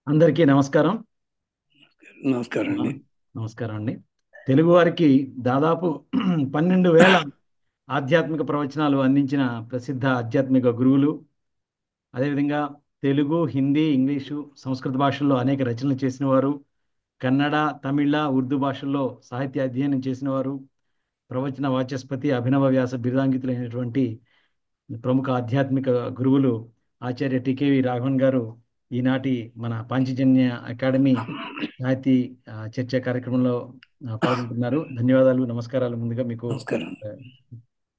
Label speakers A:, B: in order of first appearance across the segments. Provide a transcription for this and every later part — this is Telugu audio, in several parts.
A: అందరికీ నమస్కారం.
B: నమస్కారం
A: ఆ,
B: అండి.
A: నమస్కారం అండి. తెలుగు వారికి దాదాపు 12,000 ఆధ్యాత్మిక ప్రవచనాలు అందించిన ప్రసిద్ధ ఆధ్యాత్మిక గురువులు, అదేవిధంగా తెలుగు, హిందీ, ఇంగ్లీషు, సంస్కృత భాషల్లో అనేక రచనలు చేసిన వారు, కన్నడ, తమిళ, ఉర్దూ భాషల్లో సాహిత్య అధ్యయనం చేసిన వారు, ప్రవచన వాచస్పతి, అభినవ వ్యాస బిరుదాంకితులైనటువంటి ప్రముఖ ఆధ్యాత్మిక గురువులు ఆచార్య టికేవి రాఘవన్ గారు ఈనాటి మన పాంచజన్య అకాడమీ సాహితీ చర్చా కార్యక్రమంలో పాల్గొంటున్నారు. ధన్యవాదాలు, నమస్కారాలు ముందుగా మీకు.
B: నమస్కారం.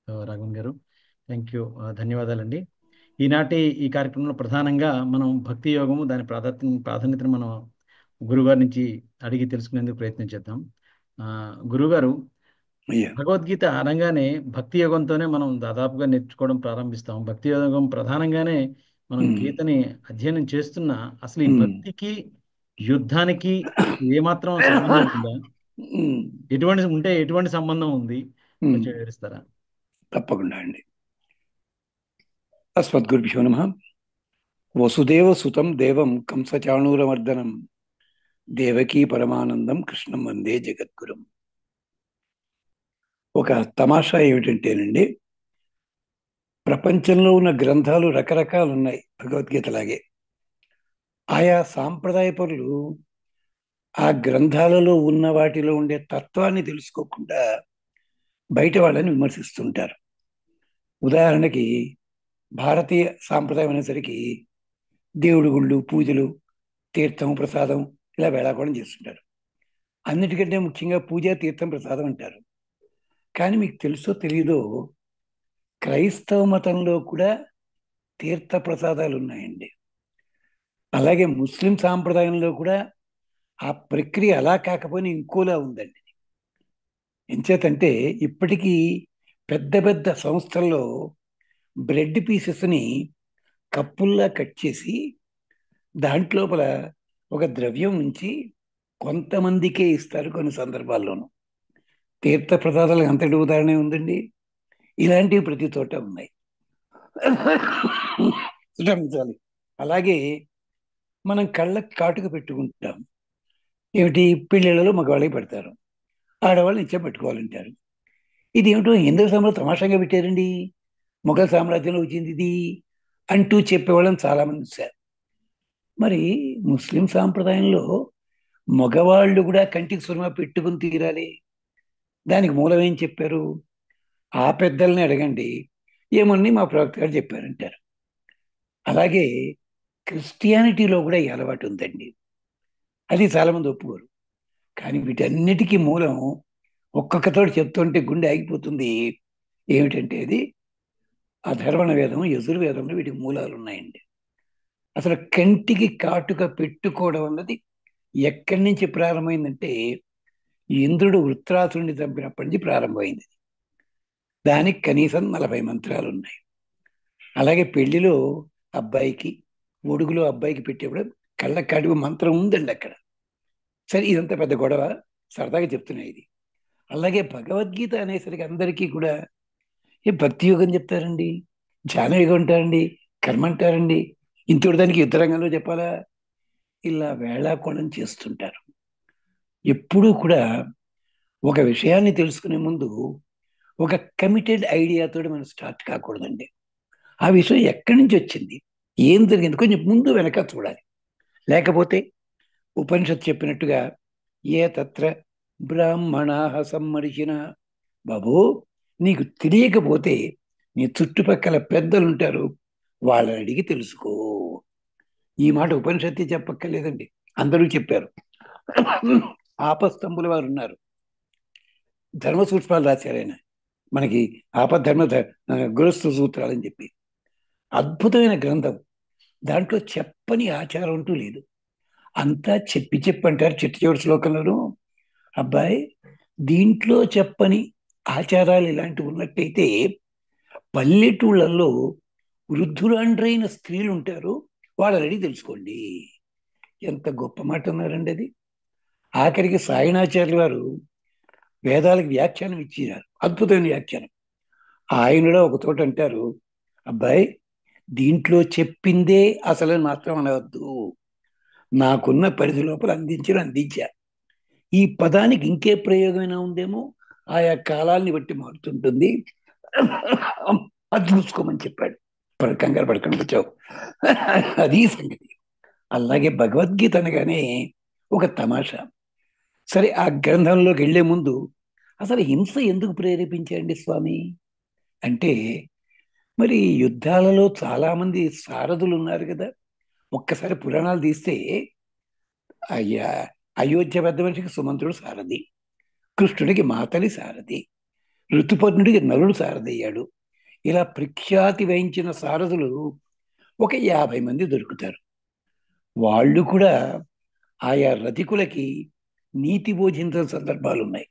A: ఆ, రాఘవన్ గారు, థ్యాంక్ యూ. ధన్యవాదాలండి. ఈనాటి ఈ కార్యక్రమంలో ప్రధానంగా మనం భక్తి యోగము, దాని ప్రాధాన్యతను మనం గురుగారి నుంచి అడిగి తెలుసుకునేందుకు ప్రయత్నం చేద్దాం. ఆ, గురుగారు,
B: అయ్యా.
A: భగవద్గీత అనగానే భక్తి యోగంతోనే మనం దాదాపుగా నేర్చుకోవడం ప్రారంభిస్తాం. భక్తి యోగం ప్రధానంగానే మనం
B: ఉమ్,
A: గీతని అధ్యయనం చేస్తున్నా అసలు ఈ
B: ఉమ్,
A: భక్తికి, యుద్ధానికి ఏమాత్రం సంబంధం ఉందా?
B: ఉమ్,
A: ఎటువంటి సంబంధం ఉంది?
B: ఉమ్.
A: కొంచెం వివరిస్తారా?
B: తప్పకుండా అండి. అస్మద్గురుభ్యో నమః. వసుదేవ సుతం దేవం కంసచాణూరమర్దనం దేవకీ పరమానందం కృష్ణం వందే జగద్గురం. ఒక తమాషా ఏమిటంటేనండి, ప్రపంచంలో ఉన్న గ్రంథాలు రకరకాలు ఉన్నాయి భగవద్గీత లాగే. ఆయా సాంప్రదాయ పరులు ఆ గ్రంథాలలో ఉన్న వాటిలో ఉండే తత్వాన్ని తెలుసుకోకుండా బయట వాళ్ళని విమర్శిస్తుంటారు. ఉదాహరణకి భారతీయ సాంప్రదాయం అనేసరికి దేవుడి గుళ్ళు, పూజలు, తీర్థం, ప్రసాదం ఇలా వేళాకోళం చేస్తుంటారు. అన్నిటికంటే ముఖ్యంగా పూజ, తీర్థం, ప్రసాదం అంటారు. కానీ మీకు తెలుసో తెలియదో, క్రైస్తవ మతంలో కూడా తీర్థ ప్రసాదాలు ఉన్నాయండి. అలాగే ముస్లిం సాంప్రదాయంలో కూడా ఆ ప్రక్రియ అలా కాకపోయినా ఇంకోలా ఉందండి. ఎంచేతంటే ఇప్పటికీ పెద్ద పెద్ద సంస్థల్లో బ్రెడ్ పీసెస్ని కప్పుల్లా కట్ చేసి దాంట్లోపల ఒక ద్రవ్యం ఉంచి కొంతమందికే ఇస్తారు కొన్ని సందర్భాల్లోనూ. తీర్థ ప్రసాదాలకు అంతటి ఉదాహరణ ఉందండి. ఇలాంటివి ప్రతి చోట ఉన్నాయి. క్షమించాలి. అలాగే మనం కళ్ళకి కాటుక పెట్టుకుంటాం. ఏమిటి, పెళ్ళిళ్ళలో మగవాళ్ళకి పెడతారు, ఆడవాళ్ళు నిత్యం పెట్టుకోవాలంటారు. ఇది ఏమిటో హిందూ సమాజంలో తమాషాగా పెట్టారండి. మొఘల్ సామ్రాజ్యంలో వచ్చింది ఇది అంటూ చెప్పేవాళ్ళని చాలా మంది చూశారు. మరి ముస్లిం సాంప్రదాయంలో మగవాళ్ళు కూడా కంటికి సురమ పెట్టుకుని తీరాలి. దానికి మూలం ఏం చెప్పారు? ఆ పెద్దల్ని అడగండి, ఏమని మా ప్రవక్త గారు చెప్పారంటారు. అలాగే క్రిస్టియానిటీలో కూడా ఈ అలవాటు ఉందండి. అది చాలా మంది ఒప్పుకోరు. కానీ వీటన్నిటికీ మూలం ఒక్కొక్కతోటి చెప్తుంటే గుండె ఆగిపోతుంది. ఏమిటంటే అది అధర్వణ వేదం, యజుర్వేదంలో వీటికి మూలాలు ఉన్నాయండి. అసలు కంటికి కాటుక పెట్టుకోవడం అన్నది ఎక్కడి నుంచి ప్రారంభమైందంటే ఇంద్రుడు వృత్రాసురుడిని చంపినప్పటి నుంచి ప్రారంభమైంది. దానికి కనీసం 40 మంత్రాలు ఉన్నాయి. అలాగే పెళ్లిలో అబ్బాయికి, ఒడుగులో అబ్బాయికి పెట్టేప్పుడు కళ్ళ కాటుక మంత్రం ఉందండి అక్కడ. సరే, ఇదంతా పెద్ద గొడవ, సరదాగా చెప్తున్నా ఇది. అలాగే భగవద్గీత అనేసరికి అందరికీ కూడా ఏ భక్తి యోగం చెప్తారండి, ధ్యాన యోగం అంటారండి, కర్మ అంటారండి, ఇంతటి దానికి యుద్ధ రంగంలో చెప్పాలా, ఇలా వేళాకోళం చేస్తుంటారు. ఎప్పుడూ కూడా ఒక విషయాన్ని తెలుసుకునే ముందు ఒక కమిటెడ్ ఐడియాతో మనం స్టార్ట్ కాకూడదండి. ఆ విషయం ఎక్కడి నుంచి వచ్చింది, ఏం జరిగింది, కొంచెం ముందు వెనక చూడాలి. లేకపోతే ఉపనిషత్ చెప్పినట్టుగా ఏ తత్ర బ్రాహ్మణా సమ్మర్శిన, బాబు, నీకు తెలియకపోతే నీ చుట్టుపక్కల పెద్దలు ఉంటారు, వాళ్ళని అడిగి తెలుసుకో. ఈ మాట ఉపనిషత్తే చెప్పక్కర్లేదండి, అందరూ చెప్పారు. ఆపస్తంభుల వారు ఉన్నారు, ధర్మ సూక్ష్మాలు రాశారు ఆయన మనకి. ఆపద్ధర్మ గృహస్థ సూత్రాలు అని చెప్పి అద్భుతమైన గ్రంథం. దాంట్లో చెప్పని ఆచారం అంటూ లేదు. అంతా చెప్పి చెప్పంటారు చిట్ట చివరి శ్లోకంలోనూ. అబ్బాయి, దీంట్లో చెప్పని ఆచారాలు ఇలాంటివి ఉన్నట్టయితే పల్లెటూళ్ళల్లో వృద్ధురాండ్రైన స్త్రీలు ఉంటారు, వాళ్ళని అడిగి తెలుసుకోండి. ఎంత గొప్ప మాట ఉన్నారండి అది. ఆఖరికి సాయణాచార్యులు వారు వేదాలకు వ్యాఖ్యానం ఇచ్చినారు, అద్భుతమైన వ్యాఖ్యానం. ఆయనలో ఒక చోట అంటారు, అబ్బాయి, దీంట్లో చెప్పిందే అసలు మాత్రం అనవద్దు, నాకున్న పరిధి లోపల అందించా. ఈ పదానికి ఇంకే ప్రయోగమైనా ఉందేమో, ఆయా కాలాల్ని బట్టి మారుతుంటుంది, అది చూసుకోమని చెప్పాడు. కంగారు పడకుండా వచ్చావు. అది సంగతి. అలాగే భగవద్గీత అనగానే ఒక తమాషా. సరే, ఆ గ్రంథంలోకి వెళ్లే ముందు అసలు హింస ఎందుకు ప్రేరేపించండి స్వామి అంటే, మరి యుద్ధాలలో చాలా మంది సారథులు ఉన్నారు కదా. ఒక్కసారి పురాణాలు తీస్తే, అయ్యా, అయోధ్య పెద్ద మనిషికి సుమంత్రుడు సారథి, కృష్ణుడికి మాతలి సారథి, ఋతుపర్ణుడికి నలుడు సారథి అయ్యాడు. ఇలా ప్రఖ్యాతి వహించిన సారథులు ఒక 50 మంది దొరుకుతారు. వాళ్ళు కూడా ఆయా రథికులకి నీతి బోధించిన సందర్భాలు ఉన్నాయి.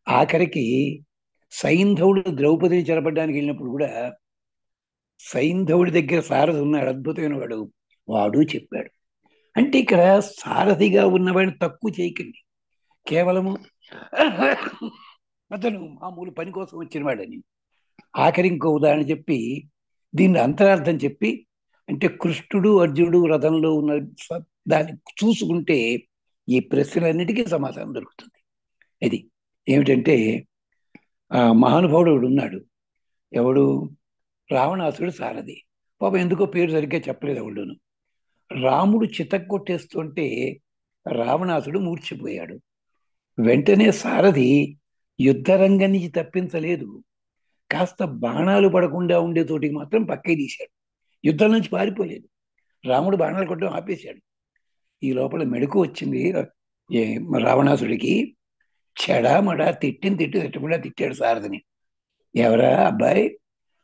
B: ఆఖరికి సైంధవుడు ద్రౌపదిని చెరపడ్డానికి వెళ్ళినప్పుడు కూడా సైంధవుడి దగ్గర సారథి ఉన్నాడు, అద్భుతమైన వాడు, వాడు చెప్పాడు. అంటే ఇక్కడ సారథిగా ఉన్నవాడిని తక్కువ చేయకండి, కేవలము అతను మామూలు పని కోసం వచ్చినవాడని. ఆఖరి ఇంకో ఉదాహరణ చెప్పి దీన్ని అంతరార్థం చెప్పి, అంటే కృష్ణుడు అర్జునుడు రథంలో ఉన్న దాన్ని చూసుకుంటే ఈ ప్రశ్నలన్నిటికీ సమాధానం దొరుకుతుంది. ఇది ఏమిటంటే, ఆ మహానుభావుడు ఉన్నాడు, ఎవడు, రావణాసుడు సారథి. పాపం ఎందుకో పేరు సరిగ్గా చెప్పలేదు ఎవడును. రాముడు చితక్కొట్టేస్తుంటే రావణాసుడు మూర్ఛిపోయాడు. వెంటనే సారథి యుద్ధరంగం నుంచి తప్పించలేదు, కాస్త బాణాలు పడకుండా ఉండే తోటికి మాత్రం పక్కకి తీశాడు. యుద్ధం నుంచి పారిపోలేదు, రాముడు బాణాలు కొట్టడం ఆపేశాడు. ఈ లోపల మెడుకు వచ్చింది రావణాసుడికి. చెడామడా తిట్టకుండా తిట్టాడు సారథిని. ఎవరా అబ్బాయి,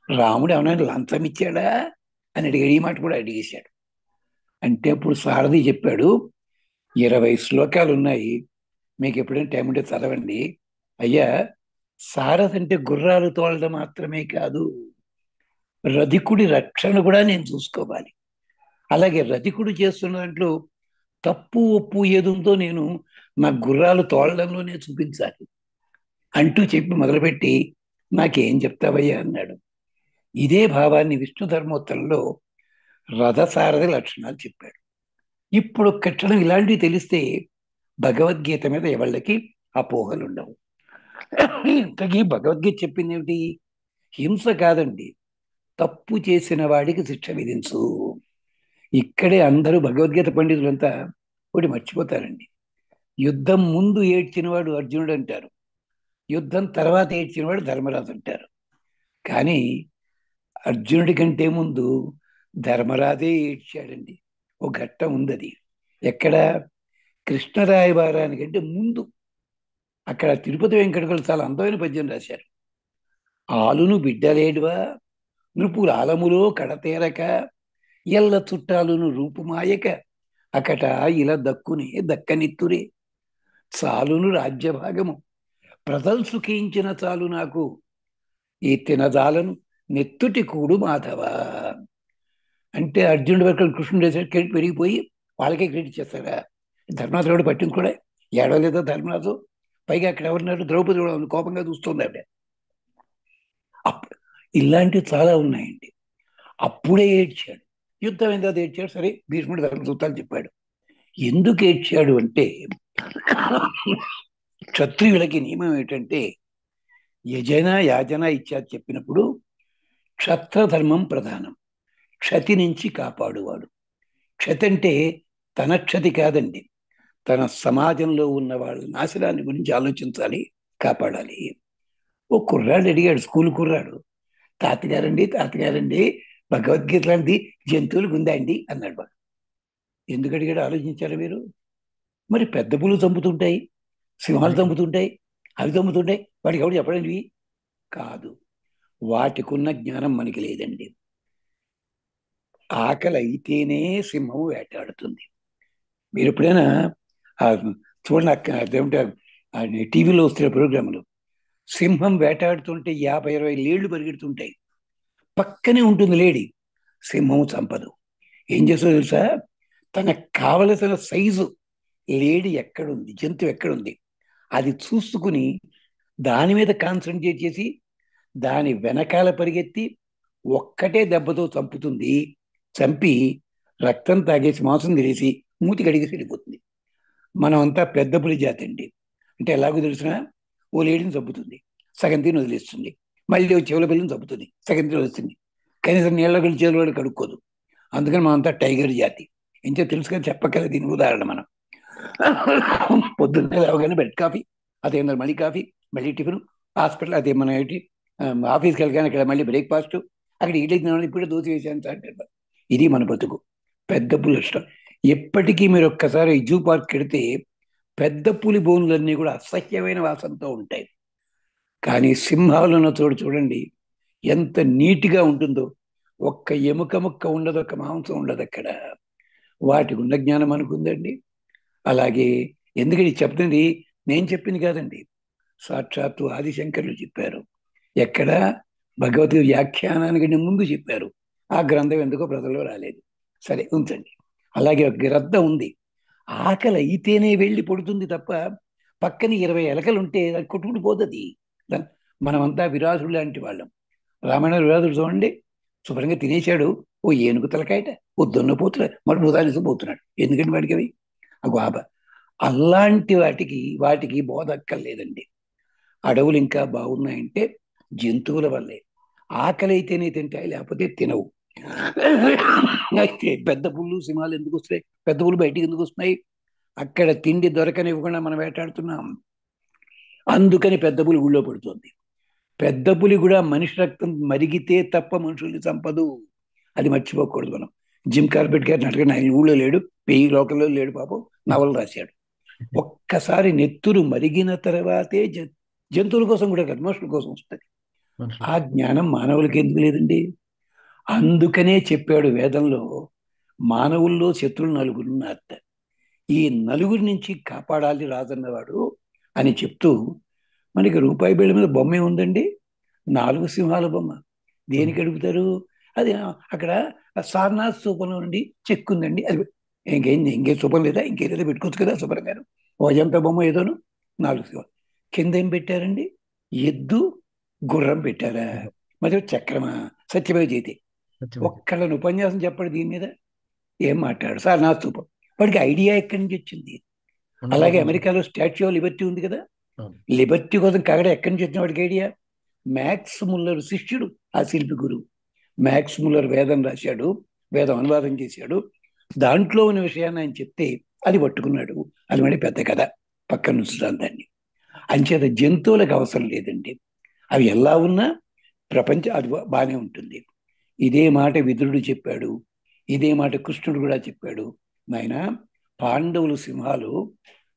B: రాముడు ఏమైనా లంచం ఇచ్చాడా అని అడిగాడు. ఈ మాట కూడా అడిగేశాడు. అంటే అప్పుడు సారథి చెప్పాడు, 20 శ్లోకాలు ఉన్నాయి, మీకు ఎప్పుడైనా టైం ఉంటే చదవండి. అయ్యా, సారథి అంటే గుర్రాలు తోలడం మాత్రమే కాదు, రధికుడి రక్షణ కూడా నేను చూసుకోవాలి. అలాగే రధికుడు చేస్తున్న దాంట్లో తప్పు ఒప్పు ఏదుందో నేను నా గుర్రాలు తోలడంలోనే చూపించాలి అంటూ చెప్పి మొదలుపెట్టి, నాకేం చెప్తావయ్యా అన్నాడు. ఇదే భావాన్ని విష్ణు ధర్మోత్తరంలో రథసారథి లక్షణాలు చెప్పాడు. ఇప్పుడు కట్టడం ఇలాంటివి తెలిస్తే భగవద్గీత మీద ఎవళ్ళకి అపోహలు ఉండవు. ఇంతకీ భగవద్గీత చెప్పింది ఏమిటి? హింస కాదండి, తప్పు చేసిన వాడికి శిక్ష విధించు. ఇక్కడే అందరూ భగవద్గీత పండితులంతా ఒకటి మర్చిపోతారండి. యుద్ధం ముందు ఏడ్చినవాడు అర్జునుడు అంటారు, యుద్ధం తర్వాత ఏడ్చినవాడు ధర్మరాజు అంటారు. కానీ అర్జునుడి కంటే ముందు ధర్మరాజే ఏడ్చాడండి. ఒక ఘట్టం ఉంది, అది ఎక్కడ, కృష్ణరాయబారానికంటే ముందు. అక్కడ తిరుపతి వెంకటకులు చాలా అందమైన పద్యం రాశారు. ఆలును బిడ్డలేడువా నృపుల ఆలములో కడతేరక, ఎల్ల చుట్టాలును రూపుమాయక, అకట ఇలా దక్కునే దక్కనిత్తురే, చాలును రాజ్యభాగము ప్రజలు సుఖించిన చాలు నాకు, ఈ తినజాలను నెత్తుటి కూడు మాధవ. అంటే అర్జునుడి వరకు కృష్ణుడు వేసే క్రెడిట్ పెరిగిపోయి వాళ్ళకే క్రెడిట్ చేస్తారా? ధర్మరాజు పట్టింది కూడా ఏడవలేదా ధర్మరాజు? పైగా అక్కడ ఎవరున్నారు, ద్రౌపది కూడా కోపంగా చూస్తుంది ఆవిడ. అప్పుడు ఇలాంటివి చాలా ఉన్నాయండి. అప్పుడే ఏడ్చాడు. యుద్ధం ఎంత ఏడ్చాడు, సరే భీష్ముడు ధర్మసూత్రాలు చెప్పాడు. ఎందుకు ఏడ్చాడు అంటే, క్షత్రియులకి నియమం ఏంటంటే, యజన యాజన ఇత్యాది చెప్పినప్పుడు క్షత్రధర్మం ప్రధానం. క్షతి నుంచి కాపాడువాడు. క్షతి అంటే తన క్షతి కాదండి, తన సమాజంలో ఉన్న వాళ్ళ నాశనాన్ని గురించి ఆలోచించాలి, కాపాడాలి. ఓ కుర్రాడు అడిగాడు, స్కూల్ కుర్రాడు, తాతగారండి భగవద్గీత లాంటి జంతువులకు ఉందా అండి అన్నాడు. వాడు ఎందుకు అడిగాడు ఆలోచించారు మీరు? మరి పెద్ద పులు చంపుతుంటాయి, సింహాలు చంపుతుంటాయి, అవి చంపుతుంటాయి, వాడికి ఎవడు చెప్పడండి కాదు. వాటికున్న జ్ఞానం మనకి లేదండి. ఆకలి అయితేనే సింహము వేటాడుతుంది. మీరు ఎప్పుడైనా చూడండి, అదేమిటో టీవీలో వస్తున్న ప్రోగ్రాములు, సింహం వేటాడుతుంటే 50-20 లేళ్లు పరిగెడుతుంటాయి, పక్కనే ఉంటుంది లేడీ, సింహం చంపదు. ఏం చేస్తుందో తెలుసా? తనకు కావలసిన సైజు లేడీ ఎక్కడుంది, జంతువు ఎక్కడుంది, అది చూసుకుని దాని మీద కాన్సన్ట్రేట్ చేసి దాని వెనకాల పరిగెత్తి ఒక్కటే దెబ్బతో చంపుతుంది. చంపి రక్తం తాగేసి మాంసం తినేసి మూతి కడిగేసి వెళ్ళిపోతుంది. మనం అంతా పెద్ద పులి జాతి అండి. అంటే ఎలాగో తెలిసిన ఓ లేడీని చంపుతుంది, సగం తిని వదిలేస్తుంది. మళ్ళీ ఓ చెవుల పిల్లని చంపుతుంది, సగం తిని వదిలేస్తుంది. కనీసం నీళ్ళ చేతులు కడుక్కోదు. అందుకని మనం అంతా టైగర్ జాతి. ఇంకే తెలుసు కానీ చెప్పగల దీని ఉదాహరణ మనం. పొద్దున్నే లేవగానే బెడ్ కాఫీ, అదేమన్నా మళ్ళీ కాఫీ, మళ్ళీ టిఫిన్, హాస్పిటల్ అదే మన ఏంటి ఆఫీస్కి వెళ్ళగానే అక్కడ మళ్ళీ బ్రేక్ఫాస్ట్, అక్కడ ఇడ్లీ తినడం, ఇప్పుడే దోశ వేసాను అంటారు. ఇది మన బతుకు. పెద్ద పులి ఇష్టం. ఎప్పటికీ మీరు ఒక్కసారి జూ పార్క్ వెడితే పెద్ద పులి బోన్లన్నీ కూడా అసహ్యమైన వాసనతో ఉంటాయి. కానీ సింహాలు ఉన్న చోటు చూడండి ఎంత నీట్గా ఉంటుందో. ఒక్క ఎముక ముక్క ఉండదు, ఒక్క మాంసం ఉండదు అక్కడ. వాటికి ఉన్న జ్ఞానం అనుకుందండి. అలాగే ఎందుకంటే ఇది చెప్తుంది నేను చెప్పింది కాదండి, సాక్షాత్తు ఆదిశంకరులు చెప్పారు. ఎక్కడ భగవద్గీత వ్యాఖ్యానానికి ముందు చెప్పారు. ఆ గ్రంథం ఎందుకో ప్రజల్లో రాలేదు. సరే ఉంచండి. అలాగే ఒక గ్రద్ద ఉంది. ఆకలి అయితేనే వెళ్ళి పడుతుంది తప్ప పక్కన 20 ఎలకలు ఉంటే అది కొట్టుకుని పోతుంది. మనమంతా విరాధుడు లాంటి వాళ్ళం. రామాయణ విరాధుడు చూడండి, శుభ్రంగా తినేశాడు. ఓ ఏనుగు తలకాయట, ఓ దున్నపోతుడు, మరి బుధానికి పోతున్నాడు. ఎందుకంటే వాడికి అవి ఆ గోబ. అలాంటి వాటికి బోధ అక్కర్లేదండి. అడవులు ఇంకా బాగున్నాయంటే జంతువుల వల్లే. ఆకలి అయితేనే తింటాయి, లేకపోతే తినవు. అయితే పెద్ద పుళ్ళు సింహాలు ఎందుకు వస్తాయి? పెద్ద పుళ్ళు బయటికి ఎందుకు వస్తున్నాయి? అక్కడ తిండి దొరకనివ్వకుండా మనం వేటాడుతున్నాం. అందుకని పెద్ద పులి ఊళ్ళో పడుతుంది. పెద్ద పులి కూడా మనిషి రక్తం మరిగితే తప్ప మనుషుల్ని చంపదు. అది మర్చిపోకూడదు మనం. జిమ్ కార్బెట్ గారు నటకని ఆయన ఊళ్ళో లేడు, 1000 లోకల్లో లేడు, పాపం నవలు రాశాడు. ఒక్కసారి నెత్తురు మరిగిన తర్వాతే జంతువుల కోసం కూడా కాదు, మనుషుల కోసం వస్తుంది. ఆ జ్ఞానం మానవులకి ఎందుకు లేదండి? అందుకనే చెప్పాడు వేదంలో, మానవుల్లో శత్రులు 4 ఉన్నారట. ఈ 4 నుంచి కాపాడాలి రాజన్నవాడు అని చెప్తూ, మనకి రూపాయి బిళ్ళ మీద బొమ్మే ఉందండి, 4 సింహాల బొమ్మ. దేనికి అడుగుతారు? అది అక్కడ సారనాథ్ స్థూపంలో నుండి చెక్కుందండి. అది ఇంకేం స్థూపం లేదా, ఇంకేదో పెట్టుకోవచ్చు కదా శుభ్రం గారు. అజంతా బొమ్మ ఏదోను, 4 సింహాలు. కింద ఏం పెట్టారండి? ఎద్దు, గుర్రం పెట్టారా? మరి చక్రమా? సత్యమేవ జయతే. ఒక్కళ్ళని ఉపన్యాసం చెప్పండి దీని మీద, ఏం మాట్లాడు సారనాథ్ స్థూపం. వాడికి ఐడియా ఎక్కడి నుంచి వచ్చింది? అలాగే అమెరికాలో స్టాచ్యూ ఆఫ్ లిబర్టీ ఉంది కదా, లిబర్టీ కోసం కాగడ ఎక్కడి నుంచి వచ్చిన వాడికి ఐడియా? మ్యాక్స్ ముల్లర్ శిష్యుడు ఆ శిల్పి గురువు. మ్యాక్స్ ముల్లర్ వేదం రాశాడు, వేదం అనువాదం చేశాడు. దాంట్లో ఉన్న విషయాన్ని ఆయన చెప్తే అది పట్టుకున్నాడు. అది మళ్ళీ పెద్ద కథ, పక్కన ఉంచుతాను దాన్ని. అంచేత జంతువులకు అవసరం లేదండి. అవి ఎలా ఉన్నా ప్రపంచం అది బాగానే ఉంటుంది. ఇదే మాట విదురుడు చెప్పాడు, ఇదే మాట కృష్ణుడు కూడా చెప్పాడు. నాయన, పాండవులు సింహాలు,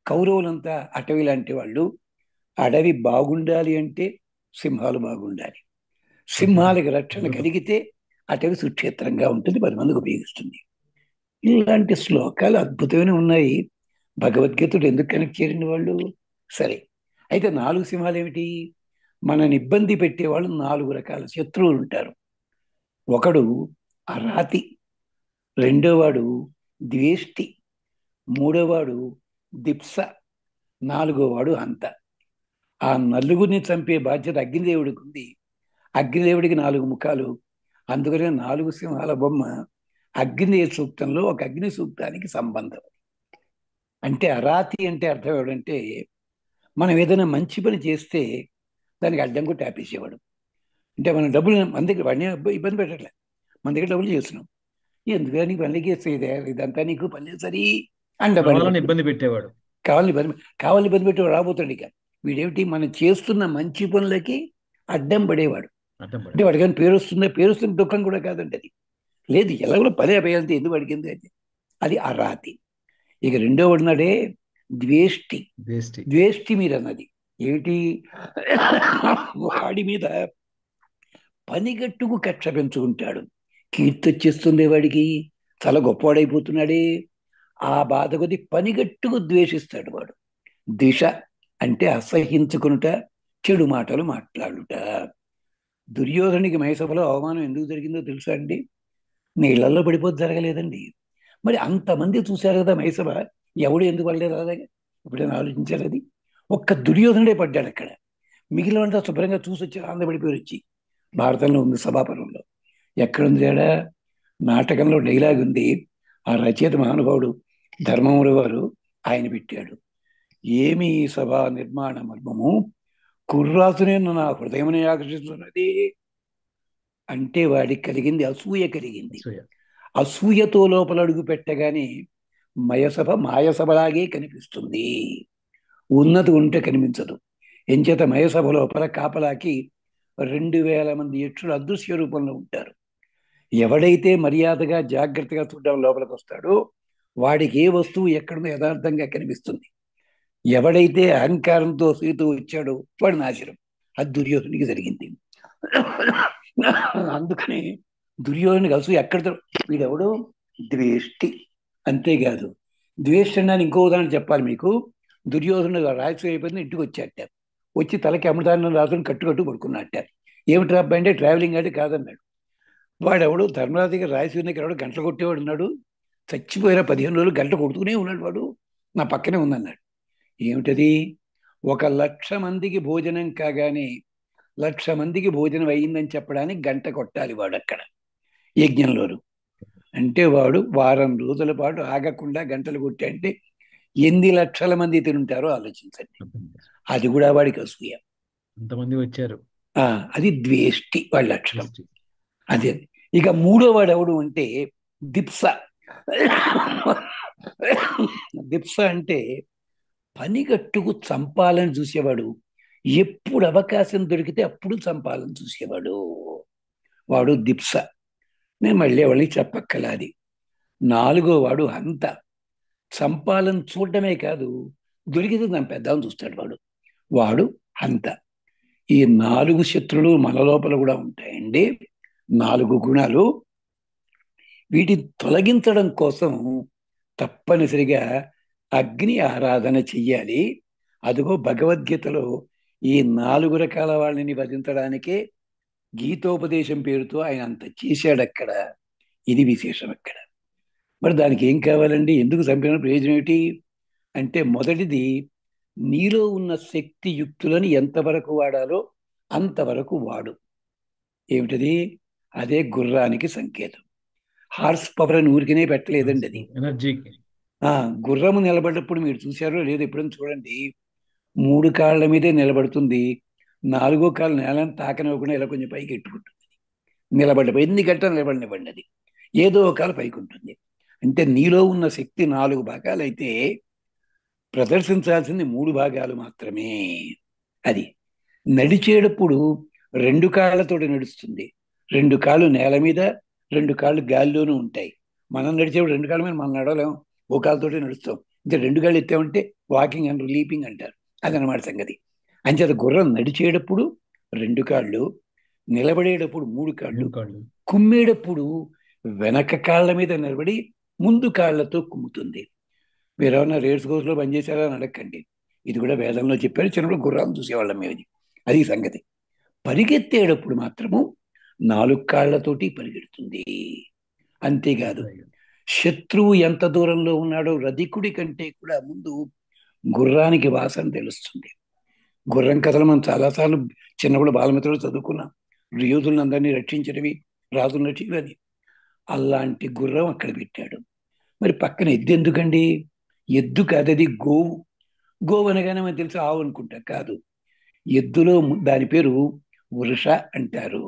B: కౌరవులంతా అటవీ లాంటి వాళ్ళు. అడవి బాగుండాలి అంటే సింహాలు బాగుండాలి. సింహాలకి రక్షణ కలిగితే అటవీ సుక్షేత్రంగా ఉంటుంది, 10 మందికి ఉపయోగిస్తుంది. ఇలాంటి శ్లోకాలు అద్భుతమైన ఉన్నాయి. భగవద్గీతడు ఎందుకు కనెక్ట్ చేయండి వాళ్ళు? సరే, అయితే 4 సింహాలు ఏమిటి? మనని ఇబ్బంది పెట్టేవాళ్ళు 4 రకాల శత్రువులు ఉంటారు. ఒకడు అరాతి, రెండోవాడు ద్వేష్టి, మూడోవాడు దిప్స, 4గోవాడు హంత. ఆ 4 చంపే బాధ్యత అగ్నిదేవుడికి ఉంది. అగ్నిదేవుడికి 4 ముఖాలు. అందుకనే 4 సింహాల బొమ్మ అగ్నిదేవ సూక్తంలో ఒక అగ్ని సూక్తానికి సంబంధం. అంటే అరాతి అంటే అర్థం ఏమిటంటే, మనం ఏదైనా మంచి పని చేస్తే దానికి అడ్డం కూడా ఆపేసేవాడు. అంటే మనం డబ్బులు మన దగ్గర వాడిని ఇబ్బంది పెట్టట్లే, మన దగ్గర డబ్బులు చేస్తున్నాం, ఎందుకు నీకు పని చేస్తే ఇదంతా నీకు పని సరి అండ
A: ఇబ్బంది పెట్టేవాడు.
B: కావాలని ఇబ్బంది పెట్టేవాడు రాబోతాడు. ఇక వీడేమిటి, మనం చేస్తున్న మంచి పనులకి అడ్డం పడేవాడు. అంటే వాడికి కానీ పేరు వస్తున్న దుఃఖం కూడా కాదండి అది. లేదు, ఎలా కూడా పదే అభ్యంత ఎందుకు అడిగింది అయితే అది అరాతి. ఇక రెండో ఉన్నాడే ద్వేష్టి. ద్వేష్టి మీరు అన్నది ఏమిటి? వాడి మీద పనిగట్టుకు కక్ష పెంచుకుంటాడు. కీర్తి వచ్చేస్తుంది వాడికి, చాలా గొప్పవాడైపోతున్నాడే. ఆ బాధ కొద్ది పనిగట్టుకు ద్వేషిస్తాడు వాడు. దిశ అంటే అసహించుకునుట, చెడు మాటలు మాట్లాడుట. దుర్యోధనుడికి మహేసభలో అవమానం ఎందుకు జరిగిందో తెలుసా అండి? నీళ్లలో పడిపోతే జరగలేదండి. మరి అంతమంది చూశారు కదా మహేసభ, ఎవడు ఎందుకు పడలేదు అలాగే? ఎప్పుడైనా ఆలోచించారు అది? ఒక్క దుర్యోధనుడే పడ్డాడు అక్కడ. మిగిలినంతా శుభ్రంగా చూసి వచ్చి ఆనందపడిపోయి వచ్చి. భారతంలో ఉంది సభాపర్వంలో. ఎక్కడుంది తేడా? నాటకంలో డైలాగ్ ఉంది. ఆ రచయిత మహానుభావుడు ధర్మముల వారు ఆయన పెట్టాడు. ఏమి ఈ సభా నిర్మాణ మర్మము, కుర్రాసునే నా హృదయముని ఆకర్షిస్తున్నది అంటే వాడికి కలిగింది అసూయ కలిగింది.
A: అసూయ.
B: అసూయతో లోపల అడుగు పెట్టగానే మయసభ మాయసభలాగే కనిపిస్తుంది, ఉన్నది ఉంటే కనిపించదు. ఎంచేత మయసభ లోపల కాపలాకి 2000 మంది యక్షులు అదృశ్య రూపంలో ఉంటారు. ఎవడైతే మర్యాదగా జాగ్రత్తగా చూడడం లోపలికి వస్తాడో వాడికి ఏ వస్తువు ఎక్కడుందో యథార్థంగా కనిపిస్తుంది. ఎవడైతే అహంకారంతో సీతూ వచ్చాడో వాడు నాశనం. అది దుర్యోధనుడికి జరిగింది. అందుకని దుర్యోధనుడికి అసూయ ఎక్కడ వీడెవడో ద్వేష్టి. అంతేకాదు, ద్వేష్టి అని ఇంకో ఉదాహరణ చెప్పాలి మీకు. దుర్యోధనుడు రాజసూయ అయిపోయింది, ఇంటికి వచ్చాట. వచ్చి తలకి అమృతాన్ని రాసుని కట్టు పడుకున్నట్ట. ఏమిటి అబ్బాయి అంటే ట్రావెలింగ్ అంటే కాదన్నాడు. వాడెవడు ధర్మరాజు దగ్గర రాయసూర్య దగ్గర ఎవడు గంటలు కొట్టేవాడు ఉన్నాడు. చచ్చిపోయిన 15 రోజులు గంట కొడుతూనే ఉన్నాడు. వాడు నా పక్కనే ఉందన్నాడు. ఏమిటది? 1,00,000 మందికి భోజనం కాగానే 1,00,000 మందికి భోజనం అయ్యిందని చెప్పడానికి గంట కొట్టాలి వాడు అక్కడ యజ్ఞంలోను. అంటే వాడు వారం రోజుల పాటు ఆగకుండా గంటలు కొట్టి అంటే ఎన్ని లక్షల మంది తింటారో ఆలోచించండి. అది కూడా వాడికి అసూయ.
A: అంతమంది వచ్చారు.
B: అది ద్వేష్టి వాళ్ళ లక్షణం. అదే. ఇక మూడో వాడు ఎవడు అంటే దిప్స. దిప్స అంటే పనిగట్టుకు చంపాలని చూసేవాడు. ఎప్పుడు అవకాశం దొరికితే అప్పుడు చంపాలని చూసేవాడు. వాడు దిప్స. నేను మళ్ళీ వాళ్ళకి చెప్పక్కలాది. నాలుగో వాడు హంత. చంపాలని చూడటమే కాదు, దొరికితే చంపేద్దామని చూస్తాడు వాడు. వాడు హంత. ఈ 4 శత్రులు మన లోపల కూడా ఉంటాయండి. 4 గుణాలు. వీటిని తొలగించడం కోసం తప్పనిసరిగా అగ్ని ఆరాధన చెయ్యాలి. అదిగో భగవద్గీతలో ఈ 4 రకాల వాళ్ళని వధించడానికే గీతోపదేశం పేరుతో ఆయన అంత చేశాడు అక్కడ. ఇది విశేషం అక్కడ. మరి దానికి ఏం కావాలండి? ఎందుకు చంపిన ప్రయోజనం ఏమిటి అంటే, మొదటిది నీలో ఉన్న శక్తి యుక్తులను ఎంతవరకు వాడాలో అంతవరకు వాడు. ఏమిటది? అదే గుర్రానికి సంకేతం. హార్స్ పవర్ అని ఊరికనే పెట్టలేదండి అది.
A: ఎనర్జీకి.
B: గుర్రము నిలబడ్డప్పుడు మీరు చూశారో లేదో ఎప్పుడైనా చూడండి, 3 కాళ్ళ మీదే నిలబడుతుంది. 4వ కాళ్ళు నేలను తాకనివ్వకుండా ఇలా కొంచెం పైకి ఎట్టుకుంటుంది. నిలబడ్డప్పుడు ఎన్ని గంటలు నిలబడినివ్వండి, అది ఏదో ఒక కాలు పైకి ఉంటుంది. అంటే నీలో ఉన్న శక్తి 4 భాగాలైతే ప్రదర్శించాల్సింది 3 భాగాలు మాత్రమే. అది నడిచేటప్పుడు 2 కాళ్ళతోటి నడుస్తుంది. 2 కాళ్ళు నేల మీద, 2 కాళ్ళు గాలిలోనూ ఉంటాయి. మనం నడిచేప్పుడు 2 కాళ్ళ మీద మనం నడవలేం, ఓ కాళ్ళతోటి నడుస్తాం. ఇంకా 2 కాళ్ళు ఎత్తామంటే వాకింగ్ అండ్ లీపింగ్ అంటారు. అదనమాట సంగతి. అంచేత గుర్రం నడిచేటప్పుడు 2 కాళ్ళు, నిలబడేటప్పుడు 3 కాళ్ళు, కుమ్మేటప్పుడు వెనక కాళ్ళ మీద నిలబడి ముందు కాళ్ళతో కుమ్ముతుంది. మీరేమన్నా రేస్ కోర్సులో పనిచేశారా అని అడగండి. ఇది కూడా వేదంలో చెప్పారు. చిన్నప్పుడు గుర్రాలు చూసేవాళ్ళం మేము. అది సంగతి. పరిగెత్తేటప్పుడు మాత్రము 4 కాళ్లతోటి పరిగెడుతుంది. అంతేకాదు, శత్రువు ఎంత దూరంలో ఉన్నాడో రధికుడి కంటే కూడా ముందు గుర్రానికి వాసన తెలుస్తుంది. గుర్రం కథలు మనం చాలాసార్లు చిన్నప్పుడు బాలమిత్రులు చదువుకున్నాం. యోధులను అందరినీ రక్షించడవి, రాజులను రక్షించని. అలాంటి గుర్రం అక్కడ పెట్టాడు. మరి పక్కన ఎద్దు ఎందుకండి? ఎద్దు కాదది గోవు. గోవు అనగానే మనకు తెలుసు ఆవు అనుకుంటా. కాదు, ఎద్దులో దాని పేరు వృష అంటారు,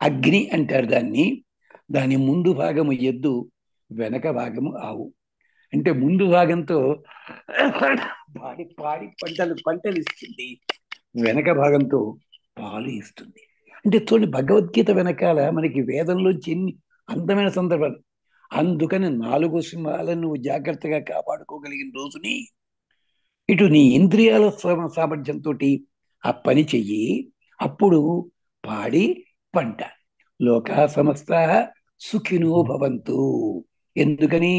B: అగ్ని అంటారు దాన్ని. దాని ముందు భాగము ఎద్దు, వెనక భాగము ఆవు. అంటే ముందు భాగంతో పాడి పాడి పంటలు ఇస్తుంది, వెనక భాగంతో పాలు ఇస్తుంది. అంటే చూడండి, భగవద్గీత వెనకాల మనకి వేదంలోంచి ఎన్ని అందమైన సందర్భాలు. అందుకని 4 సింహాలను నువ్వు జాగ్రత్తగా కాపాడుకోగలిగిన రోజుని ఇటు నీ ఇంద్రియాల సామర్థ్యంతో ఆ పని చెయ్యి. అప్పుడు పాడి పంట లోకా సమస్త సుఖినో భవంతు. ఎందుకని?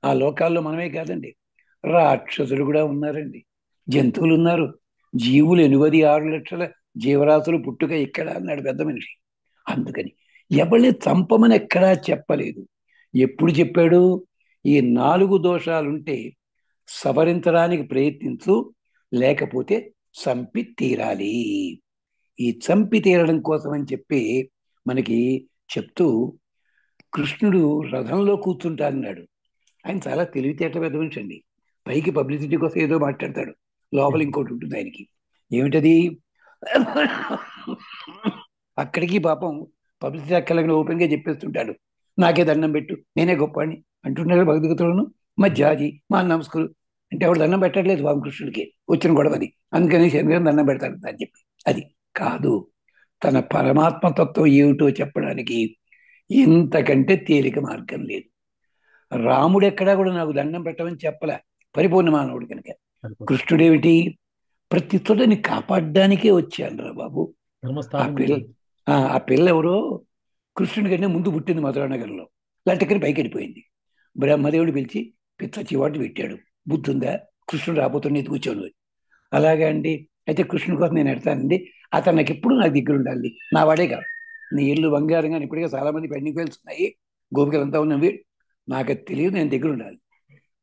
B: ఆ లోకాల్లో మనమే కాదండి, రాక్షసులు కూడా ఉన్నారండి, జంతువులు ఉన్నారు, జీవులు 86 లక్షల జీవరాశులు పుట్టుక ఇక్కడ అన్నాడు పెద్ద మనిషి. అందుకని ఎవరిని చంపమని ఎక్కడా చెప్పలేదు. ఎప్పుడు చెప్పాడు? ఈ 4 దోషాలుంటే సవరించడానికి ప్రయత్నించు, లేకపోతే చంపి తీరాలి. ఈ చంపి తీరడం కోసం అని చెప్పి మనకి చెప్తూ కృష్ణుడు రథంలో కూర్చుంటానన్నాడు. ఆయన చాలా తెలివితేటల పెద్ద మనిషి అండి. పైకి పబ్లిసిటీ కోసం ఏదో మాట్లాడతాడు, లోపల ఇంకోటి ఉంటుంది ఆయనకి. ఏమిటది? అక్కడికి పాపం పబ్లిసిటీ అక్కర్లేకుండా ఓపెన్ గా చెప్పేస్తుంటాడు. నాకే దండం పెట్టు, నేనే గొప్ప అని అంటున్నాడు భగవద్గీతలోను. మా జాజి మా నమస్కారం అంటే ఎవడు దండం పెట్టట్లేదు బాబు కృష్ణుడికి, వచ్చిన గొడవది. అందుకని శరీరం దండం పెడతాడు అని చెప్పి. అది కాదు, తన పరమాత్మ తత్వం ఏమిటో చెప్పడానికి ఇంతకంటే తేలిక మార్గం లేదు. రాముడు ఎక్కడా కూడా నాకు దండం పెట్టమని చెప్పలే, పరిపూర్ణ మానవుడు కనుక. కృష్ణుడేమిటి? ప్రతి చోటని కాపాడడానికే వచ్చాను రా బాబు. ఆ
A: ధర్మస్థాపన
B: పిల్ల ఆ పిల్ల ఎవరో కృష్ణుడి కంటే ముందు పుట్టింది మధురానగర్లో, లటక్కని పైకి వెళ్ళిపోయింది. బ్రహ్మదేవుడు పిలిచి పిచ్చ చివాటు పెట్టాడు. బుద్ధి ఉందా? కృష్ణుడు రాబోతుండే కూర్చోను. అలాగే అండి, అయితే కృష్ణుడి కోసం నేను ఎడతానండి. అతను నాకు ఎప్పుడు నాకు దగ్గర ఉండాలి, నా వాడే కాదు. నీ ఇల్లు బంగారం కానీ ఇప్పటికే చాలా మంది పెండింగ్ ఫైల్స్ ఉన్నాయి, గోపికలంతా ఉన్నవి, నాకు అది తెలియదు, నేను దగ్గర ఉండాలి.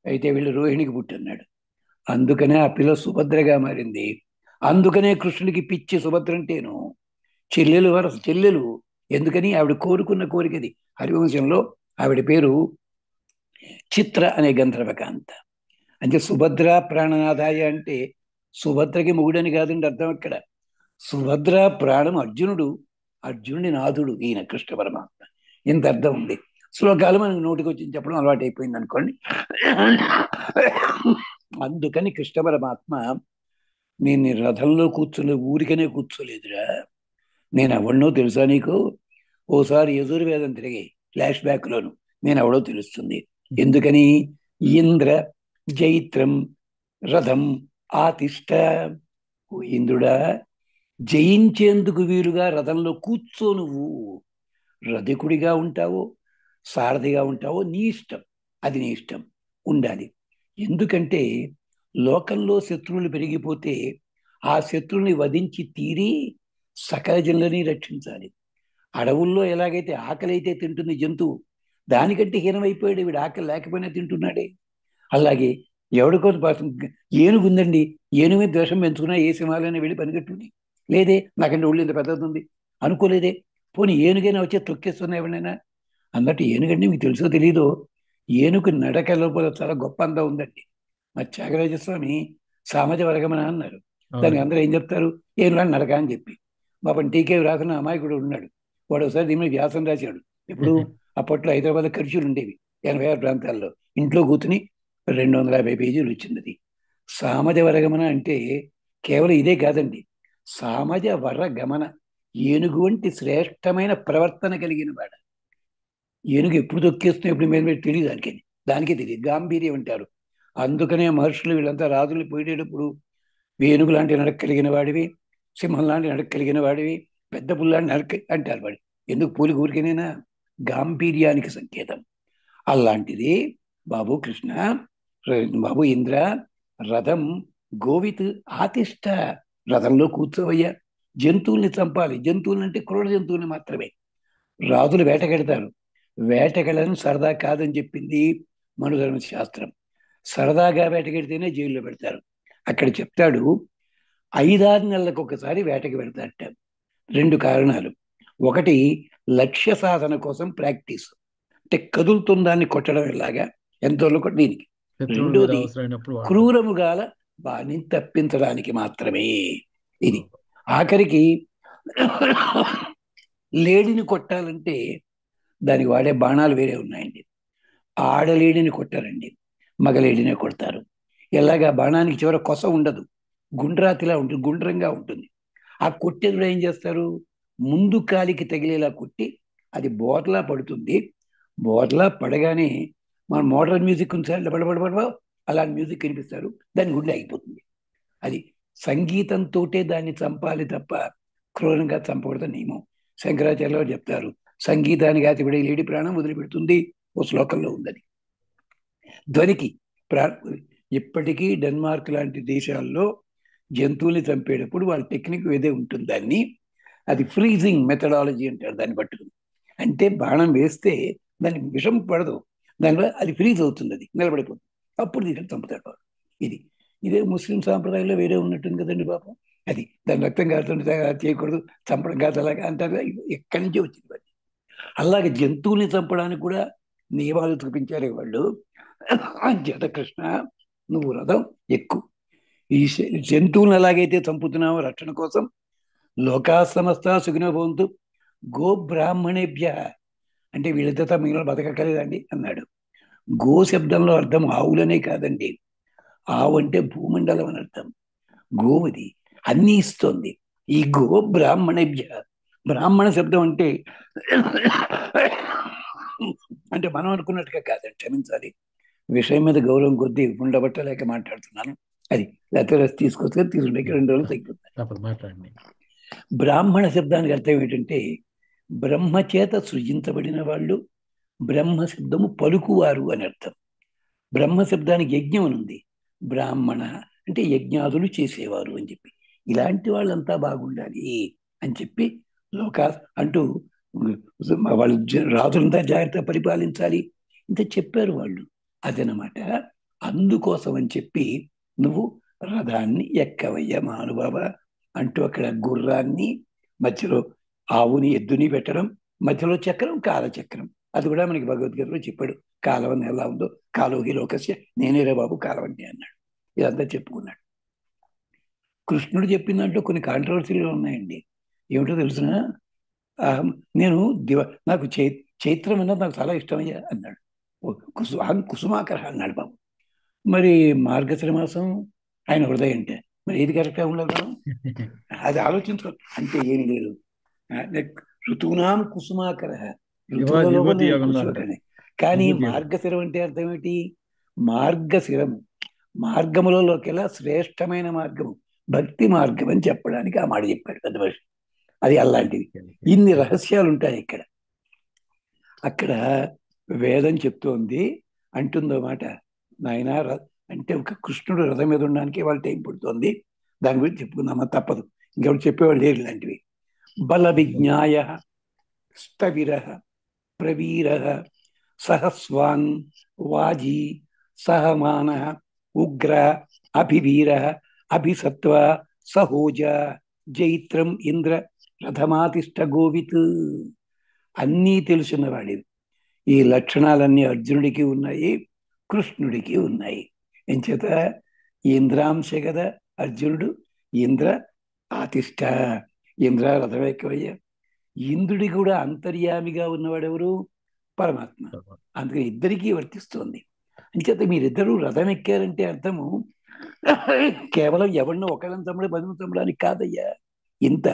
B: అయితే వీళ్ళు రోహిణికి పుట్టన్నాడు. అందుకనే ఆ పిల్ల సుభద్రగా మారింది. అందుకనే కృష్ణుడికి పిచ్చి సుభద్ర అంటేను. చెల్లెలు వరస చెల్లెలు. ఎందుకని? ఆవిడ కోరుకున్న కోరికది. హరివంశంలో ఆవిడ పేరు చిత్ర అనే గంధర్వకాంత. అంటే సుభద్ర ప్రాణనాథాయ అంటే సుభద్రకి మొగుడని కాదండి అర్థం అక్కడ. సుభద్ర ప్రాణం అర్జునుడు, అర్జునుడి నాథుడు ఈయన కృష్ణ పరమాత్మ. ఇంత అర్థం ఉంది. శ్లోకాలు మనకు నోటికి వచ్చి చెప్పడం అలవాటు అయిపోయింది అనుకోండి. అందుకని కృష్ణ పరమాత్మ, నేను నీ రథంలో కూర్చోలే, ఊరికనే కూర్చోలేదురా, నేను ఎవరినో తెలుసా నీకు? ఓసారి యజుర్వేదం తిరిగి ఫ్లాష్ బ్యాక్ లోను నేను ఎవడో తెలుస్తుంది. ఎందుకని? ఇంద్ర జైత్రం రథం ఆతిష్ట. ఓ ఇంద్రుడా, జయించేందుకు వీలుగా రథంలో కూర్చో. నువ్వు రథికుడిగా ఉంటావో సారథిగా ఉంటావో నీ ఇష్టం, అది నీ ఇష్టం, ఉండాలి. ఎందుకంటే లోకంలో శత్రువులు పెరిగిపోతే ఆ శత్రువుని వధించి తీరి సకల జనులని రక్షించాలి. అడవుల్లో ఎలాగైతే ఆకలి అయితే తింటుంది జంతువు, దానికంటే హీనమైపోయాడు వీడు, ఆకలి లేకపోయినా తింటున్నాడే. అలాగే ఎవడికో ఏనుగు ఉందండి, ఏనుగు మీద ద్వేషం పెంచుకున్నా ఏ సింహాలైనా వెళ్ళి పనిగట్టుని, లేదే నాకంటే ఒళ్ళు ఇంత పెద్దది ఉంది అనుకోలేదే, పోనీ ఏనుగైనా వచ్చే తొక్కేస్తున్నా ఎవరైనా అన్నట్టు. ఏనుగండి మీకు తెలుసో తెలీదో, ఏనుగు నడక లోపల చాలా గొప్ప అందం ఉందండి. మా త్యాగరాజస్వామి సామాజ వర్గమన అన్నారు. దానికి అందరూ ఏం చెప్తారు? ఏనుగు నడక అని చెప్పి. పాపం టీకే రాసిన అమాయకుడు ఉన్నాడు, వాడు ఒకసారి దీని మీద వ్యాసం రాశాడు. ఇప్పుడు అప్పట్లో హైదరాబాద్ ఖర్చులు ఉండేవి 86 ప్రాంతాల్లో. ఇంట్లో కూర్చుని 250 పేజీలు వచ్చింది అది. సామజ వరగమన అంటే కేవలం ఇదే కాదండి, సామజ వరగమన, ఏనుగు వంటి శ్రేష్టమైన ప్రవర్తన కలిగిన వాడు. ఏనుగు ఎప్పుడు తొక్కేస్తున్నా ఎప్పుడు మీద తెలియదు దానికి, దానికే తెలియదు, గాంభీర్యం అంటారు. అందుకనే మహర్షులు వీళ్ళంతా రాజులు పోయేటప్పుడు ఏనుగు లాంటి నడక కలిగిన వాడివి, సింహం లాంటి నడక కలిగిన వాడివి, పెద్ద పుల్లాంటి నడక అంటారు వాడు. ఎందుకు పూలి ఊరికేనైనా? గాంభీర్యానికి సంకేతం. అలాంటిది బాబు కృష్ణ, బాబు ఇంద్ర, రథం గోవిత్ ఆతిష్ట, రథంలో కూర్చోవయ్యా. జంతువుల్ని చంపాలి, జంతువులు అంటే క్రూర జంతువుల్ని మాత్రమే. రాజులు వేటకెడతారు, వేటకెళ్ళని సరదా కాదని చెప్పింది మనుధర్మ శాస్త్రం. సరదాగా వేటకెడితేనే జైల్లో పెడతారు. అక్కడ చెప్తాడు 5-6 నెలలకు ఒకసారి వేటకి పెడతారట. 2 కారణాలు. ఒకటి లక్ష్య సాధన కోసం ప్రాక్టీస్, అంటే కదులుతున్న దాన్ని కొట్టడం ఎలాగా, ఎంతో దీనికి. రెండోది క్రూరముగాల వాణ్ణి తప్పించడానికి మాత్రమే. ఇది ఆఖరికి లేడిని కొట్టాలంటే దానికి వాడే బాణాలు వేరే ఉన్నాయండి. ఆడలేడిని కొట్టారండి, మగలేడినే కొడతారు. ఎలాగా? బాణానికి చివర కొస ఉండదు, గుండ్రాతిలా ఉంటుంది, గుండ్రంగా ఉంటుంది. ఆ కొట్టేది ఏం చేస్తారు? ముందు కాలికి తగిలేలా కొట్టి అది బోర్లా పడుతుంది. బోర్లా పడగానే మన మోడర్న్ మ్యూజిక్ ఉంది పడబడబడ అలాంటి మ్యూజిక్ వినిపిస్తారు, దాని గుండె ఆగిపోతుంది. అది సంగీతంతోటే దాన్ని చంపాలి తప్ప క్రూరంగా చంపకూడదు నియమం. శంకరాచార్య చెప్తారు, సంగీతానికి అతిపడే లేడి ప్రాణం వదిలిపెడుతుంది, ఓ శ్లోకంలో ఉందని. ధ్వనికి ఇప్పటికీ డెన్మార్క్ లాంటి దేశాల్లో జంతువుల్ని చంపేటప్పుడు వాళ్ళ టెక్నిక్ ఏదే ఉంటుంది, దాన్ని అది ఫ్రీజింగ్ మెథడాలజీ అంటారు. దాన్ని పట్టుకుని అంటే బాణం వేస్తే దానికి విషం పడదు, దానివల్ల అది ఫ్రీజ్ అవుతుంది, అది నిలబడిపోతుంది, అప్పుడు దీన్ని చంపుతాడు. ఇది ఇదే ముస్లిం సాంప్రదాయంలో వేరే ఉన్నట్టుంది కదండి పాపం. అది దాని రక్తం కాలుతుంటే చేయకూడదు, చంపడం కాదు అలాగా అంటారు. ఎక్కడి నుంచో వచ్చింది అది. అలాగే జంతువుల్ని చంపడానికి కూడా నియమాలు చూపించారు వాళ్ళు. అంచేత కృష్ణ నువ్వు రథం ఎక్కు. ఈ జంతువులను ఎలాగైతే చంపుతున్నావో రక్షణ కోసం, లోకా సమస్త సుఖినో భవంతు గో బ్రాహ్మణేభ్య అంటే వీళ్ళతో తప్ప మిగిలిన బతకక్కలేదండి అన్నాడు. గో శబ్దంలో అర్థం ఆవులనే కాదండి. ఆవు అంటే భూమండలం అని అర్థం. గోవుది అన్ని ఇస్తోంది. ఈ గో బ్రాహ్మణేభ్య, బ్రాహ్మణ శబ్దం అంటే అంటే మనం అనుకున్నట్టుగా కాదండి, క్షమించాలి. విషయం మీద గౌరవం కొద్దీ ఉండబట్టలేక మాట్లాడుతున్నాను. అది లేకపోతే రసి తీసుకొస్తే తీసుకుంటే 2 రోజులు తగ్గిపోతాయి.
A: తప్పదు, మాట్లాడండి.
B: బ్రాహ్మణ శబ్దానికి అర్థం ఏంటంటే బ్రహ్మ చేత సృజించబడిన వాళ్ళు, బ్రహ్మ శబ్దము పలుకువారు అని అర్థం. బ్రహ్మ శబ్దానికి యజ్ఞం అని ఉంది. బ్రాహ్మణ అంటే యజ్ఞాదులు చేసేవారు అని చెప్పి, ఇలాంటి వాళ్ళంతా బాగుండాలి అని చెప్పి లోకా అంటూ వాళ్ళు రాజులంతా జాగ్రత్తగా పరిపాలించాలి ఇంత చెప్పారు వాళ్ళు. అదనమాట. అందుకోసం అని చెప్పి నువ్వు రథాన్ని ఎక్కవయ్యా మహానుభావ అంటూ అక్కడ గుర్రాన్ని మధ్యలో ఆవుని ఎద్దుని పెట్టడం, మధ్యలో చక్రం కాలచక్రం. అది కూడా మనకి భగవద్గీతలో చెప్పాడు. కాలం ఎలా ఉందో కాలోహి లోకస్య, నేనేరే బాబు కాలం అంటే అన్నాడు. ఇదంతా చెప్పుకున్నాడు. కృష్ణుడు చెప్పిన దాంట్లో కొన్ని కాంట్రవర్సీలు ఉన్నాయండి. ఏమిటో తెలుసిన, నేను నాకు చైత్రం అన్నది నాకు చాలా ఇష్టమయ్యా అన్నాడు. కుసుమాకర అన్నాడు బాబు. మరి మార్గశిర మాసం ఆయన హృదయం అంటే మరి ఏది కరెక్ట్గా ఉండదు మనం అది ఆలోచించుకో. అంటే ఏమి లేదు, ఋతువునాం కుసుమాకర, ఋతువులలో
A: విభూతి
B: నేను
A: యోగంలో అంటారు.
B: కుసుమకరనే. కానీ
A: విభూతి యోగం.
B: మార్గశిరం అంటే అర్థం ఏంటి? మార్గశిరం మార్గములలోకెల్లా శ్రేష్టమైన మార్గము భక్తి మార్గం అని చెప్పడానికి ఆ మాట చెప్పాడు పెద్ద మనిషి. అది అలాంటిది. ఇన్ని రహస్యాలు ఉంటాయి ఇక్కడ. అక్కడ వేదం చెప్తోంది, అంటుందో మాట, నాయన అంటే ఒక కృష్ణుడు రథం మీద ఉండడానికి వాళ్ళ టైం పడుతోంది. దాని గురించి చెప్పుకుందామా, తప్పదు. ఇంకెవరు చెప్పేవాళ్ళు లేరు ఇలాంటివి. బల విజ్ఞాయ స్థవిర ప్రవీర సహస్వాన్ వాజీ సహమాన ఉగ్ర అభివీర అభిసత్వ సహోజ జైత్రం ఇంద్ర రథమాతిష్ట గోవిత్. అన్నీ తెలుసున్నవాడివి. ఈ లక్షణాలన్నీ అర్జునుడికి ఉన్నాయి, కృష్ణుడికి ఉన్నాయి. ఎంచేత ఇంద్రాంశ కదా అర్జునుడు. ఇంద్ర ఆతిష్ట, ఇంద్ర రథం ఎక్కువయ్యా. ఇంద్రుడి కూడా అంతర్యామిగా ఉన్నవాడెవరు? పరమాత్మ. అందుకని ఇద్దరికీ వర్తిస్తుంది. అంచేత మీరిద్దరూ రథం ఎక్కారంటే అర్థము కేవలం ఎవరినో ఒకళ్ళని తమ్ముడు 10 తమ్ముడానికి కాదయ్యా. ఇంత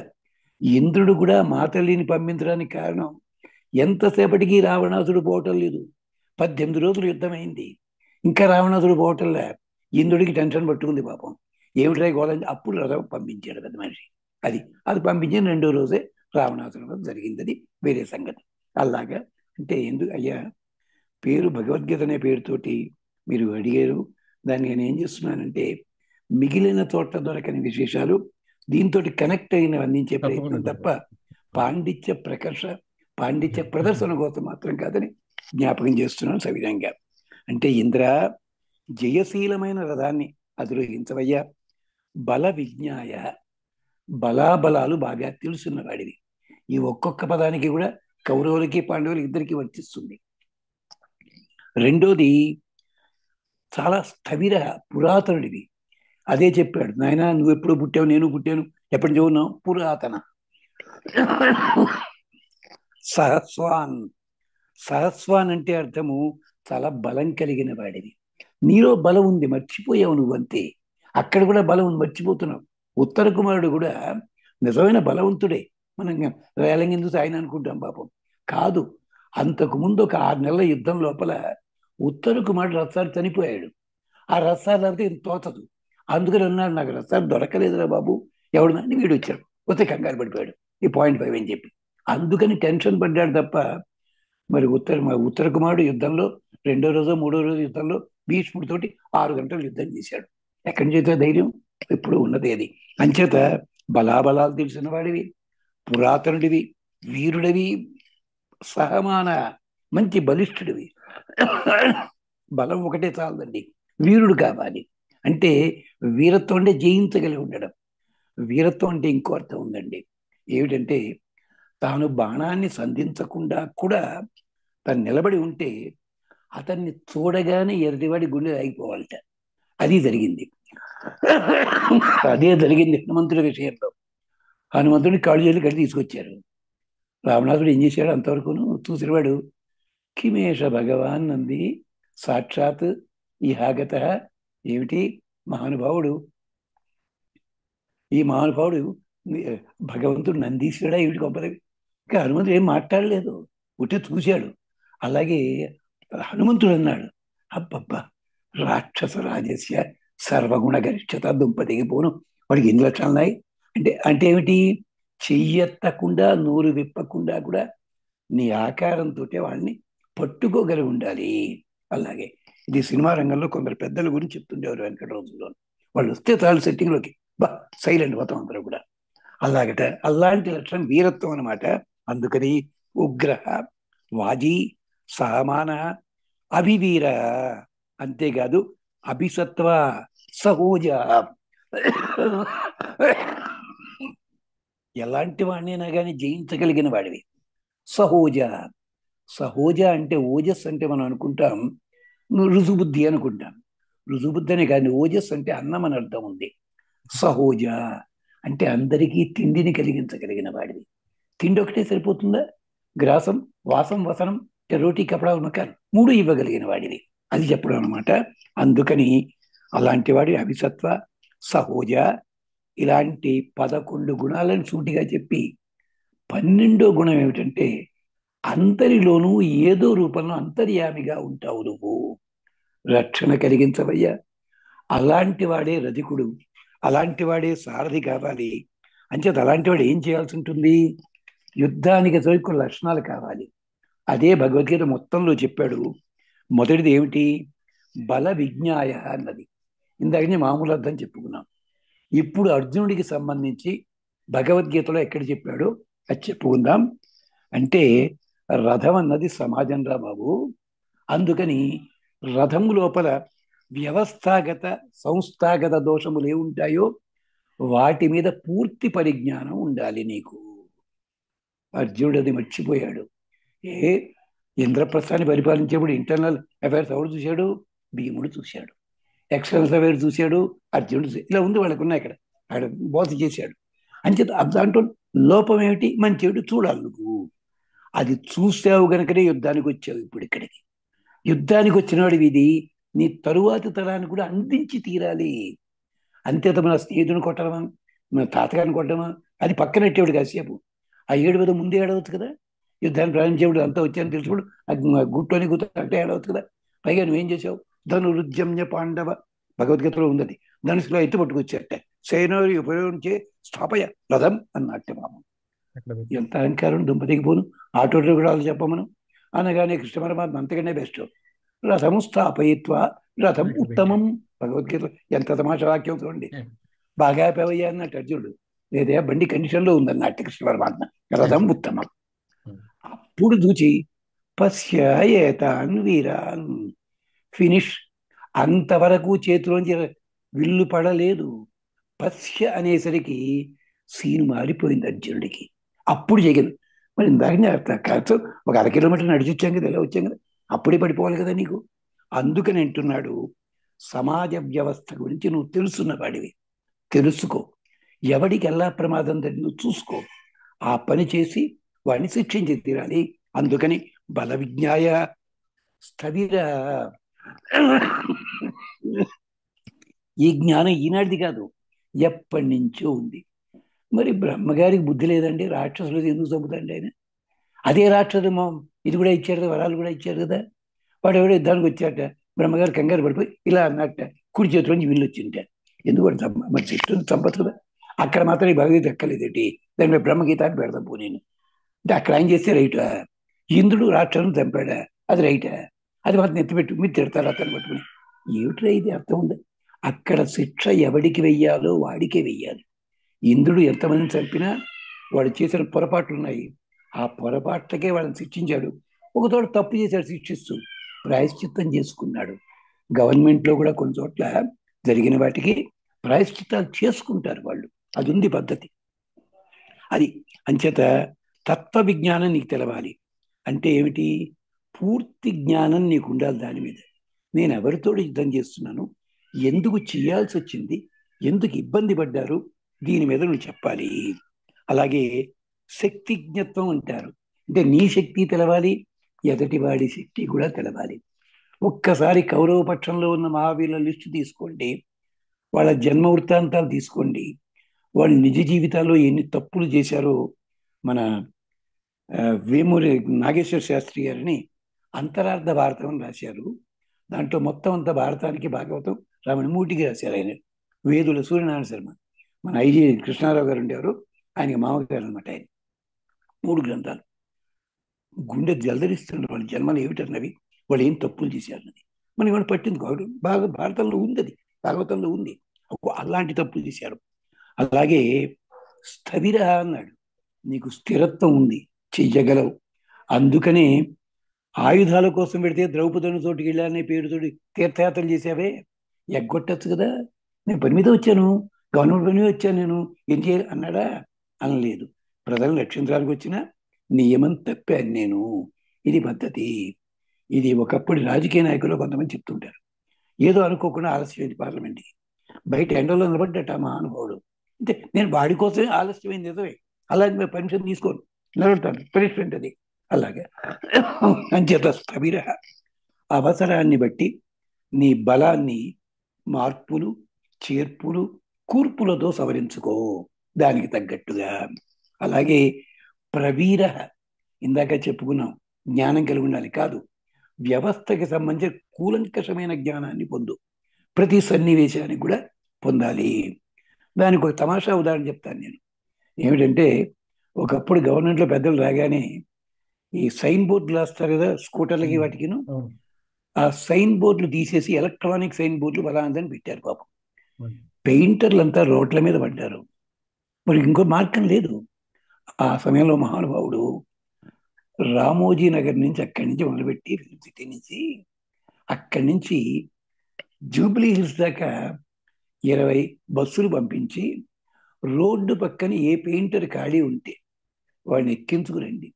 B: ఇంద్రుడు కూడా మాతల్లిని పంపించడానికి కారణం, ఎంతసేపటికి రావణాసుడు పోవటం లేదు. 18 రోజులు యుద్ధమైంది, ఇంకా రావణాసుడు పోవటంలే. ఇంద్రుడికి టెన్షన్ పట్టుకుంది పాపం. ఏమిట్రా గోళం, అప్పుడు రథం పంపించాడు పెద్ద మనిషి. అది పంపించిన 2వ రోజే రావణాసుడు జరిగింది. అది వేరే సంగతి. అలాగా అంటే ఎందుకు అయ్యా, పేరు భగవద్గీత అనే పేరుతోటి మీరు అడిగారు. దాన్ని నేను ఏం చేస్తున్నానంటే మిగిలిన చోట్ల దొరకని విశేషాలు దీంతో కనెక్ట్ అయినవి అందించే ప్రయత్నం తప్ప పాండిత్య ప్రదర్శన కోసం మాత్రం కాదని జ్ఞాపకం చేస్తున్నాను సవిధంగా. అంటే ఇంద్ర, జయశీలమైన రథాన్ని అధిరోహించవయ్యా. బల విజ్ఞాయ, బలాబలాలు బాగా తెలుసున్నవాడివి. ఈ ఒక్కొక్క పదానికి కూడా కౌరవులకి పాండవులకి ఇద్దరికి వర్తిస్తుంది. రెండోది చాలా స్థవిర, పురాతనుడివి. అదే చెప్పాడు, నాయన నువ్వు ఎప్పుడు పుట్టావు, నేను పుట్టాను, ఎప్పుడు చదువున్నావు, పురాతన. సహస్వాన్ అంటే అర్థము చాలా బలం కలిగిన వాడివి. నీలో బలం ఉంది, మర్చిపోయావు నువ్వు అంతే. అక్కడ కూడా బలం ఉంది, మర్చిపోతున్నావు. ఉత్తర కుమారుడు కూడా నిజమైన బలవంతుడే. మనం రేలంగి చూసి ఆయన అనుకుంటాం, పాపం కాదు. అంతకుముందు ఒక 6 నెలల యుద్ధం లోపల ఉత్తర కుమారుడు రథాలు చనిపోయాడు. ఆ రథాలు అంటే తోచదు. అందుకని అన్నాడు, నాకు రథాలు దొరకలేదురా బాబు, ఎవడు అని వీడు వచ్చాడు. కొత్త కంగారు పడిపోయాడు ఈ 0.5 అని చెప్పి. అందుకని టెన్షన్ పడ్డాడు తప్ప మరి ఉత్తర కుమారుడు యుద్ధంలో 2వ రోజు 3వ రోజు యుద్ధంలో భీష్ముడితోటి 6 గంటలు యుద్ధం చేశాడు. ఎక్కడి నుంచి ధైర్యం? ఎప్పుడు ఉన్నది అది. అంచేత బలాబలాలు తెలిసిన వాడివి, పురాతనుడివి, వీరుడివి, సహమాన మంచి బలిష్ఠుడివి. బలం ఒకటే చాలదండి, వీరుడు కావాలి. అంటే వీరత్వం అంటే జయించగలిగి ఉండడం. వీరత్వం అంటే ఇంకో అర్థం ఉందండి. ఏమిటంటే తాను బాణాన్ని సంధించకుండా కూడా తను నిలబడి ఉంటే అతన్ని చూడగానే ఎదుటివాడి గుండె ఆగిపోవాలట. అది జరిగింది. అదే జరిగింది హనుమంతుడి విషయంలో. హనుమంతుడిని కాళ్ళు చేతులు కట్టి తీసుకొచ్చారు. రావణాసుడు ఏం చేశాడు అంతవరకును చూసినవాడు, కిమేష భగవాన్ నంది సాక్షాత్ ఇహాగత, ఏమిటి మహానుభావుడు, ఈ మహానుభావుడు భగవంతుడు నందీశ్వరుడా ఏమిటి గొప్పది. ఇంకా హనుమంతుడు ఏం మాట్లాడలేదు, ఉట్టి చూశాడు. అలాగే హనుమంతుడు అన్నాడు, అబ్బబ్బా రాక్షస రాజస్య సర్వగుణ గరిష్టత దుంప దిగిపోను, వాడికి ఎన్ని లక్షణాలు ఉన్నాయి అంటే, అంటే ఏమిటి, చెయ్యెత్తకుండా నోరు విప్పకుండా కూడా నీ ఆకారంతో వాళ్ళని పట్టుకోగలిగి ఉండాలి. అలాగే ఇది సినిమా రంగంలో కొందరు పెద్దల గురించి చెప్తుండేవారు వెనకటి రోజుల్లో. వాళ్ళు వస్తే చాలు సెట్టింగ్లోకి, బా సైలెంట్ మొత్తం అందరూ కూడా. అలాగట, అలాంటి లక్షణం వీరత్వం అన్నమాట. అందుకని ఉగ్రహ వాజీ సహమాన అభివీర, అంతేకాదు అభిసత్వ సహోజ, ఎలాంటి వాడినైనా కానీ జయించగలిగిన వాడివి. సహోజ, సహోజ అంటే ఓజస్ అంటే మనం అనుకుంటాం రుజుబుద్ధి అనుకుంటాం. రుజుబుద్ధి అనే కానీ ఓజస్ అంటే అన్నం అని అర్థం ఉంది. సహోజ అంటే అందరికీ తిండిని కలిగించగలిగిన వాడివి. తిండి ఒకటే సరిపోతుందా, గ్రాసం వాసం వసనం రోటీ కపడా మకాన్ మూడు ఇవ్వగలిగిన వాడివి, అది చెప్పడం అనమాట. అందుకని అలాంటి వాడి అభిసత్వ సహోజ ఇలాంటి 11 గుణాలను సూటిగా చెప్పి 12వ గుణం ఏమిటంటే అందరిలోనూ ఏదో రూపంలో అంతర్యామిగా ఉంటావు నువ్వు, రక్షణ కలిగించవయ్యా. అలాంటి వాడే రధికుడు, అలాంటి వాడే సారథి కావాలి. అంచేత అలాంటి వాడు ఏం చేయాల్సి ఉంటుంది, యుద్ధానికి కొన్ని లక్షణాలు కావాలి. అదే భగవద్గీత మొత్తంలో చెప్పాడు. మొదటిది ఏమిటి, బల విజ్ఞాయ అన్నది. ఇందాకనే మామూలు అర్థం చెప్పుకున్నాం. ఇప్పుడు అర్జునుడికి సంబంధించి భగవద్గీతలో ఎక్కడ చెప్పాడో అది చెప్పుకుందాం. అంటే రథం అన్నది సమాజం రా బాబు. అందుకని రథము లోపల వ్యవస్థాగత సంస్థాగత దోషములు ఏముంటాయో వాటి మీద పూర్తి పరిజ్ఞానం ఉండాలి నీకు. అర్జునుడు అది మర్చిపోయాడు. ఏ ఇంద్రప్రస్థాన్ని పరిపాలించేప్పుడు ఇంటర్నల్ అఫైర్స్ ఎవరు చూశాడు, భీముడు చూశాడు. ఎక్స్టర్నల్ అఫైర్స్ చూశాడు అర్జునుడు చూశాడు. ఇలా ఉంది వాళ్ళకున్నా ఇక్కడ, ఆయన బోధ చేశాడు. అంచేత దాంట్లో లోపం ఏమిటి, మంచి ఏమిటి చూడాలి నువ్వు. అది చూసావు గనుకనే యుద్ధానికి వచ్చావు. ఇప్పుడు ఇక్కడికి యుద్ధానికి వచ్చినవాడు ఇది నీ తరువాతి తరాన్ని కూడా అందించి తీరాలి. అంతేత మన స్నేహితుని కొట్టడమా, మన తాతగారిని కొట్టడమా, అది పక్కనట్టేవాడు కాసేపు. ఆ ఏడు మీద ముందే ఏడవచ్చు కదా, యుద్ధాన్ని ప్రారంభించేవాడు అంతా వచ్చాయని తెలిసినప్పుడు గుట్టోని గుర్తు అంటే ఏడవచ్చు కదా. పైగా నువ్వేం చేసావు, ధనురుద్యమ్య పాండవ భగవద్గీతలో ఉంది. ధనుసులో ఎత్తి పట్టుకొచ్చారట, సైనోరి ఉపయోగించే స్థాపయ రథం అన్నట్టు మామూలు. ఎంత అహంకారం దుంపతికిపోను. ఆటో కూడా చెప్పమను అనగానే కృష్ణ పరమాత్మ అంతకనే బెస్ట్. రథము స్థాపయిత్వ రథం ఉత్తమం. భగవద్గీత ఎంత తమాషా వాక్యం చూడండి. బాగా పెవయ్యా అన్నట్టు అర్జునుడు, లేదా బండి కండిషన్లో ఉందన్నట్టు కృష్ణ పరమాత్మ, రథం ఉత్తమం. అప్పుడు చూచి పశ్య ఏతాన్ వీరాన్, ఫినిష్. అంతవరకు చేతిలోంచి విల్లు పడలేదు. పశ్య అనేసరికి సీను మారిపోయింది అర్జునుడికి. అప్పుడు జగన్ మరి ఇందాక కాదు ఒక 1 కిలోమీటర్ నడిచొచ్చాం కదా, ఎలా వచ్చాం కదా, అప్పుడే పడిపోవాలి కదా నీకు. అందుకని అంటున్నాడు, సమాజ వ్యవస్థ గురించి నువ్వు తెలుసున్న వాడివి, తెలుసుకో. ఎవడికి ఎలా ప్రమాదం జరిగిందో చూసుకో, ఆ పని చేసి వాడిని శిక్షించి తీరాలి. అందుకని బల విజ్ఞాయ స్థవిర. ఈ జ్ఞానం ఈనాటిది కాదు, ఎప్పటి నుంచో ఉంది. మరి బ్రహ్మగారికి బుద్ధి లేదండి, రాక్షసులు ఎందుకు చంపుతాండి ఆయన? అదే రాక్షసు ఇది కూడా ఇచ్చారు కదా, వరాలు కూడా ఇచ్చారు కదా. వాడు ఎవడో యుద్ధానికి వచ్చాట, బ్రహ్మగారు కంగారు పడిపోయి ఇలా అన్నట్ట, కుడి చేతిలోంచి విల్లు వచ్చింట. ఎందుకు మరి చెట్టు చంపచ్చు కదా. అక్కడ మాత్రం ఈ భగవద్గీత ఎక్కలేదేంటి, దాని మీద బ్రహ్మగీతాన్ని పెడదాం పో నేను అంటే, అక్కడ ఆయన చేస్తే రైటా, ఇంద్రుడు రాక్షసుని చంపాడా అది రైటా, అది మాత్రం ఎత్తిపెట్టు మీరు తిడతారు అతను పట్టుకుని. ఏమిట్రా ఇది అర్థం ఉంది. అక్కడ శిక్ష ఎవడికి వెయ్యాలో వాడికే వెయ్యాలి. ఇంద్రుడు ఎంతమందిని చంపినా వాడు చేసిన పొరపాట్లు ఉన్నాయి, ఆ పొరపాట్లకే వాళ్ళని శిక్షించాడు. ఒకతోడు తప్పు చేశాడు, శిక్షిస్తూ ప్రాయశ్చిత్తం చేసుకున్నాడు. గవర్నమెంట్లో కూడా కొన్ని చోట్ల జరిగిన వాటికి ప్రాయశ్చిత్తాలు చేసుకుంటారు వాళ్ళు, అది ఉంది పద్ధతి. అది అంచేత తత్వ విజ్ఞానం నీకు తెలవాలి. అంటే ఏమిటి, పూర్తి జ్ఞానం నీకు ఉండాలి దాని మీద. నేను ఎవరితో యుద్ధం చేస్తున్నాను, ఎందుకు చేయాల్సి వచ్చింది, ఎందుకు ఇబ్బంది పడ్డారు, దీని మీద నువ్వు చెప్పాలి. అలాగే శక్తిజ్ఞత్వం అంటారు. అంటే నీ శక్తి తెలవాలి, ఎదటివాడి శక్తి కూడా తెలవాలి. ఒక్కసారి కౌరవ పక్షంలో ఉన్న మహావీరుల లిస్టు తీసుకోండి, వాళ్ళ జన్మ వృత్తాంతాలు తీసుకోండి, వాళ్ళు నిజ జీవితాల్లో ఎన్ని తప్పులు చేశారో. మన వేమూరి నాగేశ్వర శాస్త్రి గారిని అంతరార్థ భారతం అని రాశారు. దాంట్లో మొత్తం అంతా భారతానికి భాగవతం రామణమూర్తికి రాశారు ఆయన. వేదుల సూర్యనారాయణ శర్మ, మన ఐజీ కృష్ణారావు గారు ఉండేవారు, ఆయనకి మామగారు అనమాట ఆయన. 3 గ్రంథాలు. గుండె జలదరిస్తున్నారు వాళ్ళ జన్మలు ఏమిటన్నవి, వాళ్ళు ఏం తప్పులు చేశారన్నది. మనం ఇవాళ పట్టింది కాదు, బాగా భారతంలో ఉంది, అది భాగవతంలో ఉంది. అలాంటి తప్పులు చేశారు. అలాగే స్థవిర అన్నాడు, నీకు స్థిరత్వం ఉంది, చెయ్యగలవు. అందుకనే ఆయుధాల కోసం పెడితే ద్రౌపదుని తోటికి వెళ్ళాలనే పేరుతోటి తీర్థయాత్రలు చేసావే, ఎగ్గొట్టచ్చు కదా. నేను పని మీద వచ్చాను, గవర్నమెంట్ పని మీద వచ్చాను, నేను ఏం చేయాలి అన్నాడా? అనలేదు. ప్రజలను రక్షించడానికి వచ్చిన నియమం తప్పాను నేను, ఇది పద్ధతి. ఇది ఒకప్పుడు రాజకీయ నాయకులు కొంతమంది చెప్తుంటారు. ఏదో అనుకోకుండా ఆలస్యమైంది పార్లమెంట్కి, బయట ఎండలో నిలబడ్డట మా అనుభవుడు. అంటే నేను వాడి కోసమే ఆలస్యమైంది నిజమే, అలాగే మేము పర్మిషన్ తీసుకోను, నిలబడతాను, పనిష్మెంట్ అది. అలాగే అంచేత స్థవిర, అవసరాన్ని బట్టి నీ బలాన్ని మార్పులు చేర్పులు కూర్పులతో సవరించుకో, దానికి తగ్గట్టుగా. అలాగే ప్రవీర, ఇందాక చెప్పుకున్నాం, జ్ఞానం కలిగి ఉండాలి కాదు, వ్యవస్థకి సంబంధించిన కూలంకషమైన జ్ఞానాన్ని పొందు, ప్రతి సన్నివేశానికి కూడా పొందాలి. దానికి ఒక తమాషా ఉదాహరణ చెప్తాను నేను. ఏమిటంటే, ఒకప్పుడు గవర్నమెంట్లో పెద్దలు రాగానే ఈ సైన్ బోర్డులు రాస్తారు కదా స్కూటర్లకి వాటికిను, ఆ సైన్ బోర్డులు తీసేసి ఎలక్ట్రానిక్ సైన్ బోర్డులు బలాందని పెట్టారు. పాపం పెయింటర్లు అంతా రోడ్ల మీద పడ్డారు. మరి ఇంకో మార్గం లేదు. ఆ సమయంలో మహానుభావుడు రామోజీ నగర్ నుంచి, అక్కడి నుంచి మొదలుపెట్టి ఫిల్మ్ సిటీ నుంచి, అక్కడి నుంచి జూబ్లీ హిల్స్ దాకా 20 బస్సులు పంపించి, రోడ్డు పక్కన ఏ పెయింటర్ ఖాళీ ఉంటే వాడిని ఎక్కించుకురండి,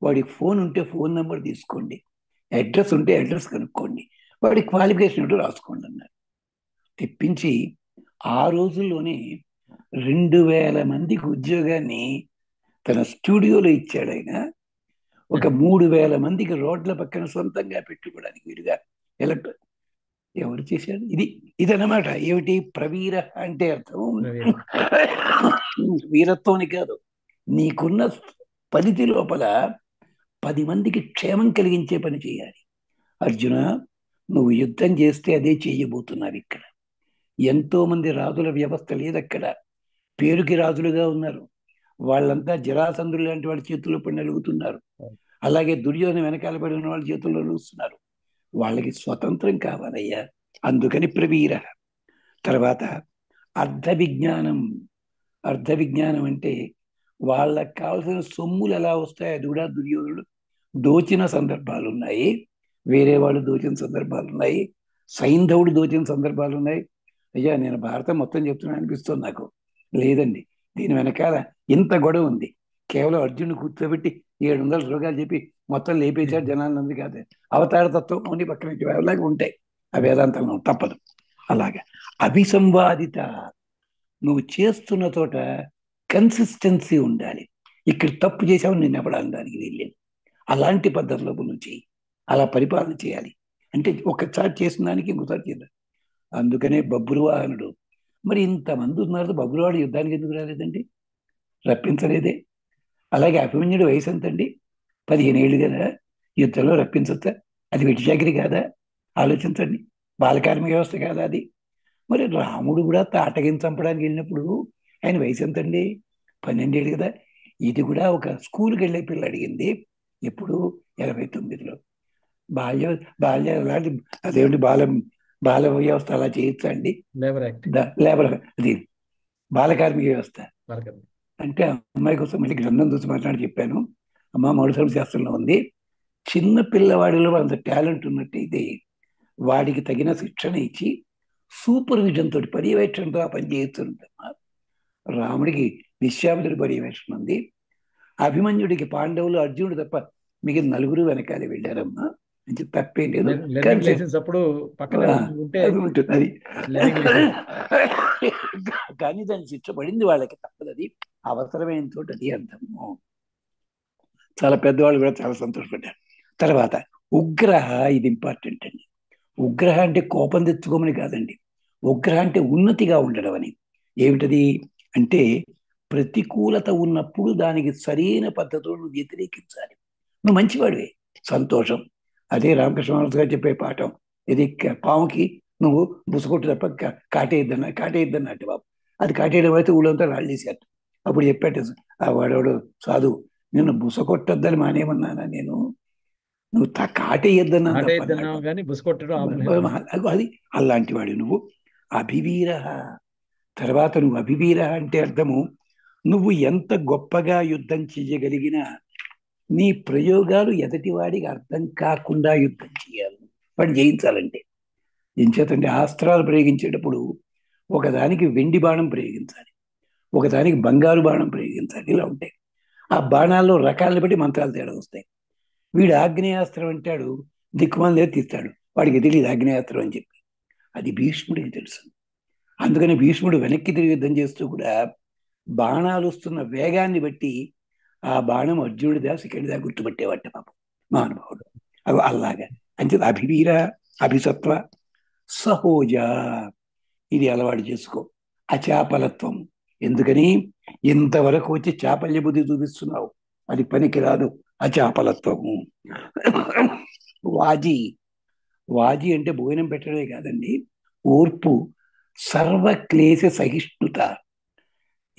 B: వాడికి ఫోన్ ఉంటే ఫోన్ నెంబర్ తీసుకోండి, అడ్రస్ ఉంటే అడ్రస్ కనుక్కోండి, వాడి క్వాలిఫికేషన్ ఏంటో రాసుకోండి అన్నారు. తెప్పించి ఆ రోజుల్లోనే 2000 మందికి ఉద్యోగాన్ని తన స్టూడియోలో ఇచ్చాడు ఆయన. ఒక 3000 మందికి రోడ్ల పక్కన సొంతంగా పెట్టుకోవడానికి వీరుగా ఎవరు చేశారు? ఇదన్నమాట. ఏమిటి ప్రవీర అంటే? అర్థం వీరత్వాన్ని కాదు, నీకున్న పరిధి లోపల 10 మందికి క్షేమం కలిగించే పని చేయాలి. అర్జున, నువ్వు యుద్ధం చేస్తే అదే చేయబోతున్నావు. ఇక్కడ ఎంతో మంది రాజుల వ్యవస్థ లేదక్కడ, పేరుకి రాజులుగా ఉన్నారు. వాళ్ళంతా జరాసంధులు లాంటి వాళ్ళ చేతుల్లో పడి నలుగుతున్నారు. అలాగే దుర్యోధన వెనకాల పడి ఉన్న వాళ్ళ చేతుల్లో నలుగుతున్నారు. వాళ్ళకి స్వతంత్రం కావాలయ్యా, అందుకని ప్రవీర. తర్వాత అర్ధ విజ్ఞానం. అర్ధ విజ్ఞానం అంటే వాళ్ళకి కావాల్సిన సొమ్ములు ఎలా వస్తాయో అది కూడా దుర్యోధనుడు దోచిన సందర్భాలు ఉన్నాయి, వేరే వాళ్ళు దోచిన సందర్భాలు ఉన్నాయి, సైంధవుడు దోచిన సందర్భాలు ఉన్నాయి. అయ్యా, నేను భారతం మొత్తం చెప్తున్నా అనిపిస్తుంది నాకు. లేదండి, దీని వెనకాల ఇంత గొడవ ఉంది. కేవలం అర్జునుడు కూర్చోబెట్టి 700 శ్లోకాలు చెప్పి మొత్తం లేపేశాడు జనాలందరూ కాదు. అవతార తత్వం ఓన్లీ పక్కన అలాగే ఉంటాయి, ఆ వేదాంతంలో తప్పదు. అలాగా అభిసంవాదిత, నువ్వు చేస్తున్న చోట కన్సిస్టెన్సీ ఉండాలి. ఇక్కడ తప్పు చేసావు నేను ఎవడ అనడానికి వెళ్ళాను. అలాంటి పద్ధతిలో నువ్వు చేయి, అలా పరిపాలన చేయాలి. అంటే ఒకసారి చేసిన దానికి ఇంకోసారి చేయాలి. అందుకనే బబ్రువాహనుడు, మరి ఇంతమంది ఉన్నారు, బబ్రువాడు యుద్ధానికి ఎందుకు రాలేదండి? రప్పించలేదే. అలాగే అభిమన్యుడు వయసు ఎంతండి? 15 ఏళ్ళు కదా, యుద్ధంలో రప్పించచ్చా? అది వెట్టి చాకిరి కాదా? ఆలోచించండి. బాలకార్మిక వ్యవస్థ కాదా అది? మరి రాముడు కూడా తాటకిని చంపడానికి వెళ్ళినప్పుడు ఆయన వయసు ఎంతండి? 12 ఏళ్ళు కదా. ఇది కూడా ఒక స్కూల్కి వెళ్ళే పిల్ల అడిగింది. ఎప్పుడు? 89లో. బాల్య బాల్య అలాంటి అదేమిటి బాల వ్యవస్థ అలా చేయొచ్చా అండి? లేబర్ అది బాలకార్మిక వ్యవస్థ అంటే. అమ్మాయి కోసం మళ్ళీ గ్రంథం చూసి మాట్లాడి చెప్పాను. అమ్మ మౌలిక శాస్త్రంలో ఉంది, చిన్న పిల్లవాడిలో అంత టాలెంట్ ఉన్నట్టయితే వాడికి తగిన శిక్షణ ఇచ్చి సూపర్విజన్ తోటి, పర్యవేక్షణతో ఆ పని చేస్తుంటామా. రాముడికి విశ్వామిత్రుడి పర్యవేక్షణ ఉంది, అభిమన్యుడికి పాండవులు అర్జునుడు తప్ప మిగిలిన నలుగురు వెనకాలే వెళ్ళారమ్మా అని తప్పేం లేదు.
A: లెర్నింగ్
B: కానీ
A: లైసెన్స్ అప్పుడు పక్కనే
B: ఆ,
A: ఉంటే
B: అది ఉంటుంది అది.
A: Learning licence.
B: కానీ దాని శిక్ష పడింది వాళ్ళకి, తప్పదు, అది అవసరమైన చోట అది అర్థము. చాలా పెద్దవాళ్ళు కూడా చాలా సంతోషపడ్డారు. తర్వాత ఉగ్రహ, ఇది ఇంపార్టెంట్ అండి. ఉగ్రహ అంటే కోపం తెచ్చుకోమని కాదండి, ఉగ్రహ అంటే ఉన్నతిగా ఉండడం అని. ఏమిటది అంటే ప్రతికూలత ఉన్నప్పుడు దానికి సరైన పద్ధతిలో నువ్వు వ్యతిరేకించాలి. నువ్వు మంచివాడివే, సంతోషం. అదే రామకృష్ణ పరమహంస గారు చెప్పే పాఠం. ఇది పాముకి నువ్వు బుసకొట్టు తప్ప కాటేయద్దన్నట్టు బాబు. అది కాటేయడం అయితే ఊళ్ళంతా రాళ్ళేసారు. అప్పుడు చెప్పాట ఆ వాడవాడు సాధువు, నిన్ను బుసకొట్టొద్దని మానేమన్నానా నేను, నువ్వు కాటేయద్దన్నాను
A: ఆట
B: తప్ప అన్నాడు.
A: ఇద్దన్నావు కానీ బుసకొట్టడం ఆపలేదు.
B: అది అలాంటి వాడు నువ్వు. అభివీర, తర్వాత నువ్వు అభివీర అంటే అర్థము, నువ్వు ఎంత గొప్పగా యుద్ధం చెయ్యగలిగినా నీ ప్రయోగాలు ఎదటివాడికి అర్థం కాకుండా యుద్ధం చేయాలి, వాడు జయించాలంటే. ఏం చేతంటే అస్త్రాలు ప్రయోగించేటప్పుడు ఒకదానికి వెండి బాణం ప్రయోగించాలి, ఒకదానికి బంగారు బాణం ప్రయోగించాలి, ఇలా ఉంటాయి. ఆ బాణాల్లో రకాలను బట్టి మంత్రాలు తేడా వస్తాయి. వీడు ఆగ్నేయాస్త్రం అంటాడు, దిక్కుమాల తీస్తాడు, వాడికి తెలియదు ఆగ్నేయాస్త్రం అని చెప్పి. అది భీష్ముడికి తెలుసు. అందుకని భీష్ముడు వెనక్కి తిరిగి యుద్ధం చేస్తూ కూడా బాణాలు వస్తున్న వేగాన్ని బట్టి ఆ బాణం అర్జునుడిదా శిఖండిదా గుర్తుపట్టేవాట పాపం మహానుభావుడు. అవి అలాగా అంటే అభివీర, అభిసత్వ, సహోజ, ఇది అలవాటు చేసుకో. అచాపలత్వం, ఎందుకని ఇంతవరకు వచ్చి చాపల్య బుద్ధి చూపిస్తున్నావు, అది పనికి రాదు. అచాపలత్వము. వాజీ, వాజీ అంటే భోజనం పెట్టడమే కాదండి, ఓర్పు, సర్వక్లేశ సహిష్ణుత,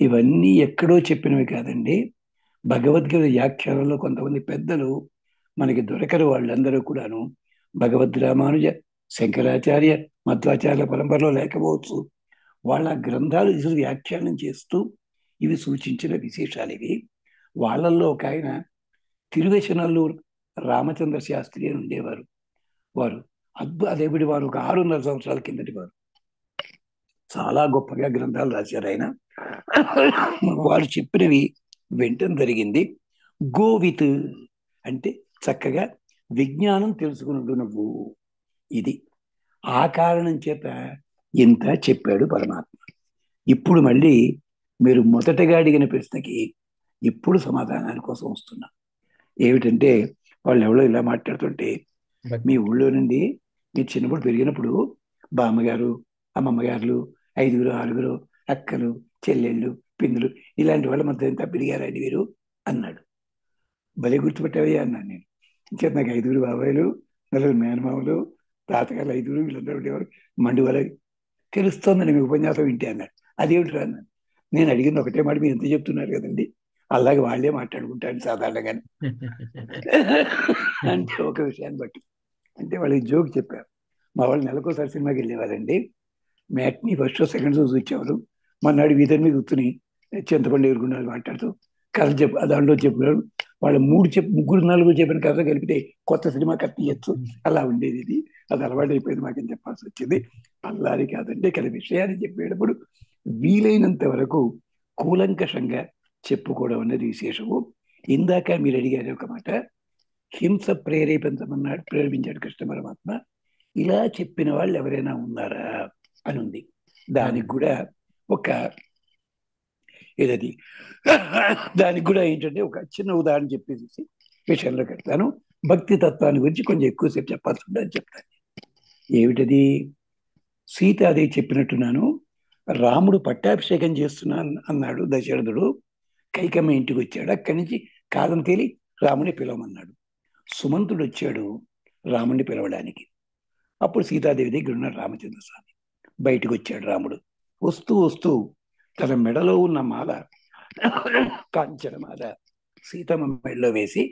B: ఇవన్నీ ఎక్కడో చెప్పినవి కాదండి. భగవద్గీత వ్యాఖ్యానంలో కొంతమంది పెద్దలు మనకి దొరకరు, వాళ్ళందరూ కూడాను భగవద్ రామానుజ, శంకరాచార్య, మధ్వాచార్య పరంపరలో లేకపోవచ్చు. వాళ్ళ గ్రంథాలు తీసుకు వ్యాఖ్యానం చేస్తూ ఇవి సూచించిన విశేషాలు ఇవి. వాళ్ళల్లో ఒక ఆయన తిరువెశనల్లూరు రామచంద్ర శాస్త్రి అని ఉండేవారు. వారు అదేమిటి, వారు ఒక 600 సంవత్సరాల కిందటి వారు. చాలా గొప్పగా గ్రంథాలు రాశారు ఆయన. వారు చెప్పినవి వింటం జరిగింది. గోవిత్ అంటే చక్కగా విజ్ఞానం తెలుసుకున్నాడు నువ్వు, ఇది ఆ కారణం చేత ఇంత చెప్పాడు పరమాత్మ. ఇప్పుడు మళ్ళీ మీరు మొదటగా అడిగిన ప్రశ్నకి ఇప్పుడు సమాధానాల కోసం వస్తున్నా. ఏమిటంటే వాళ్ళు ఎవరో ఇలా మాట్లాడుతుంటే, మీ ఊళ్ళో నుండి మీరు చిన్నప్పుడు పెరిగినప్పుడు బామ్మగారు, అమ్మమ్మగారులు, 5గురు 6గురు అక్కలు, చెల్లెళ్ళు, పిన్నులు, ఇలాంటి వాళ్ళ మధ్య ఎంత పెరిగారండి మీరు అన్నాడు. భలే గుర్తుపెట్టావయ్యా అన్నాను నేను. ఇంకా నాకు 5గురు బాబాయిలు, 4 మేనమామలు, తాతగారు 5గురు, వీళ్ళందరూ ఉండేవారు. మండువల తెలుస్తోందని మీ ఉపన్యాసం వింటే అన్నాడు. అదేమిటి అన్నాను. నేను అడిగింది ఒకటే మాట, మీరు ఎంత చెప్తున్నారు కదండి, అలాగే వాళ్ళే మాట్లాడుకుంటారు సాధారణంగానే అంటే ఒక విషయాన్ని బట్టి. అంటే వాళ్ళకి జోక్ చెప్పారు. మా వాళ్ళు నెలకోసారి సినిమాకి వెళ్ళేవారండి. Matinee first show second show చూసేవారు. మన్నాడు వీధి మీద కూర్చుని చింతపండు ఎరుగుండాలి మాట్లాడుతూ కథ దాంట్లో చెప్పుకున్నారు. వాళ్ళు ముగ్గురు నలుగురు చెప్పిన కథ కలిపితే కొత్త సినిమా కథ తీయచ్చు, అలా ఉండేది. ఇది అది అలవాటు అయిపోయింది, మాకేం చెప్పాల్సి వచ్చింది. అల్లారి కాదంటే ఇక్కడ విషయాన్ని చెప్పేటప్పుడు వీలైనంత వరకు కూలంకషంగా చెప్పుకోవడం అనేది విశేషము. ఇందాక మీరు అడిగారు ఒక మాట, హింస ప్రేరేపించాడు కృష్ణ పరమాత్మ. ఇలా చెప్పిన వాళ్ళు ఎవరైనా ఉన్నారా అని ఉంది. దానికి కూడా ఒక ఏదది దానికి కూడా ఏంటంటే ఒక చిన్న ఉదాహరణ చెప్పేసి విషయంలో కడతాను. భక్తి తత్వాన్ని గురించి కొంచెం ఎక్కువసేపు చెప్పాల్సి ఉందని చెప్తాను. ఏమిటది, సీతాదేవి చెప్పినట్టున్నాను. రాముడు పట్టాభిషేకం చేస్తున్నా అన్నాడు దశరథుడు. కైకమ్మ ఇంటికి వచ్చాడు. అక్కడి నుంచి కాలం తేలి రాముని పిలవమన్నాడు. సుమంతుడు వచ్చాడు రాముడిని పిలవడానికి. అప్పుడు సీతాదేవి దగ్గర ఉన్నాడు రామచంద్ర స్వామి. బయటకు వచ్చాడు రాముడు. వస్తూ వస్తూ తన మెడలో ఉన్న మాల, కాంచన మాల సీతమ్మ మెడలో వేసి,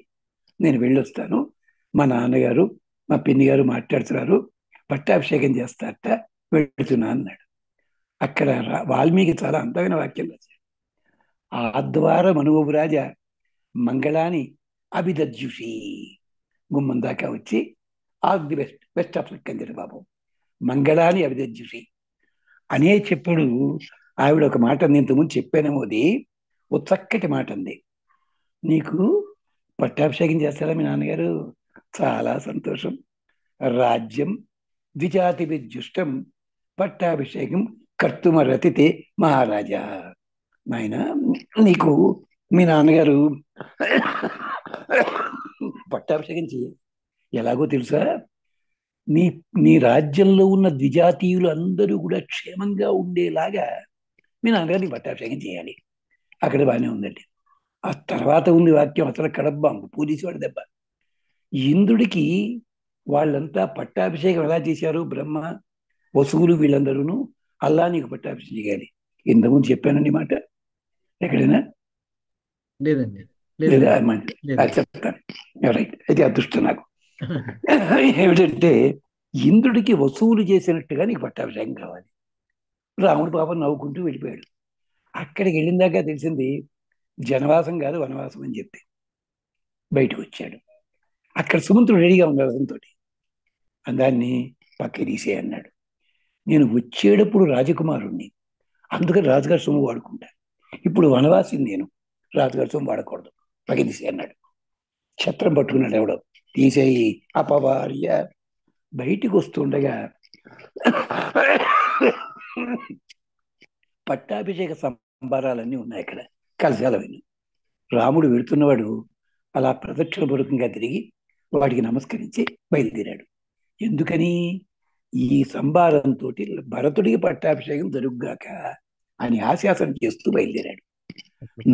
B: నేను వెళ్ళొస్తాను, మా నాన్నగారు మా పిన్ని గారు మాట్లాడుతున్నారు, పట్టాభిషేకం చేస్తారట, వెళుతున్నా అన్నాడు. అక్కడ వాల్మీకి చాలా అందమైన వాక్యం రాశాడు. ఆద్వార మనువరాజ మంగళాన్ని అభిదజ్జుషి, గుమ్మం దాకా వచ్చి all the best, best of luck అని బాబు, మంగళాన్ని అభిదజ్జుషి అనే చెప్పాడు. ఆవిడ ఒక మాట నేను ఇంతకుముందు చెప్పానేమో, అది ఓ చక్కటి మాట అంది. నీకు పట్టాభిషేకం చేస్తారా మీ నాన్నగారు? చాలా సంతోషం. రాజ్యం ద్విజాతి విద్యుష్టం పట్టాభిషేకం కర్తుమరతితే మహారాజా. నాయన, నీకు మీ నాన్నగారు పట్టాభిషేకం చేయాలి. ఎలాగో తెలుసా? నీ నీ రాజ్యంలో ఉన్న ద్విజాతీయులు అందరూ కూడా క్షేమంగా ఉండేలాగా మీ నాన్నగారు నీ పట్టాభిషేకం చేయాలి. అక్కడ బాగానే ఉందండి. ఆ తర్వాత ఉంది వాక్యం అసలు కడబ్బాంబు పోలీసు వాడి దెబ్బ. ఇంద్రుడికి వాళ్ళంతా పట్టాభిషేకం ఎలా చేశారు? బ్రహ్మ, వసువులు వీళ్ళందరూను అల్లా నీకు పట్టాభిషేకం చేయాలి. ఇంతకుముందు చెప్పానండి మాట ఎక్కడైనా?
A: లేదండి,
B: లేదా
A: లేదండి, లేదు.
B: అది చెప్తాను. రైట్, అయితే అదృష్టం నాకు. ఏమిటంటే ఇంద్రుడికి వసూలు చేసినట్టుగా నీకు పట్టాభిషేకం కావాలి. రాముడు పాపం నవ్వుకుంటూ వెళ్ళిపోయాడు. అక్కడికి వెళ్ళిన దాకా తెలిసింది జనవాసం కాదు వనవాసం అని చెప్పి బయటకు వచ్చాడు. అక్కడ సుమంతుడు రెడీగా ఉన్నాడు అతనితో. దాన్ని పక్కకి తీసే అన్నాడు. నేను వచ్చేటప్పుడు రాజకుమారుణ్ణి, అందుకని రాజుగారి సొమ్ము వాడుకుంటా. ఇప్పుడు వనవాసిని నేను, రాజుగారి సొమ్ము వాడకూడదు, పక్కకి తీసే అన్నాడు. ఛత్రం పట్టుకున్నాడు ఎవడో. తీసేయి అపవార్య. బయటికి వస్తుండగా పట్టాభిషేక సంబరాలన్నీ ఉన్నాయి అక్కడ కలశాలవన్నీ. రాముడు వెళుతున్నవాడు అలా ప్రదక్షిణపూర్వకంగా తిరిగి వాడికి నమస్కరించి బయలుదేరాడు. ఎందుకని? ఈ సంబారంతో భరతుడికి పట్టాభిషేకం జరుగుగాక అని ఆశాసనం చేస్తూ బయలుదేరాడు.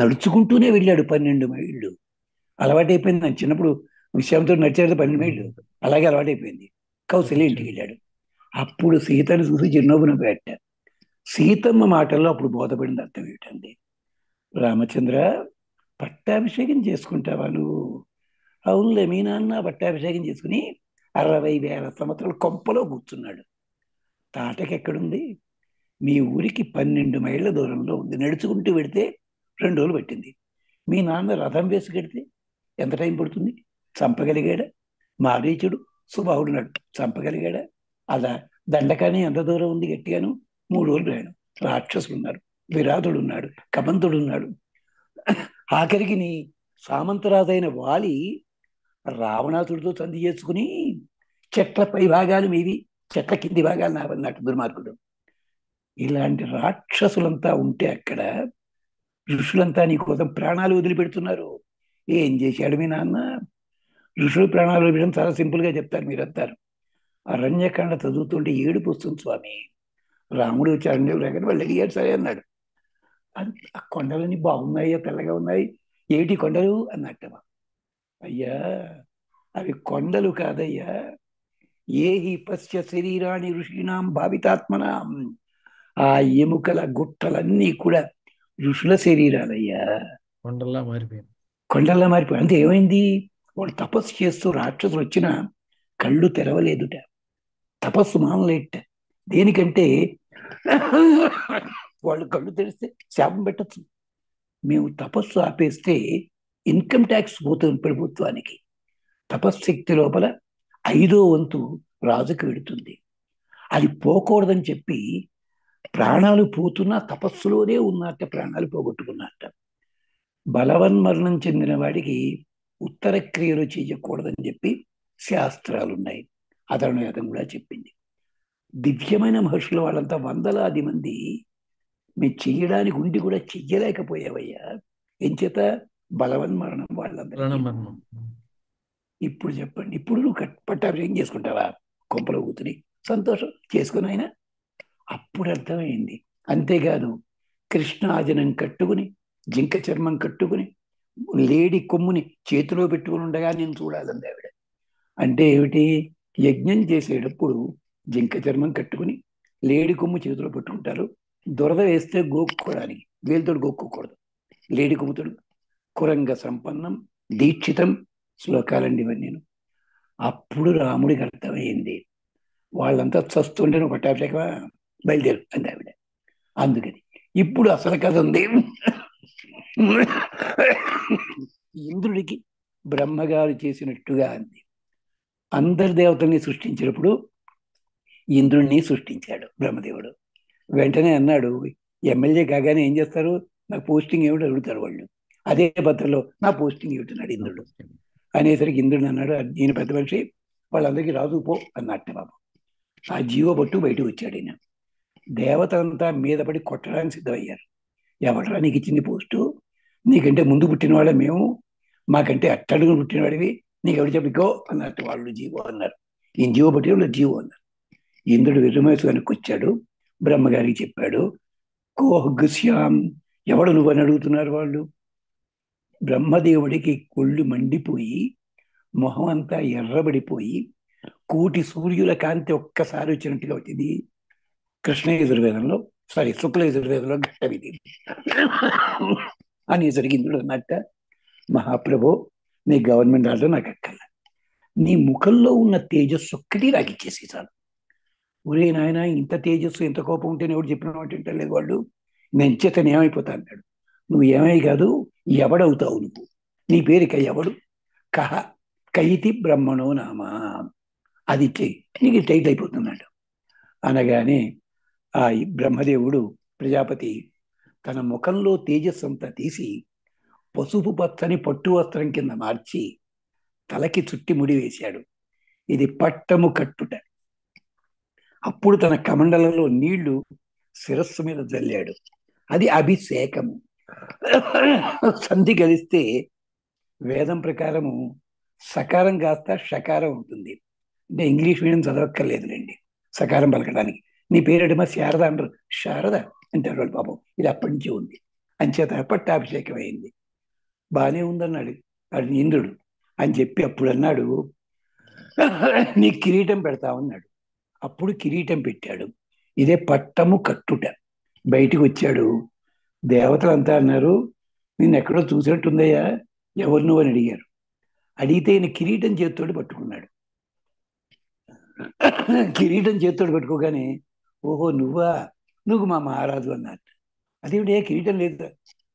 B: నడుచుకుంటూనే వెళ్ళాడు 12 మైళ్ళు. అలవాటైపోయింది. నాకు చిన్నప్పుడు విషయంతో నడిచేది 12 మైళ్ళు, అలాగే అలవాటైపోయింది. కౌశల్య ఇంటికి వెళ్ళాడు. అప్పుడు సీతను చూసి చిరునవ్వున పెట్ట. సీతమ్మ మాటల్లో అప్పుడు బోధపడింది అర్థం ఏమిటండి? రామచంద్ర, పట్టాభిషేకం చేసుకుంటావా నువ్వు? అవునులే, మీ నాన్న పట్టాభిషేకం చేసుకుని 60,000 సంవత్సరాల కొంపలో కూర్చున్నాడు. తాటకెక్కడుంది? మీ ఊరికి 12 మైళ్ళ దూరంలో ఉంది. నడుచుకుంటూ వెడితే 2 రోజులు పట్టింది. మీ నాన్న రథం వేసి కడితే ఎంత టైం పడుతుంది? చంపగలిగాడా? మారీచుడు సుబాహుడు నడు చంపగలిగాడా? అలా దండకాని ఎంత దూరం ఉంది? గట్టిగాను 3 రోజులు ప్రయాణం. రాక్షసులు ఉన్నారు, విరాటుడు ఉన్నాడు, కబంతుడు ఉన్నాడు. ఆఖరికి నీ సామంతరాజైన వాలి రావణాసుడితో సంధి చేసుకుని చెట్ల పై భాగాలు మీవి, చెట్ల కింది భాగాలు నావన్నట్టు దుర్మార్గుడు. ఇలాంటి రాక్షసులంతా ఉంటే అక్కడ ఋషులంతా నీ కోసం ప్రాణాలు వదిలిపెడుతున్నారు. ఏం చేశాడు మీ నాన్న? ఋషులు ప్రాణాలు వదిలిపెట్టడం చాలా సింపుల్ గా చెప్తారు, మీరు అంటారు. అరణ్యకాండ చదువుతుంటే ఏడుపు వస్తుంది స్వామి. రాముడు వచ్చి అరణ్యం లేక వాళ్ళు అడిగాడు, సరే అన్నాడు. ఆ కొండలన్నీ బాగున్నాయా, తెల్లగా ఉన్నాయి, ఏటి కొండలు అన్నట్టమా? అయ్యా, అవి కొండలు కాదయ్యా. ఏ హి పశ్య శరీరాన్ని ఋషీణాం భావితాత్మనాం. ఆ ఎముకల గుట్టలన్నీ కూడా ఋషుల శరీరాలయ్యా.
A: కొండల్లా మారిపోయింది.
B: కొండల్లా మారిపోయి అంతే. ఏమైంది? వాళ్ళు తపస్సు చేస్తూ రాక్షసులు వచ్చినా కళ్ళు తెరవలేదుట. తపస్సు మానలేట. దేనికంటే వాళ్ళు కళ్ళు తెరిస్తే శాపం పెట్టచ్చు. మేము తపస్సు ఆపేస్తే ఇన్కమ్ ట్యాక్స్ పోతుంది ప్రభుత్వానికి. తపశ్శక్తి లోపల 5వ వంతు రాజుకు వెడుతుంది. అది పోకూడదని చెప్పి ప్రాణాలు పోతున్నా తపస్సులోనే ఉన్నట్ట, ప్రాణాలు పోగొట్టుకున్నట్ట. బలవన్మరణం చెందిన వాడికి ఉత్తర క్రియలు చేయకూడదని చెప్పి శాస్త్రాలున్నాయి. అతను అతను కూడా చెప్పింది. దివ్యమైన మహర్షుల వాళ్ళంతా వందలాది మంది మేము చెయ్యడానికి ఉండి కూడా చెయ్యలేకపోయావయ్యా. ఎంచేత? బలవన్మరణం వాళ్ళందరికీ.
A: మరణం.
B: ఇప్పుడు చెప్పండి, ఇప్పుడు నువ్వు పట్టాభిషేకం చేసుకుంటావా? కొంపలో కూతుని సంతోషం చేసుకుని ఆయన అప్పుడు అర్థమైంది. అంతేకాదు, కృష్ణాజనం కట్టుకుని, జింక చర్మం కట్టుకుని, లేడి కొమ్ముని చేతిలో పెట్టుకుని ఉండగా నేను చూడాలంది ఆవిడ. అంటే ఏమిటి? యజ్ఞం చేసేటప్పుడు జింక చర్మం కట్టుకుని లేడి కొమ్ము చేతిలో పెట్టుకుంటారు. దురద వేస్తే గోక్కోవడానికి, వేలుతో గోక్కోకూడదు. లేడి కొమ్ముతోడు. కురంగ సంపన్నం దీక్షితం శ్లోకాలండి ఇవన్నీ. అప్పుడు రాముడికి అర్థమైంది. వాళ్ళంతా చస్తుంటే నువ్వు పట్టాభిషేకమా? బయలుదేరు అంది ఆవిడ. అందుకని ఇప్పుడు అసలు కథ ఉంది. ఇంద్రుడికి బ్రహ్మగారు చేసినట్టుగా అంది. అందరి దేవతల్ని సృష్టించినప్పుడు ఇంద్రుడిని సృష్టించాడు బ్రహ్మదేవుడు. వెంటనే అన్నాడు, ఎమ్మెల్యే కాగానే ఏం చేస్తారు? నాకు పోస్టింగ్ ఏమిటి అడుగుతారు వాళ్ళు. అదే పత్రంలో నా పోస్టింగ్ ఏమిటన్నాడు ఇంద్రుడు. అనేసరికి ఇంద్రుడు అన్నాడు, ఈయన పెద్ద మనిషి, వాళ్ళందరికీ రాజు పో అన్నట్టు బాబు. ఆ జీవ పట్టు బయటకు వచ్చాడు ఈయన. దేవతలంతా మీద పడి కొట్టడానికి సిద్ధమయ్యారు. ఎవడరా నీకు ఇచ్చింది పోస్టు? నీకంటే ముందు పుట్టిన వాళ్ళ మేము, మాకంటే అట్టడుగు పుట్టిన వాడివి, నీకు ఎవరు చెప్పికో అన్నట్టు. వాళ్ళు జీవో అన్నారు, ఈయన జీవో పట్టి వాళ్ళు జీవో అన్నారు. ఇంద్రుడు విరమేసు వెనక్కి వచ్చాడు, బ్రహ్మగారికి చెప్పాడు. కోహ్గశ్యాం, ఎవడు నువ్వని అడుగుతున్నారు వాళ్ళు. బ్రహ్మదేవుడికి కొళ్ళు మండిపోయి మొహం అంతా ఎర్రబడిపోయి కోటి సూర్యుల కాంతి ఒక్కసారి వచ్చినట్టుగా వచ్చింది. కృష్ణ యజుర్వేదంలో, సారీ శుక్ల యజుర్వేదంలో ఘట్టం ఇది. అనేసరికి ఇంద్రుడు అన్నట్ట, మహాప్రభు నీ గవర్నమెంట్ ఆర్డర్ నాకు అక్కర్ల, నీ ముఖంలో ఉన్న తేజస్సు ఒక్కటి నాకు ఇచ్చేసి చాలు. ఒరే నాయన, ఇంత తేజస్సు ఇంత కోపం ఉంటేనే ఎవడు చెప్పిన వాటి వింటలేదు వాళ్ళు, నేను చేతను ఏమైపోతా అన్నాడు. నువ్వు ఏమై కాదు, ఎవడవుతావు నువ్వు, నీ పేరుక ఎవడు, కహ కైతి బ్రహ్మణో నామా, అది నీకు టైట్ అయిపోతున్నాడు. అనగానే ఆ బ్రహ్మదేవుడు ప్రజాపతి తన ముఖంలో తేజస్సు అంతా తీసి పసుపు పచ్చని పట్టు వస్త్రం కింద మార్చి తలకి చుట్టి ముడి వేశాడు. ఇది పట్టము కట్టుట. అప్పుడు తన కమండలంలో నీళ్లు శిరస్సు మీద జల్లాడు. అది అభిషేకము. సంధి కలిస్తే వేదం ప్రకారము సకారం కాస్త షకారం ఉంటుంది. అంటే ఇంగ్లీష్ మీడియం చదవక్కర్లేదులేండి సకారం పలకడానికి. నీ పేరేటమా శారద అంటారు, శారద అంటారు వాళ్ళు పాపం. ఇది అప్పటి నుంచి ఉంది, అంచేత పట్టాభిషేకం అయింది. బానే ఉందన్నాడు వాడు ఇంద్రుడు. అని చెప్పి అప్పుడు అన్నాడు, నీ కిరీటం పెడతామన్నాడు. అప్పుడు కిరీటం పెట్టాడు. ఇదే పట్టము కట్టుట. బయటికి వచ్చాడు. దేవతలంతా అన్నారు, నిన్ను ఎక్కడో చూసినట్టుందయ్యా, ఎవరు నువ్వు అని అడిగారు. అడిగితే ఈయన కిరీటం చేత్తోడు పట్టుకున్నాడు. కిరీటం చేత్తోడు పట్టుకోగానే, ఓహో నువ్వా, నువ్వు మా మహారాజు అన్నారు. అదేమిటే కిరీటం లేదు,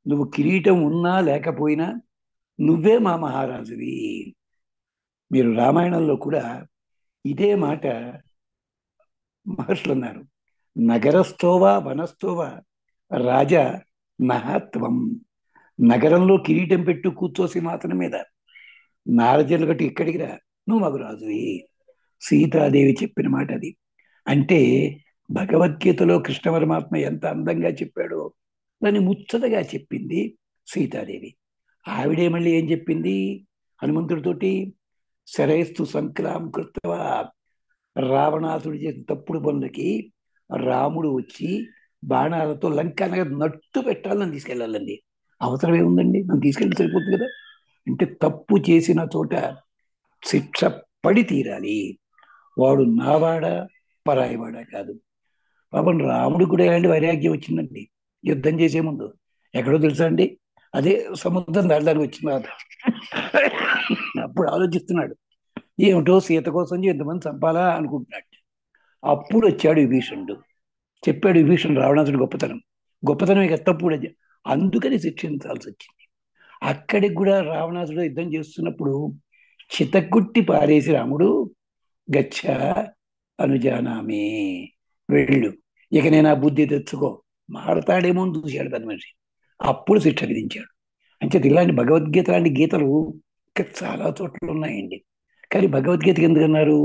B: నువ్వు కిరీటం ఉన్నా లేకపోయినా నువ్వే మా మహారాజువి. మీరు రామాయణంలో కూడా ఇదే మాట మహర్షులు అన్నారు. నగరస్థోవా వనస్థోవా రాజా మహత్వం. నగరంలో కిరీటం పెట్టు కూర్చో సింహాసనం మీద, నారజలు కట్టి ఇక్కడికి రా, నువ్వు మాకు రాజువి. సీతాదేవి చెప్పిన మాట అది. అంటే భగవద్గీతలో కృష్ణ పరమాత్మ ఎంత అందంగా చెప్పాడో దాన్ని ముచ్చటగా చెప్పింది సీతాదేవి. ఆవిడే మళ్ళీ ఏం చెప్పింది హనుమంతుడితోటి, శరైస్తు సంక్రామ్ కృత్వా, రావణాసుడు చేసిన తప్పుడు పనులకి రాముడు వచ్చి బాణాలతో లంక నట్టు పెట్టాలని తీసుకెళ్ళాలండి. అవసరం ఏముందండి, నన్ను తీసుకెళ్ళి సరిపోతుంది కదా. అంటే తప్పు చేసిన చోట శిక్ష పడి తీరాలి. వాడు నావాడా పరాయివాడా కాదు. పాపం రాముడు కూడా ఎలాంటి వైరాగ్యం వచ్చిందండి యుద్ధం చేసే ముందు. ఎక్కడో తెలుసా అండి, అదే సముద్రం దాటడానికి వచ్చిన అప్పుడు ఆలోచిస్తున్నాడు, ఏమిటో సీత కోసం ఎంతమంది చంపాలా అనుకుంటున్నాడు. అప్పుడు వచ్చాడు విభీషణుడు. చెప్పాడు విభీషణుడు రావణాసుడు గొప్పతనం, గొప్పతనం ఇక తప్పుడు అందుకని శిక్షించాల్సి వచ్చింది. అక్కడికి కూడా రావణాసుడు యుద్ధం చేస్తున్నప్పుడు చితకుట్టి పారేసి రాముడు, గచ్చ అనుజానామే, వెళ్ళు, ఇక నేను ఆ బుద్ధి తెచ్చుకో, మాడతాడేమో అని చూశాడు పెద్ద మనిషి. అప్పుడు శిక్ష విధించాడు. అంటే ఇలాంటి భగవద్గీత లాంటి గీతలు ఇంకా చాలా చోట్ల ఉన్నాయండి. కానీ భగవద్గీతకి ఎందుకన్నారు,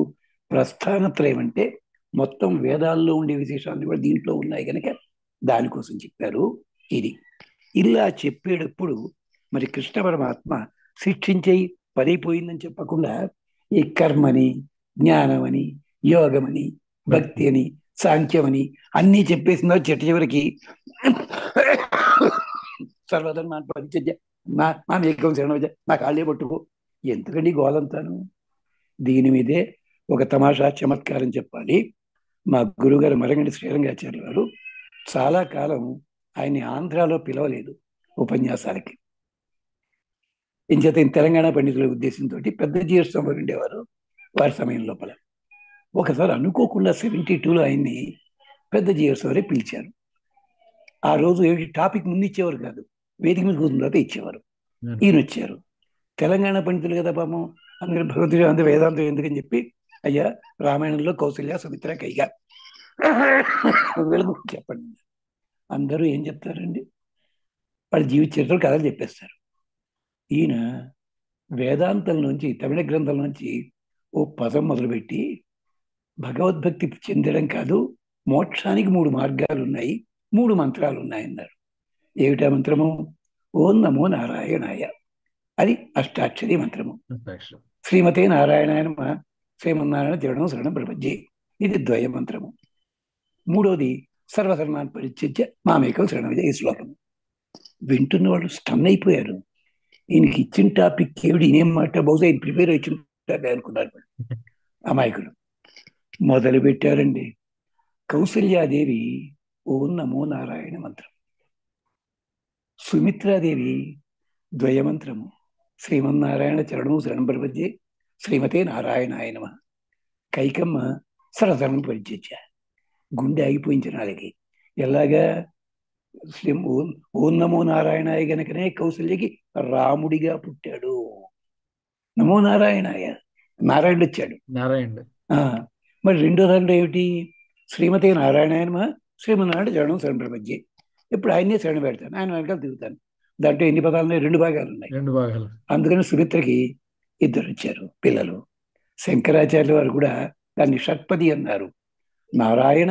B: ప్రస్థానత్రయం అంటే మొత్తం వేదాల్లో ఉండే విశేషాలు కూడా దీంట్లో ఉన్నాయి కనుక దానికోసం చెప్పారు. ఇది ఇలా చెప్పేటప్పుడు మరి కృష్ణ పరమాత్మ శిక్షించేయి పరైపోయిందని చెప్పకుండా ఈ కర్మని, జ్ఞానమని, యోగమని, భక్తి అని, సాంఖ్యమని అన్నీ చెప్పేసిందో చెట్టు చివరికి సర్వధర్మాన్ పరిత్యజ్య మామేకం శరణం నా కాళ్ళే పట్టుకో. ఎందుకండి గోలంతాను? దీని మీదే ఒక తమాషా చమత్కారం చెప్పాలి. మా గురుగారు మరంగంటి శ్రీరంగాచార్య గారు చాలా కాలం ఆయన్ని ఆంధ్రాలో పిలవలేదు ఉపన్యాసాలకి. ఇంచేత తెలంగాణ పండితుల ఉద్దేశంతో పెద్ద జీఎస్వామి వారు ఉండేవారు వారి సమయం లోపల. ఒకసారి అనుకోకుండా 72లో ఆయన్ని పెద్ద జీఎస్వామి పిలిచారు. ఆ రోజు ఏమిటి టాపిక్ ముందు ఇచ్చేవారు కాదు, వేదిక మీద కూర్చున్న తర్వాత ఇచ్చేవారు. ఈయన వచ్చారు, తెలంగాణ పండితులు కదా పాపం, అందుకని భగవద్గీత అంత వేదాంతం ఎందుకని చెప్పి, అయ్యా రామాయణంలో కౌసల్య సుమిత్ర కైగా వీళ్ళకు చెప్పండి. అందరూ ఏం చెప్తారండి, వాళ్ళ జీవిత చరిత్రలు కథలు చెప్పేస్తారు. ఈయన వేదాంతం నుంచి తమిళ గ్రంథం నుంచి ఓ పదం మొదలుపెట్టి భగవద్భక్తి చెందడం కాదు, మోక్షానికి 3 మార్గాలు ఉన్నాయి, 3 మంత్రాలు ఉన్నాయన్నారు. ఏమిటా మంత్రము? ఓం నమో నారాయణాయ. అది అష్టాక్షరి మంత్రము.
A: అష్టాక్షరం.
B: శ్రీమతే నారాయణాయ నమః, శ్రీమన్నారాయణ చరణం శరణం ప్రపంచే. ఇది ద్వయ మంత్రము. మూడోది సర్వధర్మాన్ని పరిత్యజ్య మామేకం శరణం. ఈ శ్లోకం వింటున్న వాళ్ళు స్టన్ అయిపోయారు. ఈయనకి ఇచ్చిన టాపిక్ ఏమిటి, ఈయనేం మాట, బహుశా ఆయన ప్రిపేర్ అయి ఉంటారు అనుకున్నారు వాళ్ళు. అమాయకులు మొదలు పెట్టారండి. కౌసల్యాదేవి ఓం నమో నారాయణ మంత్రం, సుమిత్రాదేవి ద్వయమంత్రము, శ్రీమన్నారాయణ చరణము శరణం ప్రపంచే శ్రీమతే నారాయణాయ నమః. కైకమ్మ సరసరం పరిచర్య. గుండె ఆగిపోయించిన వాళ్ళకి. ఎలాగా? ఓం నమో నారాయణాయ గనకనే కౌసల్యకి రాముడిగా పుట్టాడు. నమో నారాయణాయ, నారాయణుడు వచ్చాడు.
A: నారాయణ.
B: మరి రెండో దాంట్లో ఏమిటి? శ్రీమతే నారాయణాయ నమః, శ్రీమన్నారాయణ చరణం శరణం ప్రపంచే. ఇప్పుడు ఆయన్నే శరణ పెడతాను, ఆయన వెనకాల తిరుగుతాను. దాంట్లో ఎన్ని పదాలు ఉన్నాయి? 2 భాగాలు ఉన్నాయి.
A: 2 భాగాలు.
B: అందుకని సుమిత్రకి 2 వచ్చారు పిల్లలు. శంకరాచార్యుల వారు కూడా దాన్ని షట్పది అన్నారు. నారాయణ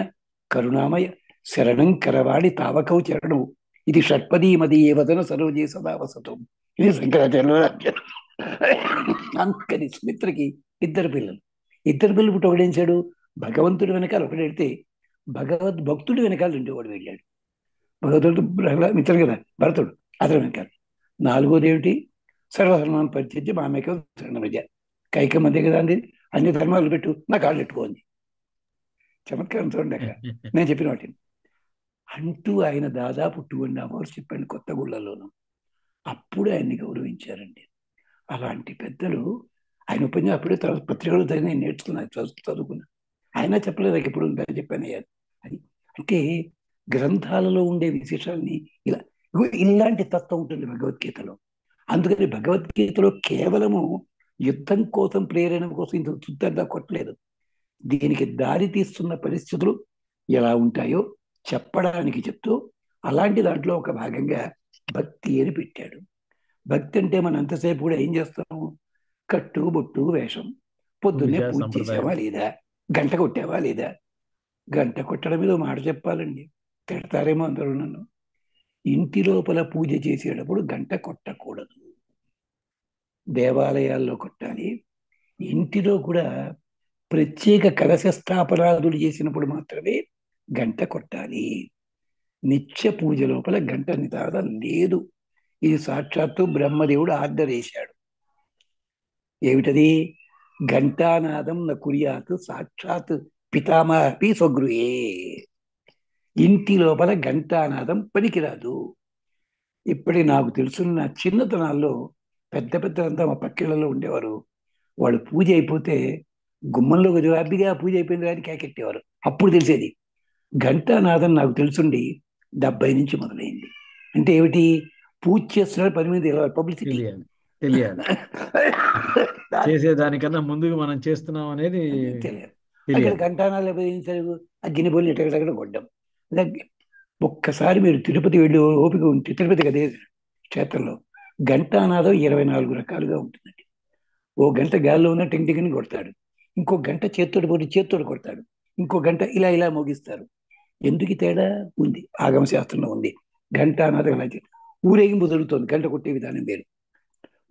B: కరుణామయ శరణం కరవాణి తావకౌ చరణం, ఇది షట్పది మది ఏ వదన సరోజే సదా వసతం. ఇది శంకరాచార్యుల వారు అన్నారు. అందుకని సుమిత్రకి 2 పిల్లలు. 2 పిల్లలు పుట్టి ఒకడేంచాడు, భగవంతుడి వెనకాల ఒకడెడితే భగవద్భక్తుడి వెనకాల 2వాడు వెళ్ళాడు. భగవతుడు మిత్రుడు కదా భరతుడు, అతని వెనకాల. 4వది ఏమిటి? సర్వధర్మాన్ని పరిత్యజ్య మామేకం శరణం ప్రపంచే. కైకమ్మ అంతే కదా అండి, అన్ని ధర్మాలు పెట్టు, నా కాళ్ళు పెట్టుకోండి. చమత్కారం చూడండి అక్కడ నేను చెప్పిన వాటిని అంటూ ఆయన దాదాపు 2.5 hours చెప్పండి కొత్తగూళ్ళలోనూ. అప్పుడు ఆయన్ని గౌరవించారండి. అలాంటి పెద్దలు ఆయన ఉపన్యాసం అప్పుడే పత్రికలు నేను నేర్చుకున్నాను, చదువుకున్నా. ఆయన చెప్పలేదు, నాకు ఎప్పుడు ఉందని చెప్పాను. అది అంటే గ్రంథాలలో ఉండే విశేషాలని ఇలాంటి తత్వం ఉంటుంది భగవద్గీతలో. అందుకని భగవద్గీతలో కేవలము యుద్ధం కోసం, ప్రేరణ కోసం ఇంత చుట్టంతా కొట్టలేదు. దీనికి దారి తీస్తున్న పరిస్థితులు ఎలా ఉంటాయో చెప్పడానికి చెప్తూ, అలాంటి దాంట్లో ఒక భాగంగా భక్తి అని పెట్టాడు. భక్తి అంటే మనం అంతసేపు కూడా ఏం చేస్తాము? కట్టు బొట్టు వేషం, పొద్దున్నే పూజ చేసావా లేదా, గంట కొట్టావా లేదా. గంట కొట్టడం మీద మాట చెప్పాలండి, తిడతారేమో అందరూ నన్ను. ఇంటి లోపల పూజ చేసేటప్పుడు గంట కొట్టకూడదు, దేవాలయాల్లో కొట్టాలి. ఇంటిలో కూడా ప్రత్యేక కలశ స్థాపనాదులు చేసినప్పుడు మాత్రమే గంట కొట్టాలి. నిత్య పూజ లోపల గంట నితాదం లేదు. ఇది సాక్షాత్తు బ్రహ్మదేవుడు ఆర్డర్ వేశాడు. ఏమిటది? ఘంటానాదం న కుర్యాత్ సాక్షాత్ పితామహి స్వగృహే. ఇంటి లోపల ఘంటానాదం పనికిరాదు. ఇప్పటి నాకు తెలుసున్న చిన్నతనాల్లో పెద్ద పెద్దలంతా మా పక్కిళ్లలో ఉండేవారు. వాళ్ళు పూజ అయిపోతే గుమ్మంలో హ్యాపీగా పూజ అయిపోయింది కానీ కేకెట్టేవారు. అప్పుడు తెలిసేది. ఘంటానాదం నాకు తెలుసుండి 70 నుంచి మొదలైంది. అంటే ఏమిటి? పూజ చేస్తున్నారు, 10 మంది పబ్లిసిటీ
A: తెలియాలి. చేసేదానికన్నా ముందుగా మనం చేస్తున్నాం అనేది
B: తెలియదు. అక్కడ ఘంటానాలు ఉపయోగించారు, ఆ గిన్నెబోలు ఎటగడగడ కొట్టడం. ఒక్కసారి మీరు తిరుపతి వెళ్ళి ఓపిక ఉంటే, తిరుపతి అదే క్షేత్రంలో ఘంటానాదం 24 రకాలుగా ఉంటుందండి. ఓ గంట గాల్లో ఉన్న టింగ్ టింగ్ కొడతాడు, ఇంకో గంట చేత్తోడు పోటీ చేత్తోడు కొడతాడు, ఇంకో గంట ఇలా ఇలా మోగిస్తారు. ఎందుకు తేడా ఉంది? ఆగమ శాస్త్రంలో ఉంది. ఘంటానాదం ఊరేగింపు జరుగుతుంది, గంట కొట్టే విధానం వేరు.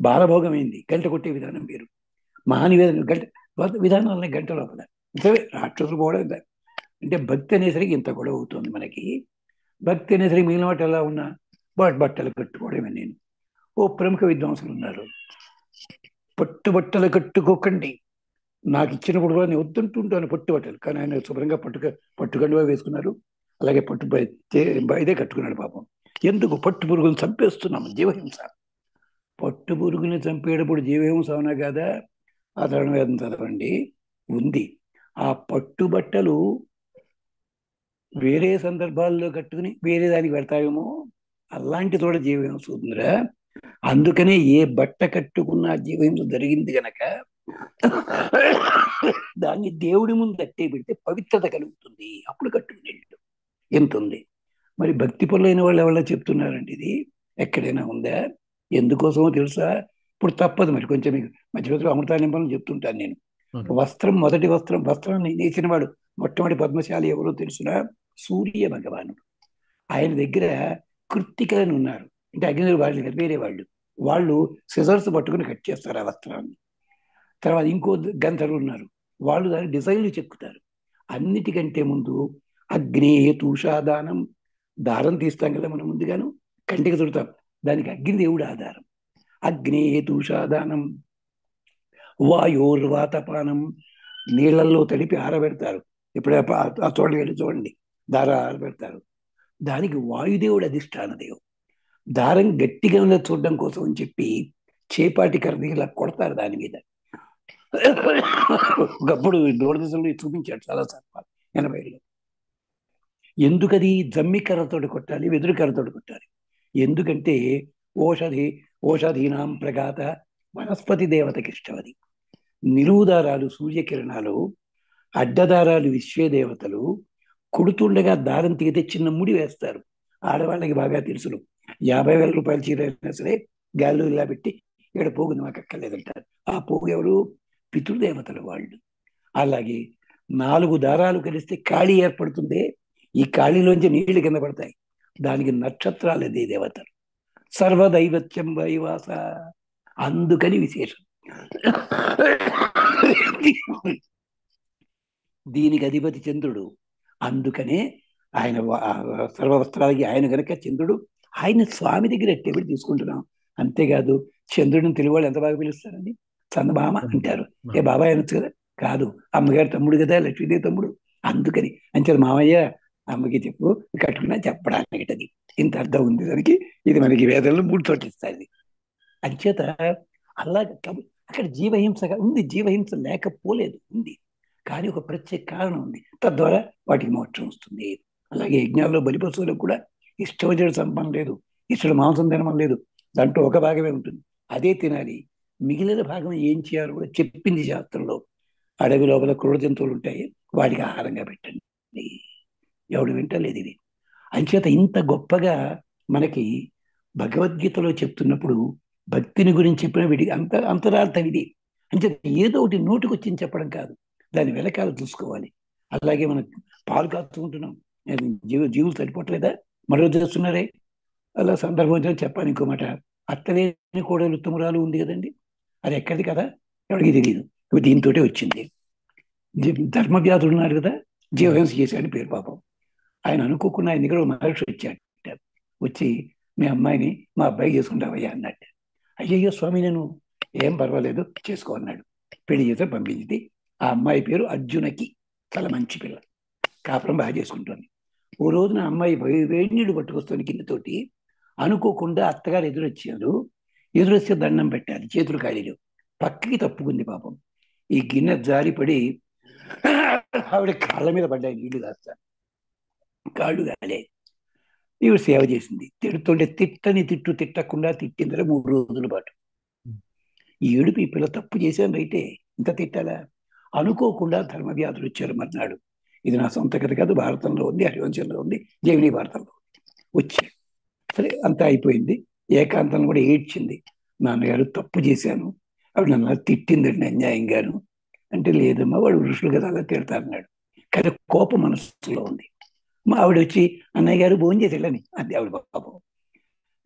B: బాలభోగం అయింది, గంట కొట్టే విధానం వేరు. మహానివేదన గంట విధానాలని గంట లోపల రాక్షసులు కూడా. అంటే భక్తి అనేసరికి ఇంత గొడవ అవుతుంది మనకి. భక్తి అనేసరికి మిగిలిన వాటి ఎలా ఉన్నా బట్టలు కట్టుకోవడమే. నేను ఓ ప్రముఖ విద్వాంసులు ఉన్నారు, పట్టుబట్టలు కట్టుకోకండి, నాకు ఇచ్చినప్పుడు కూడా నేను వద్దంటుంటాను పట్టుబట్టలు. కానీ ఆయన శుభ్రంగా పట్టుకండువా వేసుకున్నారు, అలాగే ఇదే కట్టుకున్నాడు. పాపం ఎందుకు? పట్టు పురుగులు చంపేస్తున్నాము, జీవహింస. పట్టు పురుగుని చంపేటప్పుడు జీవహింస అవునా కాదా? అధర్ణ వేదం చదవండి, ఉంది. ఆ పట్టుబట్టలు వేరే సందర్భాల్లో కట్టుకుని వేరే దానికి పెడతాయేమో, అలాంటి తోడ జీవహింస ఉందిరా. అందుకనే ఏ బట్ట కట్టుకున్నా జీవహింస జరిగింది గనక దాన్ని దేవుడి ముందు అట్టే పెడితే పవిత్రత కలుగుతుంది, అప్పుడు కట్టుకునేట్టు ఎంత ఉంది. మరి భక్తి పనులైన వాళ్ళు ఎవరో చెప్తున్నారండి, ఇది ఎక్కడైనా ఉందా? ఎందుకోసమో తెలుసా? ఇప్పుడు తప్పదు మరి కొంచెం మీకు మధ్య మధ్యలో అమృతానింపని చెప్తుంటాను నేను.
A: ఓకే.
B: మొదటి వస్త్రాన్ని నేసిన వాడు మొట్టమొదటి పద్మశాలి ఎవరో తెలుసునా? సూర్య భగవానుడు. ఆయన దగ్గర కృత్తికలని ఉన్నారు, అంటే అగ్ని వాళ్ళు కాదు, వేరే వాళ్ళు. వాళ్ళు సిజర్స్ పట్టుకుని కట్ చేస్తారు ఆ వస్త్రాన్ని. తర్వాత ఇంకో గంధర్వులు ఉన్నారు, వాళ్ళు దాని డిజైన్లు చెక్కుతారు. అన్నిటికంటే ముందు అగ్నే తూషాదానం, దారం తీస్తాం కదా మనం ముందుగాను, కంటికి చుడతాం, దానికి అగ్నిదేవుడు ఆధారం. అగ్నే తూషాదానం వాయోర్వాతపానం, నీళ్లలో తడిపి ఆరబెడతారు. ఇప్పుడే ఆ చోటు వెళ్ళి చూడండి, దారం ఆరబెడతారు. దానికి వాయుదేవుడు అధిష్టాన దేవు. దారం గట్టిగా ఉన్నది చూడడం కోసం అని చెప్పి చేపాటి కర్రని ఇలా కొడతారు దాని మీద. ఒకప్పుడు దూరదర్శన్లో చూపించాడు చాలా సార్లు 80లో. ఎందుకది జమ్మి కర్రతోటి కొట్టాలి, వెదురు కర్రతోటి కొట్టాలి? ఎందుకంటే ఓషధి ఓషధీనాం ప్రగాత వనస్పతి దేవతకి ఇష్టం అది. నిలువు దారాలు సూర్యకిరణాలు, అడ్డదారాలు విశ్వేదేవతలు. కుడుతుండగా దారం తీగితే చిన్న ముడి వేస్తారు, ఆడవాళ్ళకి బాగా తెలుసును. 50,000 రూపాయల చీర అయినా సరే గాల్లో ఇలా పెట్టి ఇక్కడ పోగుంది మాకు అక్కర్లేదంటారు. ఆ పోగు ఎవరు? పితృదేవతలు వాళ్ళు. అలాగే 4 దారాలు కలిస్తే ఖాళీ ఏర్పడుతుంది, ఈ ఖాళీలోంచి నీళ్లు కింద పడతాయి, దానికి నక్షత్రాలదే దేవతలు. సర్వదైవత్యం వైవాస, అందుకని విశేషం. దీనికి అధిపతి చంద్రుడు. అందుకనే ఆయన సర్వవస్త్రాలకి ఆయన గనక చంద్రుడు. ఆయన స్వామి దగ్గర ఎట్టేబడి తీసుకుంటున్నాం. అంతేకాదు, చంద్రుడిని తెలుగు వాళ్ళు ఎంత బాగా పిలుస్తారండి? చందమామ అంటారు. ఏ బాబాయ్ అనొచ్చు కదా? కాదు, అమ్మగారు తమ్ముడు కదా, లక్ష్మీదేవి తమ్ముడు. అందుకని అంచారు మామయ్య అమ్మకి చెప్పు కట్టుకున్నా చెప్పడానికి అది ఇంత అర్థం ఉంది దానికి. ఇది మనకి వేదంలో 3 చోట్ల ఇస్తుంది. అంచేత అలా అక్కడ జీవహింసగా ఉంది. జీవహింస లేకపోలేదు, ఉంది. కానీ ఒక ప్రత్యేక కారణం ఉంది, తద్వారా వాటికి మోక్షం వస్తుంది. అలాగే యజ్ఞాల్లో బలి పశువులకు కూడా ఇష్టం వచ్చిన సంపం లేదు, ఇష్టం మాంసం తినడం లేదు. దాంట్లో ఒక భాగమే ఉంటుంది, అదే తినాలి. మిగిలిన భాగం ఏం చేయాలో కూడా చెప్పింది శాస్త్రంలో. అడవి లోపల క్రూర జంతువులు ఉంటాయి, వాటికి ఆహారంగా పెట్టండి. ఎవడు వింటలేదు ఇది. అంచేత ఇంత గొప్పగా మనకి భగవద్గీతలో చెప్తున్నప్పుడు భక్తిని గురించి చెప్పిన వీడికి అంతరార్థం ఇది. అంచేత ఏదో ఒకటి నోటికి వచ్చింది చెప్పడం కాదు, దాని వెనకాల చూసుకోవాలి. అలాగే మనం పాలు కాచుకుంటున్నాం, జీవులు సరిపోవట్లేదా? మరో చేస్తున్నారే. అలా సందర్భంలో చెప్పాను ఇంకో మాట. అత్తలేని కోడలు ఉత్తమురాలు ఉంది కదండి, అది ఎక్కడిది కదా, ఎవరికి తెలియదు. దీంతో వచ్చింది. ధర్మవ్యాధుడు ఉన్నాడు కదా, జీవహింస చేశాడు పేరు పాపం. ఆయన అనుకోకుండా ఆయన దగ్గర మహర్షి వచ్చాడు. వచ్చి మీ అమ్మాయిని మా అబ్బాయి చేసుకుంటావయ్యా అన్నట్టు. అయ్యయ్యో స్వామి, నేను ఏం పర్వాలేదు చేసుకో అన్నాడు. పెళ్లి చేస్తే పంపించింది. ఆ అమ్మాయి పేరు అర్జునకి, చాలా మంచి పిల్ల, కాపురం బాగా చేసుకుంటుంది. ఓ రోజున అమ్మాయి వేడి నీళ్లు పట్టుకొస్తుంది గిన్నెతోటి. అనుకోకుండా అత్తగారు ఎదురొచ్చారు. ఎదురొస్తే దండం పెట్టాలి, చేతులు ఖాళీలు. పక్కకి తప్పుకుంది పాపం. ఈ గిన్నె జారిపడి ఆవిడ కాళ్ళ మీద పడ్డాయి నీళ్లు కాస్త, కాళ్ళు కాలే. ఈవిడ సేవ చేసింది. తిడుతుంటే తిట్టకుండా తిట్టిందరే 3 రోజుల పాటు. ఈ ఏడుపు, ఈ పిల్ల తప్పు చేశాను రైతే, ఇంత తిట్టాలా? అనుకోకుండా ధర్మవ్యాధులు వచ్చారు మర్నాడు. ఇది నా సొంత కథ కాదు, భారతంలో ఉంది, హరివంశంలో ఉంది, జైమిని భారతంలో వచ్చాడు. సరే అంతా అయిపోయింది. ఏకాంతంలో కూడా ఏడ్చింది. నాన్నగారు తప్పు చేశాను, ఆవిడ నన్ను తిట్టిందండి అన్యాయంగాను. అంటే లేదమ్మా, వాడు ఋషులు కదా అలా తిడతారన్నాడు. కానీ కోపం మనసులో ఉంది. మా ఆవిడ వచ్చి అన్నయ్య గారు భోజనం చేసి వెళ్ళని అంతే ఆవిడ పాపం.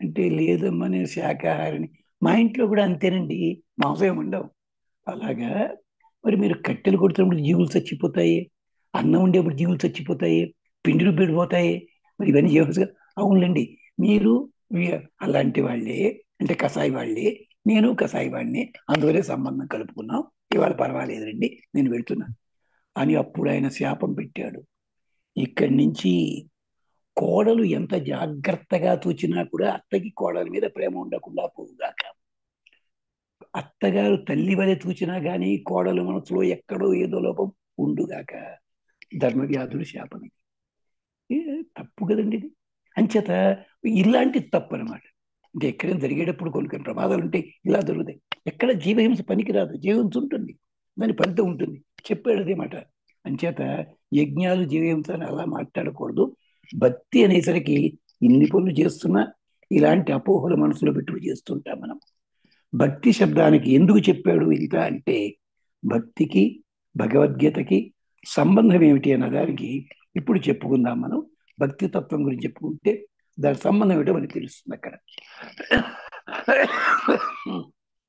B: అంటే లేదమ్మా నేను శాకాహారిని. మా ఇంట్లో కూడా అంతేనండి, మాంసం ఉండవు. అలాగా మరి మీరు కట్టెలు కొడుతున్నప్పుడు జీవులు చచ్చిపోతాయి, అన్నం ఉండేప్పుడు జీవులు చచ్చిపోతాయి, పిండిలు పడిపోతాయి, మరి ఇవన్నీ జీవస్. అవునులేండి, మీరు అలాంటి వాళ్ళే, అంటే కసాయి వాళ్ళే, నేను కసాయి వాడిని, అందువల్లే సంబంధం కలుపుకున్నాం, ఇవాళ పర్వాలేదండి నేను వెళ్తున్నా అని అప్పుడు ఆయన శాపం పెట్టాడు. ఇక్కడి నుంచి కోడలు ఎంత జాగ్రత్తగా తూచినా కూడా అత్తకి కోడల మీద ప్రేమ ఉండకుండా పోవుగాక. అత్తగారు తల్లి వలె తూచినా కానీ కోడలు మనసులో ఎక్కడో ఏదో లోపం ఉండుగాక. ధర్మవ్యాధుడు శాపం. తప్పు కదండి ఇది. అంచేత ఇలాంటి తప్పు అనమాట. అంటే ఎక్కడైనా జరిగేటప్పుడు కొన్ని ప్రమాదాలు ఉంటాయి, ఇలా జరుగుతాయి. ఎక్కడ జీవహింస పనికిరాదు, జీవహింస ఉంటుంది, దాని ఫలితం ఉంటుంది. చెప్పాడు అదే మాట. అంచేత యజ్ఞాలు జీవహింస అని అలా మాట్లాడకూడదు. భక్తి అనేసరికి ఇన్ని పనులు చేస్తున్నా ఇలాంటి అపోహలు మనసులో పెట్టుకు చేస్తుంటాం మనం. భక్తి శబ్దానికి ఎందుకు చెప్పాడు ఇంత అంటే, భక్తికి భగవద్గీతకి సంబంధం ఏమిటి అన్నదానికి ఇప్పుడు చెప్పుకుందాం. మనం భక్తి తత్వం గురించి చెప్పుకుంటే దాని సంబంధం ఏమిటో మనకి తెలుస్తుంది అక్కడ.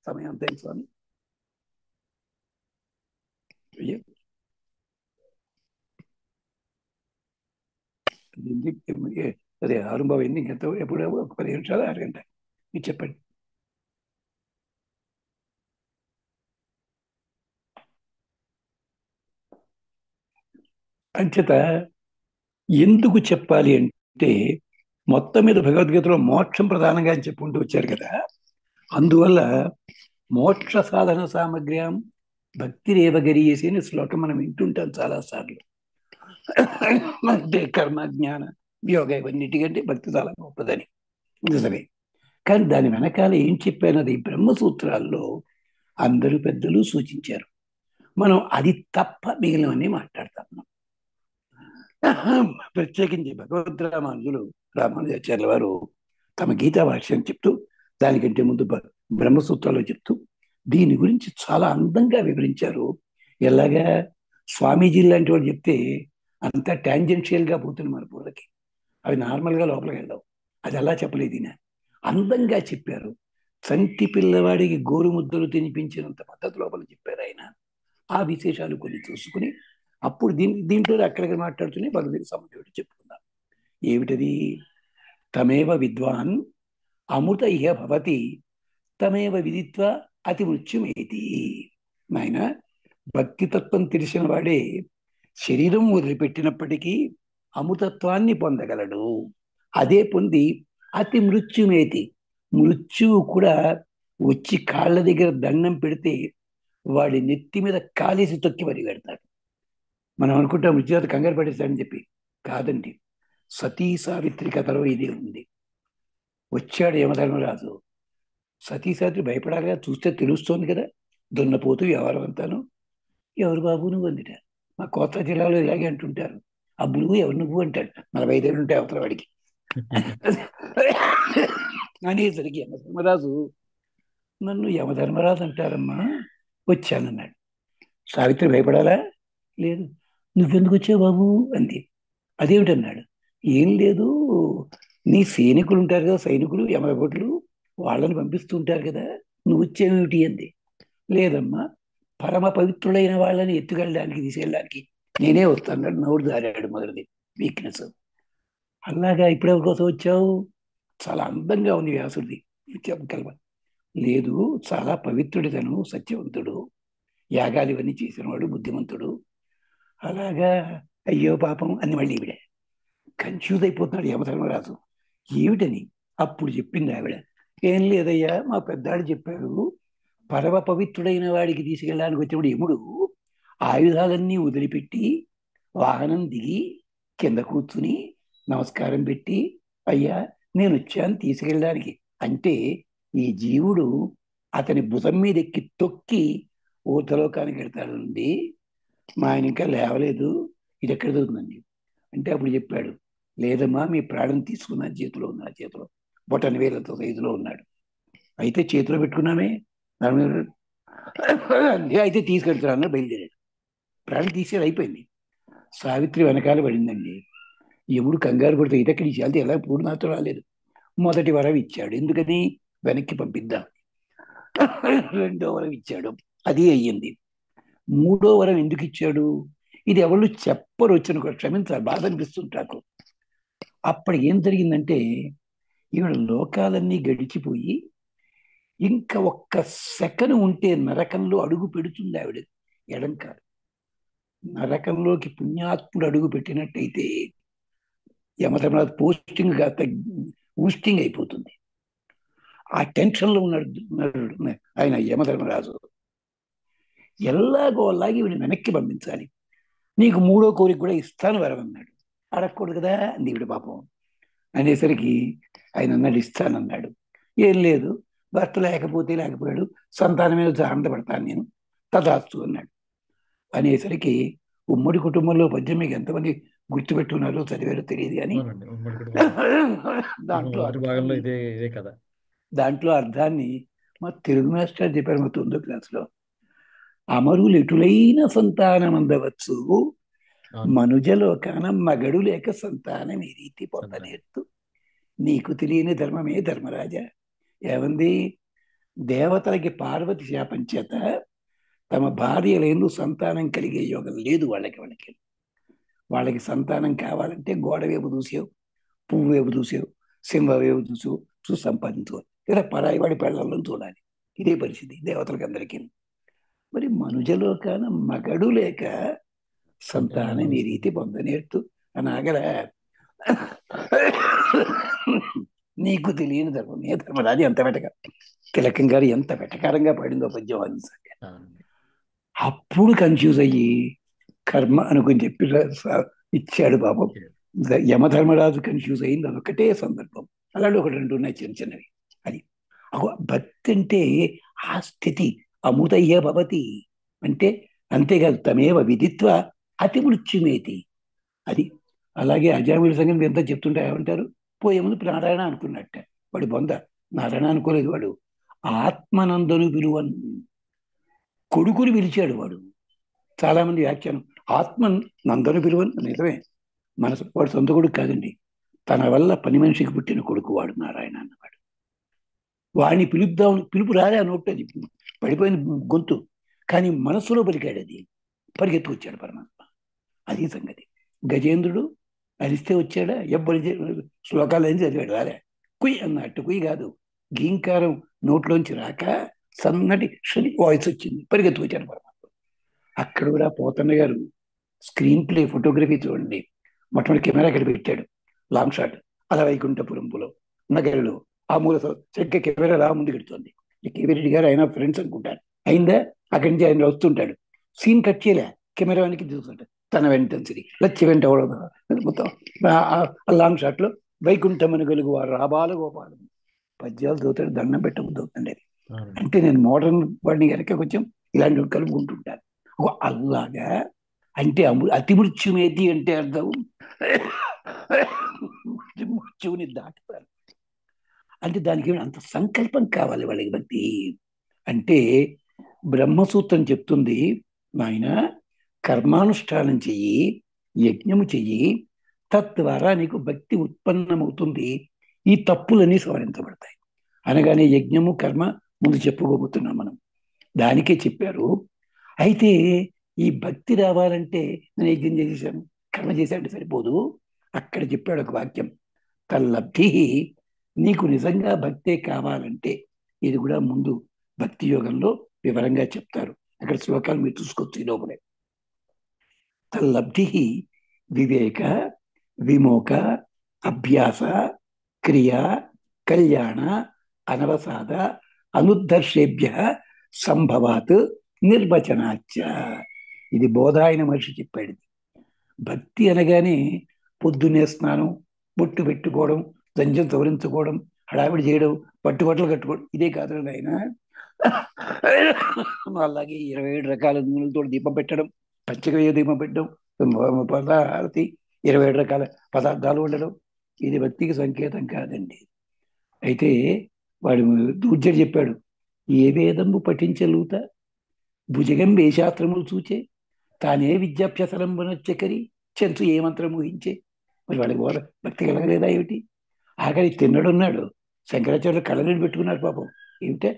B: సమయం అంతా స్వామి. అదే ఆరంభం అయింది. ఇంకెంత ఎప్పుడు ఒక 10 నిమిషాలు 6 గంట మీరు చెప్పండి. అంచేత ఎందుకు చెప్పాలి అంటే, మొత్తం మీద భగవద్గీతలో మోక్షం ప్రధానంగా అని చెప్పుకుంటూ వచ్చారు కదా. అందువల్ల మోక్ష సాధన సామగ్ర్యం భక్తి రేవ గరీయసి అని శ్లోకం మనం వింటుంటాం చాలాసార్లు. అంటే కర్మ జ్ఞాన యోగ ఇవన్నిటికంటే భక్తి చాలా గొప్పదని నిజమే. కానీ దాని వెనకాల ఏం చెప్పానది బ్రహ్మసూత్రాల్లో అందరూ పెద్దలు సూచించారు. మనం అది తప్ప మిగిలినవన్నీ మాట్లాడతాం. ప్రత్యేకించి భగవద్ రామానుజాచార్యుల వారు తమ గీతా భాష్యం చెప్తూ, దానికంటే ముందు బ్రహ్మసూత్రాలు చెప్తూ దీని గురించి చాలా అందంగా వివరించారు. ఎలాగా స్వామీజీ లాంటి వాళ్ళు చెప్తే అంత టాంజెన్షియల్ గా పోతుంది మన పూలకి, అవి నార్మల్ గా లోపలికి వెళ్దాం. అది అలా చెప్పలేదు ఈయన, అందంగా చెప్పారు. చంటి పిల్లవాడికి గోరు ముద్దలు తినిపించినంత పద్ధతి లోపల చెప్పారు ఆయన. ఆ విశేషాలు కొన్ని చూసుకుని అప్పుడు దీంట్లో అక్కడికి మాట్లాడుతూనే భగవద్గీత సంబంధం చెప్పుకుందాం. ఏమిటది? తమేవ విద్వాన్ అమృత ఇహ భవతి తమేవ విదిత్వ అతి మృత్యుమేతి. నాయన, భక్తి తత్వం తెలిసిన వాడే శరీరం వదిలిపెట్టినప్పటికీ అమృతత్వాన్ని పొందగలడు. అదే పొంది అతి మృత్యుమేతి, మృత్యువు కూడా వచ్చి కాళ్ళ దగ్గర దండం పెడితే వాడి నెత్తి మీద కాలేసి తొక్కి మరి పెడతాడు. మనం అనుకుంటాం మృత్యువాత కంగారు పడేస్తాడని చెప్పి. కాదండి, సతీ సావిత్రి కథలో ఇదే ఉంది. వచ్చాడు యమధర్మరాజు. సతీ సావిత్రి భయపడాలిగా, చూస్తే తెలుస్తోంది కదా, దున్నపోతూ వ్యవహారం అంతాను. ఎవరు బాబు నువ్వు అందిట. మా కోస్తా జిల్లాలో ఇలాగే అంటుంటారు. అబ్బు నువ్వు ఎవరు నువ్వు అంటాడు. 45 ఏళ్ళు ఉంటాయి అవతల వాడికి. అనేసరికి యమధర్మరాజు, నన్ను యమధర్మరాజు అంటారమ్మా, వచ్చానన్నాడు. సావిత్రి భయపడాలా? లేదు. నువ్వెందుకు వచ్చావు బాబు అంది. అదేమిటన్నాడు. ఏం లేదు, నీ సైనికులు ఉంటారు కదా, సైనికులు యమభటులు, వాళ్ళని పంపిస్తూ ఉంటారు కదా, నువ్వు వచ్చేమిటి అంది. లేదమ్మా, పరమ పవిత్రులైన వాళ్ళని ఎత్తుకెళ్ళడానికి తీసుకెళ్ళడానికి నేనే వస్తాను. నోరు దారాడు మొదటిది వీక్నెస్. అలాగా ఇప్పుడెవరి కోసం వచ్చావు? చాలా అందంగా ఉంది వ్యాసుడిది కల్వ. లేదు, చాలా పవిత్రుడితను, సత్యవంతుడు, యాగాలు ఇవన్నీ చేసినవాడు, బుద్ధిమంతుడు. అలాగా, అయ్యో పాపం అని మళ్ళీ ఈవిడ కన్ఫ్యూజ్ అయిపోతున్నాడు యమధర్మరాజు. ఏమిటని అప్పుడు చెప్పింది ఆవిడ. ఏం లేదయ్యా, మా పెద్దాడు చెప్పాడు, పరమ పవిత్రుడైన వాడికి తీసుకెళ్ళడానికి వచ్చినప్పుడు యముడు ఆయుధాలన్నీ వదిలిపెట్టి వాహనం దిగి కింద కూర్చుని నమస్కారం పెట్టి, అయ్యా నేను వచ్చాను తీసుకెళ్ళడానికి అంటే, ఈ జీవుడు అతని భుజం మీద ఎక్కి తొక్కి ఊర్ధలోకానికి వెళ్తాడండి. మా ఆయన ఇంకా లేవలేదు, ఇది ఎక్కడ దొరుకుతుందండి అంటే, అప్పుడు చెప్పాడు, లేదమ్మా మీ ప్రాణం తీసుకున్న చేతిలో ఉంది, ఆ చేతిలో బొటన వేలతో సైజులో ఉన్నాడు. అయితే చేతిలో పెట్టుకున్నామే, దాని మీద అయితే తీసుకెళ్తున్నాను బయలుదేరాడు. ప్రాణం తీసేది అయిపోయింది. సావిత్రి వెనకాల పడిందండి. యముడు కంగారు పడితే ఇదెక్కడి చేయాలి, ఎలా పూడు నాతో రాలేదు. మొదటి వరం ఇచ్చాడు, ఎందుకని వెనక్కి పంపిద్దాం. రెండో వరం ఇచ్చాడు, అది అయ్యింది. మూడో వరం ఎందుకు ఇచ్చాడు? ఇది ఎవరు చెప్పరు, వచ్చిన క్షమించాలి, బాధ అనిపిస్తుంది నాకు. అప్పుడు ఏం జరిగిందంటే, ఈవిడ లోకాలన్నీ గడిచిపోయి ఇంకా ఒక్క సెకను ఉంటే నరకంలో అడుగు పెడుతుంది ఆవిడ. ఎడంకారు నరకంలోకి పుణ్యాత్ముడు అడుగు పెట్టినట్టయితే యమధర్మరాజు పోస్టింగ్ ఊస్టింగ్ అయిపోతుంది. ఆ టెన్షన్లో ఉన్నాడు ఆయన యమధర్మరాజు. ఎలాగో అలాగే వీడిని వెనక్కి పంపించాలి, నీకు మూడో కోరిక కూడా ఇస్తాను వరం అన్నాడు. అడగకూడదు కదా అంది ఈవిడ పాపం. అనేసరికి ఆయన అన్నాడు, ఇస్తానన్నాడు. ఏం లేదు, భర్త లేకపోయాడు, సంతానం మీద ఆనందపడతాను నేను, తదాస్తు అన్నాడు. అనేసరికి ఉమ్మడి కుటుంబంలో పద్యం మీకు ఎంతమంది గుర్తుపెట్టుకున్నారో చదివారో తెలియదు కానీ, దాంట్లో
A: భాగంలో ఇదే ఇదే కదా.
B: దాంట్లో అర్థాన్ని మా తెలుగు మాస్టర్ చెప్పారు మా 9వ క్లాసులో, అమరులు ఎటులైన సంతానం అందవచ్చు,
A: అవును.
B: మనుజలోకాన మగడు లేక సంతానం ఈ రీతి
A: సంతానం.
B: పొందనేర్తు. నీకు తెలియని ధర్మమే ధర్మరాజా. ఏమంది? దేవతలకి పార్వతి శాపం చేత తమ భార్యలందు సంతానం కలిగే యోగం లేదు వాళ్ళకి. వాళ్ళకి సంతానం కావాలంటే గోడ వైపు చూసావు, పువ్వు వైపు చూసావు, సింహ వైపు చూసి సంపాదించుకోవాలి. ఇలా పరాయి వాడి పెళ్ళల్లో చూడాలి. ఇదే పరిస్థితి దేవతలకి అందరికీ. మరి మనుజలోకాన మగడు లేక సంతానం ఈ రీతి పొందనేర్తు అనగల. నీకు తెలియని ధర్మం ఏ ధర్మరాజు ఎంత వెటక తిలకం గారు ఎంత వెటకారంగా పడిందో పద్యం అది.
A: అవునండి.
B: అప్పుడు కన్ఫ్యూజ్ అయ్యి కర్మ అనుకుని చెప్పి ఇచ్చాడు పాపం. యమధర్మరాజు కన్ఫ్యూజ్ అయింది అదొకటే సందర్భం. అలాంటి ఒకటి రెండు ఉన్నాయి చిన్న చిన్నవి. అది భక్తి అంటే ఆ స్థితి. అముదయ్య భవతి అంటే అంతేకాదు, తమేవ విదిత్వ అతి మృత్యుమేతి. అది అలాగే అజామిల సంగతి ఎంత చెప్తుంటే ఏమంటారు, పోయే ముందు నారాయణ అనుకున్నట్ట. వాడు బొంద నారాయణ అనుకోలేదు. వాడు ఆత్మనందను విలువన్ కొడుకుని పిలిచాడు వాడు. చాలా మంది వ్యాఖ్యానం ఆత్మ నందను పిలువన్ నిజమే. మనసు వాడు సొంత కొడుకు కాదండి, తన వల్ల పని మనిషికి పుట్టిన కొడుకు వాడు నారాయణ అన్నవాడు. వాడిని పిలుద్దాం, పిలుపు రాలే ఆ నోట్, అది పడిపోయిన గొంతు, కానీ మనస్సులో పలికాడు. అది పరిగెత్తుకొచ్చాడు పరమాత్మ. అది సంగతి. గజేంద్రుడు అరిస్తే వచ్చాడా? ఎవ్వరి శ్లోకాలు అని చదివాడు, రాలే. కుయ్ అన్నట్టు, కుయ్ కాదు, గీంకారం నోట్లోంచి రాక సన్నటి షని వాయిస్ వచ్చింది, పరిగెత్తుకొచ్చాడు పరమాత్మ. అక్కడ కూడా పోతన్న గారు స్క్రీన్ ప్లే ఫోటోగ్రఫీ చూడండి. మొట్టమొదటి కెమెరా అక్కడ పెట్టాడు, లాంగ్ షాట్. అలా వైకుంఠపురంలో నగరిలో ఆ మూల చక్కగా కెమెరా రా ముందు పెడుతోంది. కేవీ రెడ్డి గారు ఆయన ఫ్రెండ్స్ అనుకుంటారు. అయిందా? అక్కడి నుంచి ఆయన వస్తుంటాడు, సీన్ కట్ చేయలే, కెమెరా వెనక్కి చూస్తుంటాడు. తన వెంట లచ్చి వెంట మొత్తం లాంగ్ షాట్ లో వైకుంఠమని గలుగు వారు రాబాల గోపాలం పద్యాలు చదువుతాడు, దండం పెట్టబుద్ధి అవుతుంది.
A: అవునండి.
B: అంటే నేను మోడర్న్ వాడిని కనుక కొంచెం ఇలాంటివి కలుపుకుంటుంటాను. అలాగా అంటే అతి మృత్యుమేది అంటే అర్థం మృత్యువుని దాటుతారు. అంటే దానికి అంత సంకల్పం కావాలి వాళ్ళకి. భక్తి అంటే బ్రహ్మసూత్రం చెప్తుంది, నాయన కర్మానుష్ఠానం చెయ్యి, యజ్ఞము చెయ్యి, తద్వారా నీకు భక్తి ఉత్పన్నమవుతుంది, ఈ తప్పులన్నీ సవరించబడతాయి అనగానే యజ్ఞము కర్మ ముందు చెప్పుకోబోతున్నాం మనం. దానికే చెప్పారు. అయితే ఈ భక్తి రావాలంటే నేను యజ్ఞం చేసేసాను, కర్మ చేశానంటే సరిపోదు. అక్కడ చెప్పాడు ఒక వాక్యం, తల్లబ్ధి. నీకు నిజంగా భక్తే కావాలంటే, ఇది కూడా ముందు భక్తి యోగంలో వివరంగా చెప్తారు. అక్కడ శ్లోకాలు మీరు చూసుకోవచ్చు ఈ లోపలే. తల్లబ్ధి వివేక విమోక అభ్యాస క్రియ కళ్యాణ అనవసాద అనుద్ధర్షేభ్య సంభవాత్ నిర్వచనాచ. ఇది బోధాయన మహర్షి చెప్పాడు. భక్తి అనగానే పొద్దున్నే స్నానం, బొట్టు పెట్టుకోవడం, జంజం సవరించుకోవడం, హడావిడి చేయడం, పట్టుబట్టలు కట్టుకోవడం, ఇదే కాదు ఆయన. అలాగే 27 రకాల నూనెలతో దీపం పెట్టడం, పంచగవ్య దీపం పెట్టడం, పదార్థి 27 రకాల పదార్థాలు ఉండడం, ఇది భక్తికి సంకేతం కాదండి. అయితే వాడు దూర్జడు చెప్పాడు, ఏ వేదంబు పఠించలుత భుజగం ఏ శాస్త్రములు చూచే, తానే విద్యాభ్యసనంబునొచ్చకరి చెంచు ఏ మంత్రం ఊహించే. మరి వాడికి భక్తి కలగలేదా ఏమిటి? ఆఖరి తిన్నడున్నాడు, శంకరాచార్యులు కళ్ళనీళ్ళు పెట్టుకున్నాడు పాపం. ఏమిటే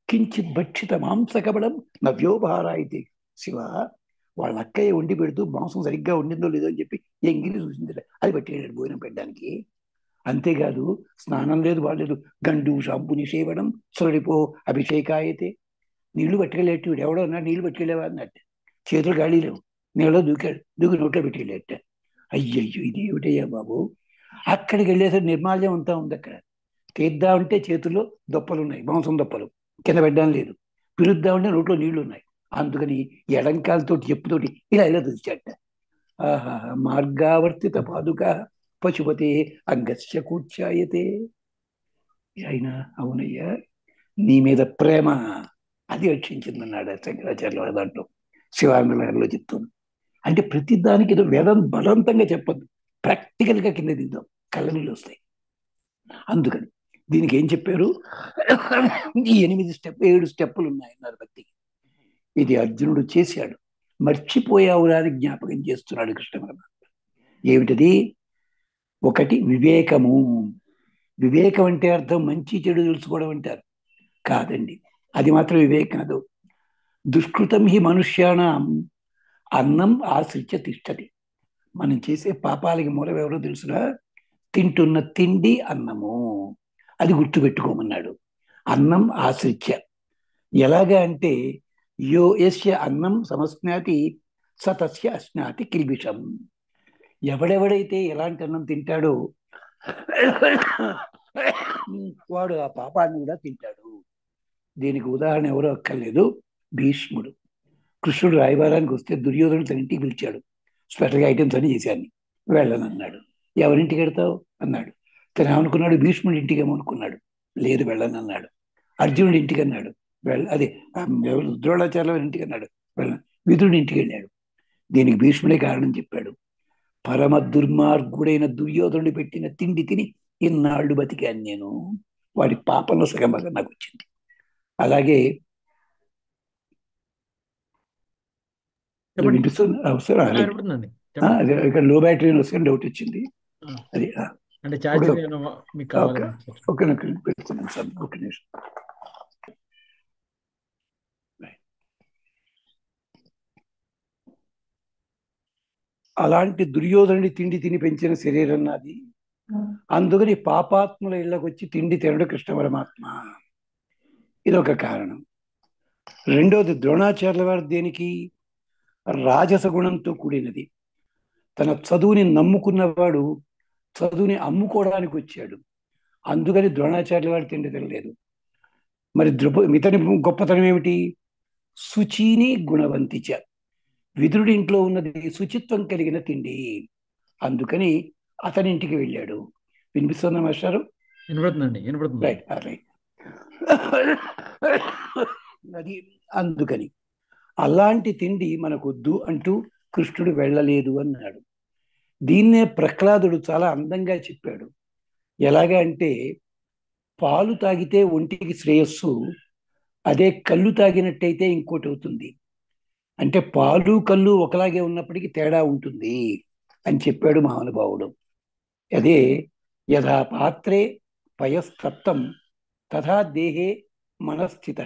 B: కించిత్ భక్షిత మాంసకబడం నవ్యోపహార అయితే. శివ, వాళ్ళ అక్కయ్య వండి పెడుతూ మాంసం సరిగ్గా వండిందో లేదో అని చెప్పి ఎంగిలి చూసింది, అది పట్టేయాడు భోజనం పెట్టడానికి. అంతేకాదు, స్నానం లేదు, వాళ్ళలేదు, గండు షాంపు నిషేవడం సురడిపో అభిషేకాయతే. నీళ్లు పట్టుకెళ్ళేట్టు ఎవడో అన్నాడు, నీళ్లు పట్టుకెళ్ళేవా అన్నట్టు. చేతులు గాళీ లేవు, నీళ్ళలో దూకాడు, దూకి నోట్లో పెట్టేళ్ళేట. అయ్యయ్యో, ఇది ఏమిటయ్యా బాబు. అక్కడికి వెళ్ళేసరికి నిర్మాల్యం అంతా ఉంది. అక్కడ తీద్దామంటే చేతుల్లో దొప్పలు ఉన్నాయి, మాంసం దొప్పలు, కింద పెట్టడం లేదు. పిలుద్దామంటే నోట్లో నీళ్లు ఉన్నాయి. అందుకని ఎడంకాలతో చెప్పుతోటి ఇలా ఇలా తెచ్చాట. ఆహా, మార్గావర్తిత పాదుక పశుపతే అంగస్య కూర్చాయతే. అయినా అవునయ్యా, నీ మీద ప్రేమ అది రక్షించిందన్నాడు శంకరాచార్యుల వారి దాంట్లో, శివానందలో చెప్తుంది. అంటే ప్రతి దానికి ఏదో వేదం బలవంతంగా చెప్పద్దు, ప్రాక్టికల్ గా కింద దిద్దాం, కళ్ళనీళ్ళు వస్తాయి. అందుకని దీనికి ఏం చెప్పారు? ఈ 7 స్టెప్పులు ఉన్నాయన్నారు భక్తికి. ఇది అర్జునుడు చేశాడు. మర్చిపోయావురా అని జ్ఞాపకం చేస్తున్నాడు కృష్ణ పరమాత్మ. ఏమిటది? ఒకటి వివేకము. వివేకం అంటే అర్థం మంచి చెడు తెలుసుకోవడం అంటారు. కాదండి, అది మాత్రం వివేకం కాదు. దుష్కృతం హి మనుష్యాణం అన్నం ఆశ్రిత్య తిష్టతి. మనం చేసే పాపాలకి మూలం ఎవరో తెలుసురా? తింటున్న తిండి అన్నము. అది గుర్తుపెట్టుకోమన్నాడు. అన్నం ఆశ్రిత్య. ఎలాగా అంటే యో యస్య అన్నం సమస్నాతి సతస్య అశ్నాతి కిల్బిషం. ఎవడెవడైతే ఎలాంటి అన్నం తింటాడో వాడు ఆ పాపాన్ని కూడా తింటాడు. దీనికి ఉదాహరణ ఎవరో అక్కర్లేదు, భీష్ముడు. కృష్ణుడు రాయబారానికి వస్తే దుర్యోధనుడు తన ఇంటికి పిలిచాడు. స్పెషల్గా ఐటమ్స్ అని చేశాను. వెళ్ళనన్నాడు. ఎవరింటికి వెళ్తావు అన్నాడు. తను ఏమనుకున్నాడు? భీష్ముడి ఇంటికి ఏమనుకున్నాడు. లేదు వెళ్ళనన్నాడు. అర్జునుడి ఇంటికి అన్నాడు. అదే ద్రోణాచార్య ఇంటికి అన్నాడు. విదురుడి ఇంటికి వెళ్ళాడు. దీనికి భీష్ముడే కారణం చెప్పాడు. పరమ దుర్మార్గుడైన దుర్యోధనుడు పెట్టిన తిండి తిని ఇన్నాళ్ళు బతికాను నేను. వాడి పాపంలో సగం భాగం నాకు వచ్చింది. అలాగే వినిపిస్తుంది అదే ఇక్కడ లో బ్యాటరీ వస్తే డౌట్ వచ్చింది. అది
A: అంటే
B: ఓకే పెడుతున్నాను సార్. ఒక నిమిషం. అలాంటి దుర్యోధనుడి తిండి తిని పెంచిన శరీరం నాది. అందుకని పాపాత్ముల ఇళ్ళకు వచ్చి తిండి తినడు కృష్ణ పరమాత్మ. ఇదొక కారణం. రెండోది, ద్రోణాచార్యుల వారు దేనికి? రాజస గుణంతో కూడినది. తన చదువుని నమ్ముకున్నవాడు చదువుని అమ్ముకోవడానికి వచ్చాడు. అందుకని ద్రోణాచార్యుల వాడు తిండి తినలేదు. మరి ఇతని గొప్పతనం ఏమిటి? శుచిని గుణవంతిచ. విదురుడి ఇంట్లో ఉన్నది శుచిత్వం కలిగిన తిండి. అందుకని అతని ఇంటికి వెళ్ళాడు. వినిపిస్తుందా మాస్టారు? Right right. అది అందుకని అలాంటి తిండి మనకొద్దు అంటూ కృష్ణుడు వెళ్ళలేదు అన్నాడు. దీన్నే ప్రహ్లాదుడు చాలా అందంగా చెప్పాడు. ఎలాగా అంటే, పాలు తాగితే ఒంటికి శ్రేయస్సు, అదే కళ్ళు తాగినట్టయితే ఇంకోటి అవుతుంది. అంటే పాలు కళ్ళు ఒకలాగే ఉన్నప్పటికీ తేడా ఉంటుంది అని చెప్పాడు మహానుభావుడు. అదే యథా పాత్రే పయస్తప్తం తథా దేహే మనస్థిత.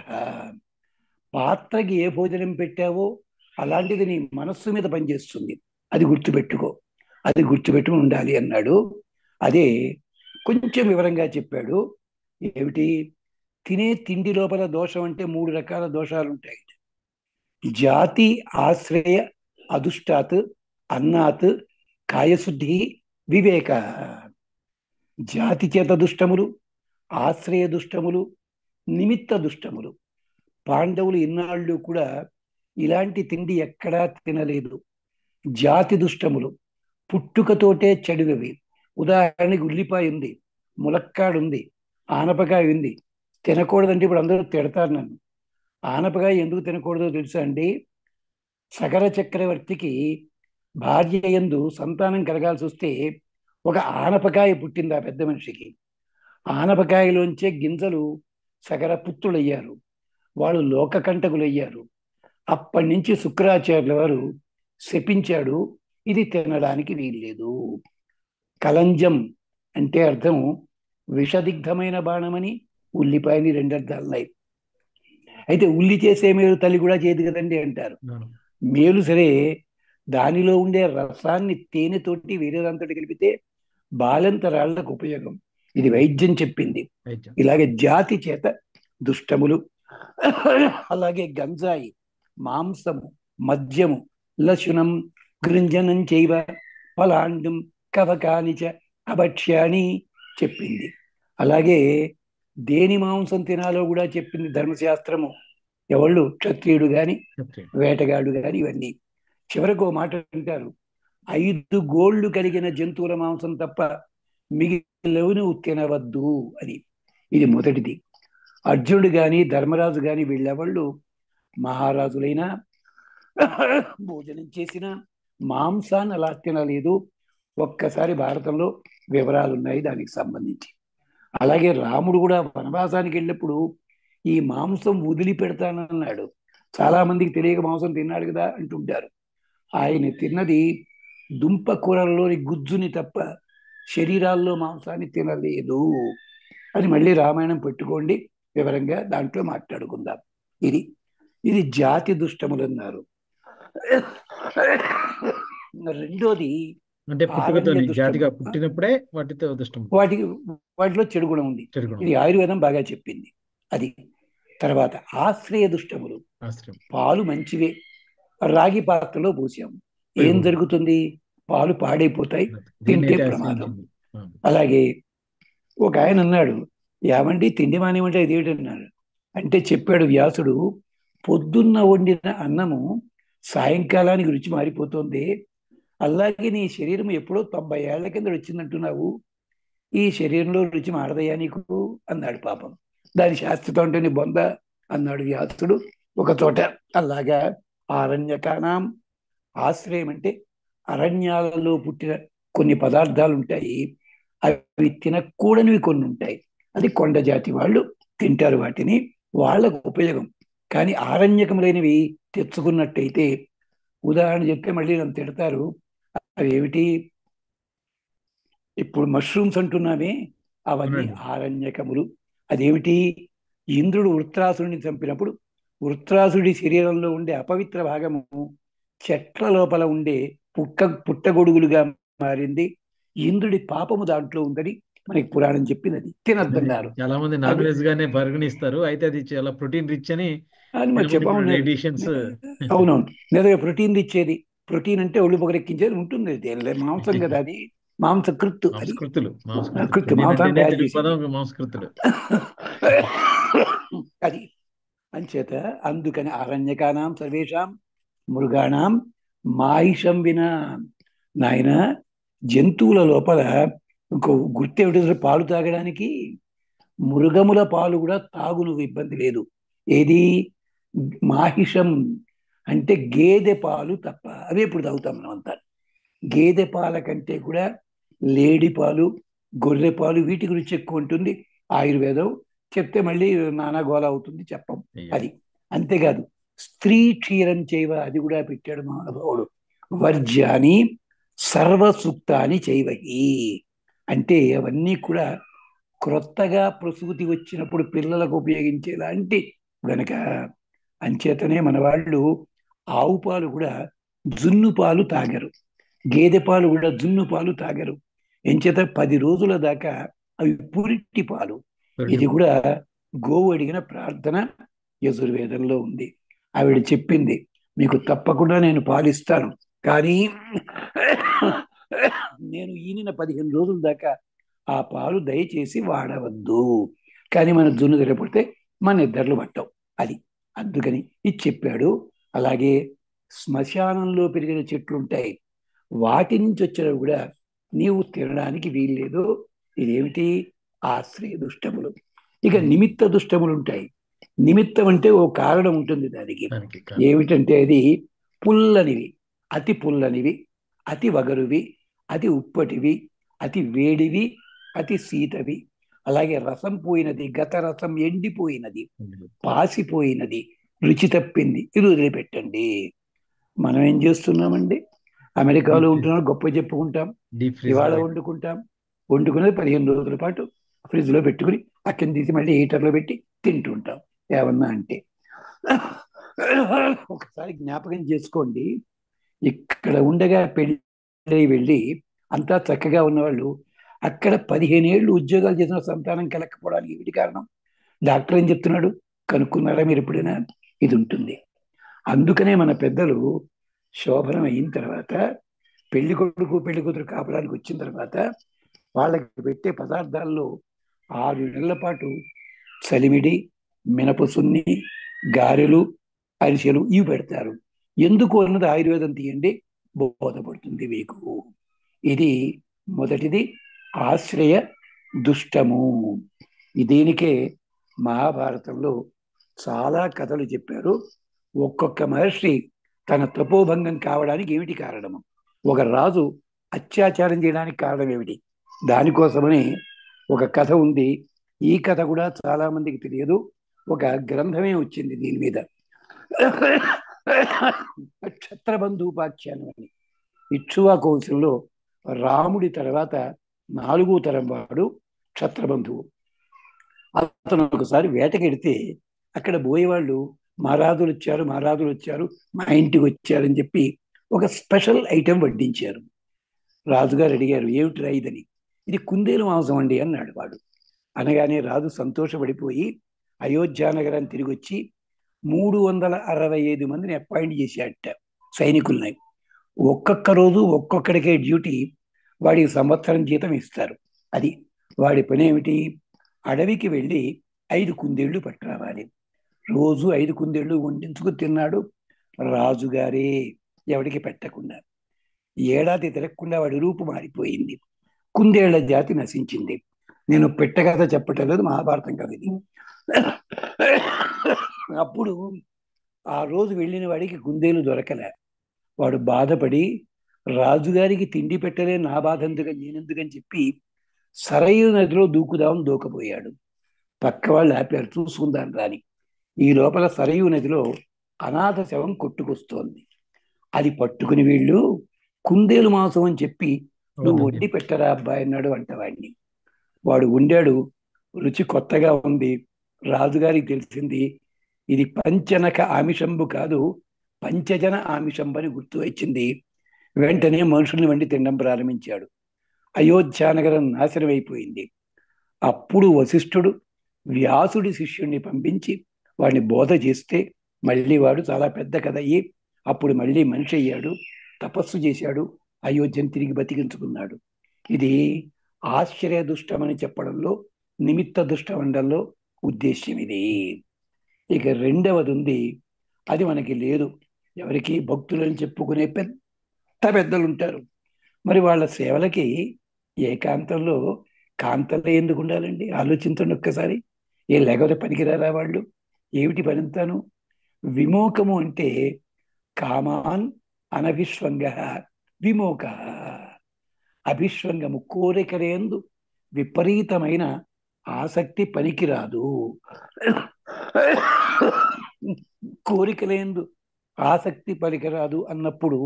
B: పాత్రకి ఏ భోజనం పెట్టావో అలాంటిది నీ మనస్సు మీద పనిచేస్తుంది. అది గుర్తుపెట్టుకో, అది గుర్తుపెట్టుకుని ఉండాలి అన్నాడు. అదే కొంచెం వివరంగా చెప్పాడు. ఏమిటి? తినే తిండి లోపల దోషం అంటే 3 రకాల దోషాలు ఉంటాయి. జాతి ఆశ్రయ అదుష్టాత్ అన్నాత్ కాయశుద్ధి వివేక. జాతి చేత దుష్టములు, ఆశ్రయ దుష్టములు, నిమిత్త దుష్టములు. పాండవులు ఇన్నాళ్ళు కూడా ఇలాంటి తిండి ఎక్కడా తినలేదు. జాతి దుష్టములు పుట్టుకతోటే చెడువి. ఉదాహరణకి ఉల్లిపాయ ఉంది, ములక్కాడు ఉంది, ఆనపకాయ ఉంది. తినకూడదంటే ఇప్పుడు అందరూ తిడతారు నన్ను. ఆనపకాయ ఎందుకు తినకూడదో తెలుసా అండి? సగర చక్రవర్తికి భార్య యందు సంతానం కలగాల్సి వస్తే ఒక ఆనపకాయ పుట్టింది ఆ పెద్ద మనిషికి. ఆనపకాయలోంచే గింజలు సగర పుత్రులయ్యారు. వాళ్ళు లోకకంటకులయ్యారు. అప్పటి నుంచి శుక్రాచార్యుల వారు శపించాడు, ఇది తినడానికి వీల్లేదు. కలంజం అంటే అర్థం విషదిగ్ధమైన బాణమని, ఉల్లిపాయని 2 అర్థాలున్నాయి. అయితే ఉల్లి చేసే మేలు తల్లి కూడా చేయదు కదండి అంటారు. మేలు సరే, దానిలో ఉండే రసాన్ని తేనెతోటి వేరే దాంతో కలిపితే బాలంతరాళ్లకు ఉపయోగం. ఇది వైద్యం చెప్పింది. ఇలాగే జాతి చేత దుష్టములు, అలాగే గంజాయి, మాంసము, మద్యము, లశునం, గృంజనం చైవ ఫలాండం కవకానిచ అభక్ష్యాని చెప్పింది. అలాగే దేని మాంసం తినాలో కూడా చెప్పింది ధర్మశాస్త్రము. ఎవళ్ళు? క్షత్రియుడు గాని, వేటగాడు గాని. ఇవన్నీ చివరకు మాట అంటారు, 5 గోళ్లు కలిగిన జంతువుల మాంసం తప్ప మిగిలినవి తినవద్దు అని. ఇది మొదటిది. అర్జునుడు గాని, ధర్మరాజు గాని వీళ్ళెవళ్ళు మహారాజులైనా భోజనం చేసిన మాంసాన్ని అలా తినలేదు. ఒక్కసారి భారతంలో వివరాలు ఉన్నాయి దానికి సంబంధించి. అలాగే రాముడు కూడా వనవాసానికి వెళ్ళినప్పుడు ఈ మాంసం వదిలిపెడతానన్నాడు. చాలా మందికి తెలియక మాంసం తిన్నాడు కదా అంటుంటారు. ఆయన తిన్నది దుంప కూరల్లోని గుజ్జుని తప్ప శరీరాల్లో మాంసాన్ని తినలేదు అని మళ్ళీ రామాయణం పెట్టుకోండి, వివరంగా దాంట్లో మాట్లాడుకుందాం. ఇది ఇది జాతి దుష్టములు అన్నారు. రెండోది
A: అంటే
B: ఆరణ్య
A: పుట్టుకతోని
B: దుష్టము.
A: జాతిగా పుట్టినప్పుడే వాటితో దుష్టం
B: వాటికి వాటిలో చెడు గుణం ఉంది.
A: చెడు గుణం
B: ఇది ఆయుర్వేదం బాగా చెప్పింది. అది తర్వాత ఆశ్రయ దుష్టములు.
A: ఆశ్రయం
B: పాలు మంచివే, రాగి పాత్రలో పోసాము, ఏం
A: పోయకూడదు.
B: జరుగుతుంది? పాలు పాడైపోతాయి,
A: దీన్ని
B: తింటే
A: అయితే
B: ప్రమాదం.
A: ఆశ్రయించింది. ఆ,
B: అలాగే ఒక ఆయన అన్నాడు, ఏమండి తిండి మానేమంటే ఇది ఏంటన్నాడు. అంటే చెప్పాడు వ్యాసుడు, పొద్దున్న వండిన అన్నము సాయంకాలానికి రుచి మారిపోతుంది. అలాగే నీ శరీరం ఎప్పుడో 90 ఏళ్ల కింద వచ్చిందంటున్నావు, ఈ శరీరంలో రుచి మారదయ్యా నీకు అన్నాడు. పాపం దాని శాస్త్రత అంటే నీ బొంద అన్నాడు వ్యాసుడు ఒక చోట. అలాగా ఆరణ్యకానాం ఆశ్రయం అంటే అరణ్యాలలో పుట్టిన కొన్ని పదార్థాలు ఉంటాయి, అవి తినకూడనివి కొన్ని ఉంటాయి. అది కొండ జాతి వాళ్ళు తింటారు వాటిని, వాళ్ళకు ఉపయోగం. కానీ ఆరణ్యకములైనవి తెచ్చుకున్నట్టయితే, ఉదాహరణ చెప్తే మళ్ళీ నన్ను తిడతారు, అవి ఏమిటి? ఇప్పుడు మష్రూమ్స్ అంటున్నామే, అవన్నీ
A: అవునండి.
B: ఆరణ్యకములు. అదేమిటి? ఇంద్రుడు వృత్రాసుడిని చంపినప్పుడు వృత్రాసుడి శరీరంలో ఉండే అపవిత్ర భాగము చెట్ల లోపల ఉండే పుట్టగొడుగులుగా మారింది. ఇంద్రుడి పాపము దాంట్లో ఉందని మనకి పురాణం చెప్పినది.
A: అది
B: తినద్దన్నారు.
A: చాలా మంది నాన్
B: అవి
A: వెజ్ గానే పరిగణిస్తారు. అయితే అది చాలా ప్రోటీన్ రిచ్ అని
B: అని
A: చాలా
B: మరి
A: మంది ఇప్పుడు
B: చెప్పమన్నారు.
A: ఎడిషన్స్.
B: అవునవును, నిజంగా ప్రోటీన్ ఇచ్చేది. ప్రోటీన్ అంటే ఒళ్ళు పొగరెక్కించేది ఉంటుంది. మాంసం కదా అది, మాంసకృత్తు అది.
A: మాంసకృతులు
B: కృత్తు
A: ప్రోటీన్
B: మాంసాన్ని
A: అంటేనే
B: తయారు
A: తెలుగు
B: చేసేది.
A: పదం మాంసకృతులు.
B: అది అంచేత అందుకని అరణ్యకానాం సర్వేషాం మృగాణం మాయిషం వినా. నాయన, జంతువుల లోపల ఇంకో గుర్తు ఏమిటో, పాలు తాగడానికి మృగముల పాలు కూడా తాగు, నువ్వు ఇబ్బంది లేదు. ఏది? మాహిషం అంటే గేదె పాలు తప్ప. అవే ఇప్పుడు తాగుతాం మనం అంతా. గేదె పాల కంటే కూడా లేడి పాలు, గొర్రె పాలు, వీటి గురించి ఎక్కువ ఉంటుంది. ఆయుర్వేదం చెప్తే మళ్ళీ నానా గోల అవుతుంది, చెప్పం.
A: అయ్యో.
B: అది అంతేకాదు, స్త్రీ క్షీరం చేయవ, అది కూడా పెట్టాడు మహానుభావుడు. వర్జ్యాని సర్వసూక్తాని చేయవహి అంటే అవన్నీ కూడా క్రొత్తగా ప్రసూతి వచ్చినప్పుడు పిల్లలకు ఉపయోగించేలాంటి గనక. అంచేతనే మన వాళ్ళు ఆవు పాలు కూడా జున్ను పాలు తాగరు, గేదె పాలు కూడా జున్ను పాలు తాగరు. ఎంచేత 10 రోజుల దాకా అవి పురిటి పాలు. ఇది కూడా గోవు అడిగిన ప్రార్థన యజుర్వేదంలో ఉంది. ఆవిడ చెప్పింది, మీకు తప్పకుండా నేను పాలిస్తాను, కానీ నేను ఈనిన 15 రోజుల దాకా ఆ పాలు దయచేసి వాడవద్దు. కానీ మన జున్ను తిరగకపోతే మన నిద్రలు పట్టవు. అది అందుకని ఇది చెప్పాడు. అలాగే శ్మశానంలో పెరిగిన చెట్లు ఉంటాయి, వాటి నుంచి వచ్చినవి కూడా నీవు తినడానికి వీల్లేదు. ఇదేమిటి? ఆశ్రయ దుష్టములు. ఇక నిమిత్త దుష్టములు ఉంటాయి. నిమిత్తం అంటే ఓ కారణం ఉంటుంది దానికి.
A: దానికి
B: ఏమిటంటే అది పుల్లనివి, అతి పుల్లనివి, అతి వగరువి, అతి ఉప్పటివి, అతి వేడివి, అతి శీతవి. అలాగే రసం పోయినది, గత రసం ఎండిపోయినది, పాసిపోయినది, రుచి తప్పింది, ఇది వదిలిపెట్టండి. మనం ఏం చేస్తున్నామండి? అమెరికాలో ఉంటున్నాం, గొప్ప చెప్పుకుంటాం,
A: డీప్ ఫ్రీజ్
B: ఇవాళ వండుకుంటాం, వండుకునేది 15 రోజుల పాటు ఫ్రిడ్జ్ లో పెట్టుకుని అక్కడి తీసి మళ్ళీ హీటర్లో పెట్టి తింటుంటాం. ఏమన్నా అంటే ఒకసారి జ్ఞాపకం చేసుకోండి, ఇక్కడ ఉండగా పెళ్ళి వెళ్ళి అంతా చక్కగా ఉన్నవాళ్ళు అక్కడ 15 ఏళ్ళు ఉద్యోగాలు చేసిన సంతానం కలగకపోవడానికి ఏమిటి కారణం? డాక్టర్ ఏం చెప్తున్నాడు కనుక్కున్నారా మీరు ఎప్పుడైనా? ఇది ఉంటుంది. అందుకనే మన పెద్దలు శోభనం అయిన తర్వాత పెళ్లి కొడుకు పెళ్లి కూతురు కాపడానికి వచ్చిన తర్వాత వాళ్ళకి పెట్టే పదార్థాల్లో 6 నెలల పాటు చలిమిడి, మినపసున్ని, గారెలు, అరిసెలు ఇవి పెడతారు. ఎందుకు అన్నది ఆయుర్వేదం తీయండి, బోధపడుతుంది మీకు. ఇది మొదటిది, ఆశ్రయ దుష్టము. దీనికే మహాభారతంలో చాలా కథలు చెప్పారు. ఒక్కొక్క మహర్షి తన తపోభంగం కావడానికి ఏమిటి కారణము, ఒక రాజు అత్యాచారం చేయడానికి కారణం ఏమిటి, దానికోసమని ఒక కథ ఉంది. ఈ కథ కూడా చాలా మందికి తెలియదు. ఒక గ్రంథమే వచ్చింది దీని మీద. క్షత్రబంధూపాఖ్యానం అని. ఇక్ష్వాకు వంశంలో రాముడి తర్వాత 4వ తరం వాడు క్షత్రబంధువు. అతను ఒకసారి వేటకెడితే అక్కడ పోయేవాళ్ళు మహారాజులు వచ్చారు, మహారాజులు వచ్చారు, మా ఇంటికి వచ్చారని చెప్పి ఒక స్పెషల్ ఐటెం వడ్డించారు. రాజుగారు అడిగారు, ఏమిటి ఇదని? ఇది కుందేలు మాంసం అండి అన్నాడు వాడు. అనగానే రాజు సంతోషపడిపోయి అయోధ్య నగరాన్ని తిరిగి వచ్చి 365 మందిని అపాయింట్ చేశాడట, సైనికుల్ని. ఒక్కొక్క రోజు ఒక్కొక్కడికే డ్యూటీ. వాడికి సంవత్సరం జీతం ఇస్తారు. అది వాడి పని ఏమిటి? అడవికి వెళ్ళి 5 కుందేళ్లు పట్టురావాలి. రోజు 5 కుందేళ్లు వండించుకు తిన్నాడు రాజుగారే, ఎవడికి పెట్టకుండా. ఏడాది తిరగకుండా వాడి రూపు మారిపోయింది. కుందేళ్ల జాతి నశించింది. నేను పెట్టకథ చెప్పటం లేదు, మహాభారతం కథ ఇది. అప్పుడు ఆ రోజు వెళ్ళిన వాడికి కుందేలు దొరకలే. వాడు బాధపడి రాజుగారికి తిండి పెట్టలే, నా బాధ ఎందుకని నేనెందుకని చెప్పి సరయూ నదిలో దూకుదామని దూకపోయాడు. పక్క వాళ్ళు ఆపారు, చూసుకుందాం రాని. ఈ లోపల సరయూ నదిలో అనాథ శవం కొట్టుకొస్తోంది. అది పట్టుకుని వీళ్ళు కుందేలు మాంసం అని చెప్పి, నువ్వు వండి పెట్టరా అబ్బాయి అన్నాడు వంటవాడిని. వాడు వండాడు. రుచి కొత్తగా ఉంది. రాజుగారికి తెలిసింది ఇది పంచనక ఆమిషంబు కాదు, పంచజన ఆమిషంబు అని గుర్తు వచ్చింది. వెంటనే మనుషుల్ని వండి తినడం ప్రారంభించాడు. అయోధ్యానగరం నాశనం అయిపోయింది. అప్పుడు వశిష్ఠుడు వ్యాసుడి శిష్యుణ్ణి పంపించి వాడిని బోధ చేస్తే మళ్ళీ వాడు చాలా పెద్ద కథ అయ్యి అప్పుడు మళ్ళీ మనిషి అయ్యాడు, తపస్సు చేశాడు, అయోధ్యను తిరిగి బతికించుకున్నాడు. ఇది ఆశ్చర్య దుష్టమని చెప్పడంలో, నిమిత్త దుష్టమండంలో ఉద్దేశ్యం ఇది. ఇక రెండవది ఉంది, అది మనకి లేదు. ఎవరికి? భక్తులని చెప్పుకునే పెద్ద పెద్దలు ఉంటారు. మరి వాళ్ళ సేవలకి ఏకాంతంలో కాంతలే ఎందుకు ఉండాలండి? ఆలోచించండి ఒక్కసారి. లేకపోతే పనికిరారా వాళ్ళు? ఏమిటి పనింతాను? విమోకము అంటే కామాన్ అనభిష్వంగ విమోక. అభిష్వంగము కోరికలేందు విపరీతమైన ఆసక్తి పనికిరాదు. కోరికలేందు ఆసక్తి పనికిరాదు అన్నప్పుడు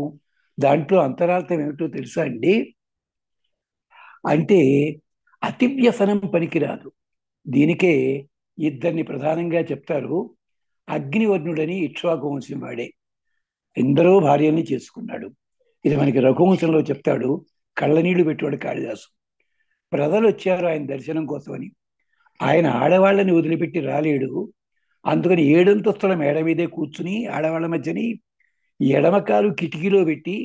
B: దాంట్లో అంతరార్థం ఏమిటో తెలుసా అండి? అంటే అతి వ్యసనం పనికిరాదు. దీనికే ఇద్దరిని ప్రధానంగా చెప్తారు. అగ్నివర్ణుడని ఇక్ష్వాకు వంశం వాడే, ఎందరో భార్యల్ని చేసుకున్నాడు. ఇది మనకి రఘువంశంలో చెప్తాడు. కళ్ళనీళ్లు పెట్టాడు కాళిదాసు. ప్రజలు వచ్చారు ఆయన దర్శనం కోసమని. ఆయన ఆడవాళ్ళని వదిలిపెట్టి రాలేడు. అందుకని 7 అంతస్తుల మేడ మీదే కూర్చుని ఆడవాళ్ళ మధ్యని ఎడమకాలు కిటికీలో పెట్టి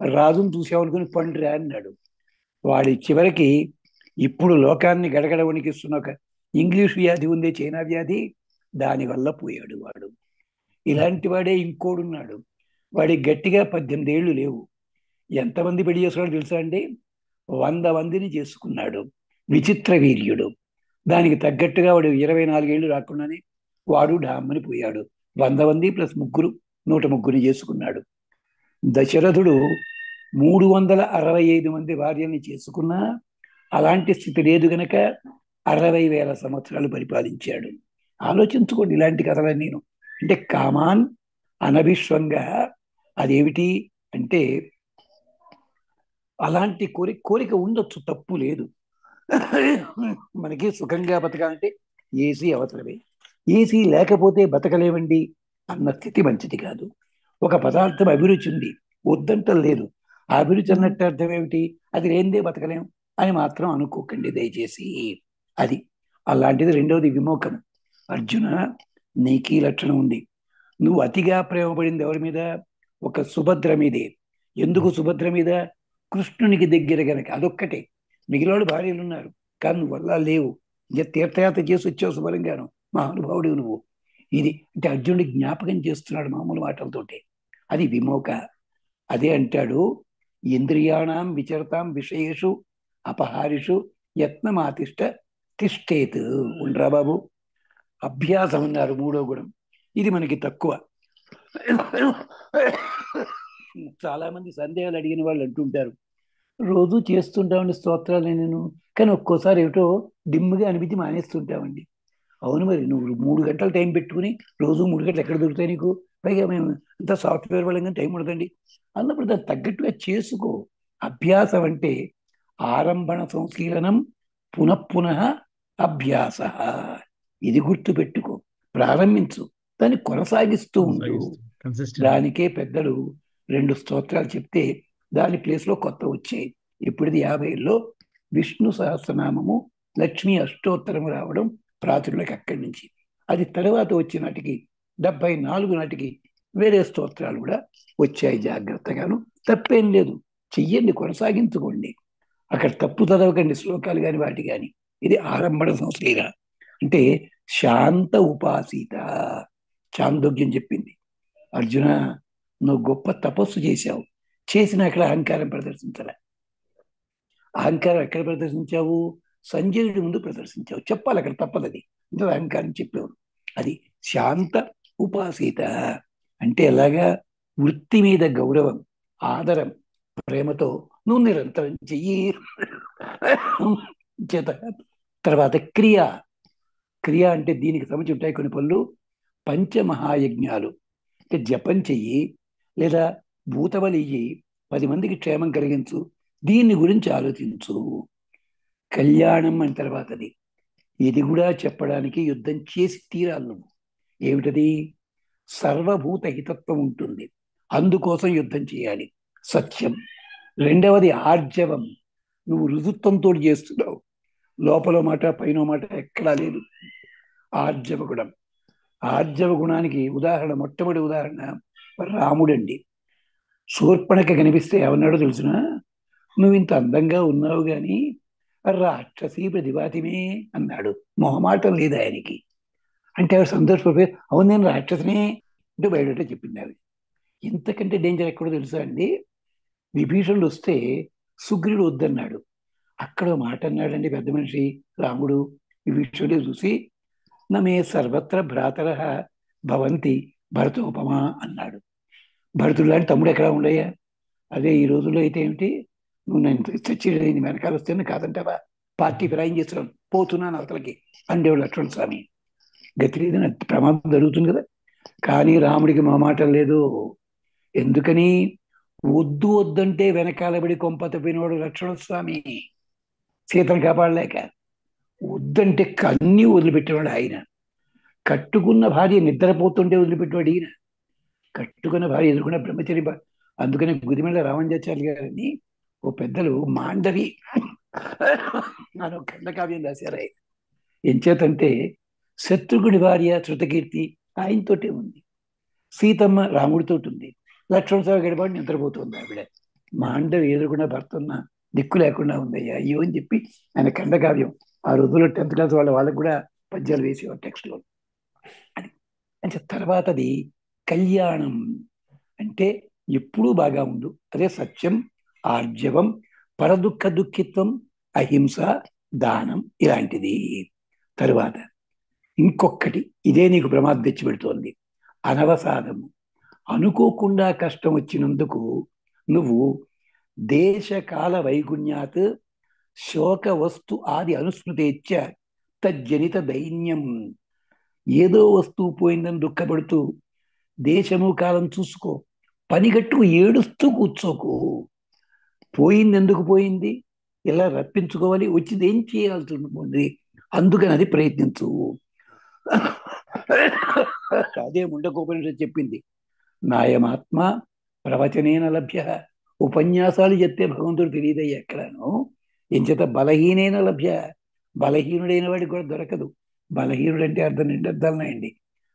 B: రాజును చూసామనుకుని పండురా అన్నాడు. వాడి చివరికి ఇప్పుడు లోకాన్ని గడగడ వణికిస్తున్న ఒక ఇంగ్లీష్ వ్యాధి ఉంది, చైనా వ్యాధి, దానివల్ల పోయాడు వాడు. ఇలాంటి వాడే ఇంకోడున్నాడు. వాడి గట్టిగా 18 ఏళ్ళు లేవు. ఎంతమంది పెళ్లి చేసుకున్నాడు తెలుసా అండి? 100 మందిని చేసుకున్నాడు. విచిత్ర వీర్యుడు. దానికి తగ్గట్టుగా వాడు 24 ఏళ్ళు రాకుండానే వాడు డామ్మని పోయాడు. 100 మంది ప్లస్ 3, 103 చేసుకున్నాడు. దశరథుడు 365 మంది భార్యల్ని చేసుకున్నా అలాంటి స్థితి లేదు గనక 60,000 సంవత్సరాలు పరిపాలించాడు. ఆలోచించుకోండి ఇలాంటి కథలని. నేను అంటే కామాన్ అనభిష్వంగా అదేమిటి అంటే అలాంటి కోరిక ఉండొచ్చు, తప్పు లేదు. మనకి సుఖంగా బతకాలంటే ఏసీ అవసరమే. ఏసీ లేకపోతే బతకలేమండి అన్న స్థితి మంచిది కాదు. ఒక పదార్థం అభిరుచి ఉంది, వద్దంటం లేదు. ఆ అభిరుచి అన్నట్టు అర్థం ఏమిటి? అది లేనిదే బతకలేం అని మాత్రం అనుకోకండి దయచేసి. అది అలాంటిది. రెండవది విమోకం. అర్జున, నీకు ఈ లక్షణం ఉంది. నువ్వు అతిగా ప్రేమపడింది ఎవరి మీద? ఒక సుభద్ర మీదే. ఎందుకు సుభద్ర మీద? కృష్ణునికి దగ్గర గనక. అదొక్కటే. మిగిలిన భార్యలు ఉన్నారు కానీ నువ్వు వల్ల లేవు. తీర్థయాత్ర చేసి వచ్చావు శుభ్రంగాను, మా అనుభవుడు నువ్వు. ఇది అంటే అర్జునుడి జ్ఞాపకం చేస్తున్నాడు మామూలు మాటలతోటి. అది విమోక. అదే అంటాడు, ఇంద్రియాణం విచరతాం విషయేషు అపహారిషు యత్నమాతిష్ట తిష్టేత్. ఉండరా బాబు. అభ్యాసం ఉన్నారు 3వ గుణం. ఇది మనకి తక్కువ. చాలా మంది సందేహాలు అడిగిన వాళ్ళు అంటుంటారు, రోజు చేస్తుంటామండి స్తోత్రాలు నేను. కానీ ఒక్కోసారి ఏమిటో డిమ్గా అనిపించి మానేస్తుంటామండి. అవును మరి, నువ్వు 3 గంటలు టైం పెట్టుకుని రోజు 3 గంటలు ఎక్కడ దొరుకుతాయి నీకు? పైగా మేము ఇంత సాఫ్ట్వేర్ వాళ్ళం కానీ టైం ఉండదండి అన్నప్పుడు దాన్ని తగ్గట్టుగా చేసుకో. అభ్యాసం అంటే ఆరంభణ సంశీలనం పునఃపునః అభ్యాస. ఇది గుర్తు పెట్టుకో. ప్రారంభించు, దాన్ని కొనసాగిస్తూ ఉండు.
A: కన్సిస్టెంట్.
B: దానికే పెద్దలు 2 స్తోత్రాలు చెప్తే దాని ప్లేస్లో కొత్త వచ్చాయి. ఇప్పుడుది 50లో విష్ణు సహస్రనామము, లక్ష్మీ అష్టోత్తరము రావడం ప్రాచుర్యకి అక్కడి నుంచి. అది తర్వాత వచ్చే నాటికి 74 నాటికి వేరే స్తోత్రాలు కూడా వచ్చాయి. జాగ్రత్తగాను తప్పేం లేదు, చెయ్యండి, కొనసాగించుకోండి. అక్కడ తప్పు చదవకండి శ్లోకాలు కానీ వాటి కానీ. ఇది ఆరంభణ సంశ్లేష అంటే శాంత ఉపాసీత. చాందోగ్యం చెప్పింది, అర్జున నువ్వు గొప్ప తపస్సు చేశావు, చేసిన అక్కడ అహంకారం ప్రదర్శించాల. అహంకారం ఎక్కడ ప్రదర్శించావు? సంజయుడి ముందు ప్రదర్శించావు. చెప్పాలి అక్కడ, తప్పదది. ఇంత అహంకారం చెప్పావు. అది శాంత ఉపాసీత అంటే ఎలాగా? వృత్తి మీద గౌరవం, ఆదరం, ప్రేమతో నువ్వు నిరంతరం చెయ్యి. చేత తర్వాత క్రియ. క్రియ అంటే దీనికి సంబంధించి ఉంటాయి కొన్ని పనులు. పంచమహాయజ్ఞాలు అంటే జపం చెయ్యి, లేదా భూతబలి ఇయ్యి, 10 మందికి క్షేమం కలిగించు, దీన్ని గురించి ఆలోచించు. కళ్యాణం అని తర్వాతది. ఇది కూడా చెప్పడానికి యుద్ధం చేసి తీరాలి నువ్వు. ఏమిటది? సర్వభూత హితత్వం ఉంటుంది, అందుకోసం యుద్ధం చేయాలి. సత్యం. రెండవది ఆర్జవం. నువ్వు రుజుత్వంతో చేస్తున్నావు, లోపల మాట పైన మాట ఎక్కడా లేదు. ఆర్జవ గుణం. ఆర్జవ గుణానికి ఉదాహరణ, మొట్టమొదటి ఉదాహరణ రాముడండి. శూర్పణఖ కనిపిస్తే ఏమన్నాడో తెలుసునా? నువ్వు ఇంత అందంగా ఉన్నావు గాని రాక్షసి ప్రతిభాతిమే అన్నాడు. మొహమాటం లేదు ఆయనకి. అంటే ఆవిడ సంతోషపడిపోయి, అవును నేను రాక్షసినే అంటే బయట చెప్పింది ఆవిడ. ఇంతకంటే డేంజర్ ఎక్కడో తెలుసా అండి? విభీషణుడు వస్తే సుగ్రీవుడు వద్దన్నాడు. అక్కడ ఓ మాట అన్నాడండి పెద్ద మనిషి రాముడు. విభీషణుడు చూసి, నమే సర్వత్ర భ్రాతర భవంతి భరతోపమా అన్నాడు. భరతుడు లాంటి తమ్ముడు ఎక్కడ ఉండయ్యా? అదే ఈ రోజుల్లో అయితే ఏమిటి, నువ్వు నేను చచ్చి వెనకాల వస్తే కాదంటావా? పార్టీ ఫిరాయింగ్ చేస్తున్నాను, పోతున్నాను అవతలకి అండేవాడు లక్ష్మణ స్వామి. గతి లేదని ప్రమాదం జరుగుతుంది కదా. కానీ రాముడికి మా మాట లేదు. ఎందుకని? వద్దు వద్దంటే వెనకాల పడి కొంప తప్పినవాడు లక్ష్మణ స్వామి. సీతను కాపాడలేక వద్దంటే కన్నీ వదిలిపెట్టేవాడు ఆయన. కట్టుకున్న భార్య నిద్రపోతుంటే వదిలిపెట్టేవాడు ఈయన. కట్టుకున్న భార్య ఎదుర్కొన్న బ్రహ్మచర్య అందుకనే గుదిమెళ్ళ రామంజాచార్య గారిని ఓ పెద్దలు మాండవి అని ఒక ఖండకావ్యం రాశారు ఆయన. ఎంచేతంటే శత్రుఘ్నుడి భార్య శృతకీర్తి ఆయనతోటే ఉంది, సీతమ్మ రాముడితో ఉంది, లక్ష్మణ స్వామి గడిపాడు నిద్రపోతుంది ఆవిడ. మాండవి ఎదుర్కొన్న భర్త ఉన్న దిక్కు లేకుండా ఉందయ్యా అయ్యో అని చెప్పి ఆయన ఖండకావ్యం. ఆ రోజుల్లో 10th క్లాస్ వాళ్ళకు కూడా పద్యాలు వేసేవారు టెక్స్ట్లో. అది అంటే తర్వాతది కళ్యాణం అంటే ఎప్పుడూ బాగా ఉండు. అదే సత్యం, ఆర్జవం, పరదుఃఖ దుఃఖిత్వం, అహింస, దానం ఇలాంటిది. తరువాత ఇంకొకటి, ఇదే నీకు ప్రమాదం తెచ్చిపెడుతోంది, అనవసాదము. అనుకోకుండా కష్టం వచ్చినందుకు నువ్వు దేశకాల వైగుణ్యాత్ శోక వస్తు ఆది అనుస్మృతేచ్చ తజ్జనిత దైన్యం. ఏదో వస్తువు పోయిందని దుఃఖపడుతూ దేశము కాలం చూసుకో, పనిగట్టుకు ఏడుస్తూ కూర్చోకు. పోయింది ఎందుకు పోయింది, ఎలా రప్పించుకోవాలి, వచ్చింది ఏం చేయాల్సి ఉంటుంది, అందుకని అది ప్రయత్నించు. అదే ముండకోపనిషత్తు చెప్పింది, నాయమాత్మ ప్రవచనేన లభ్య. ఉపన్యాసాలు చెప్తే భగవంతుడు తెలియదయ్యా ఎక్కడాను. ఎంచేత బలహీనైన లభ్య. బలహీనుడైన వాడికి కూడా దొరకదు. బలహీనుడు అంటే అర్థం 2 అర్థాలున్నాయండి,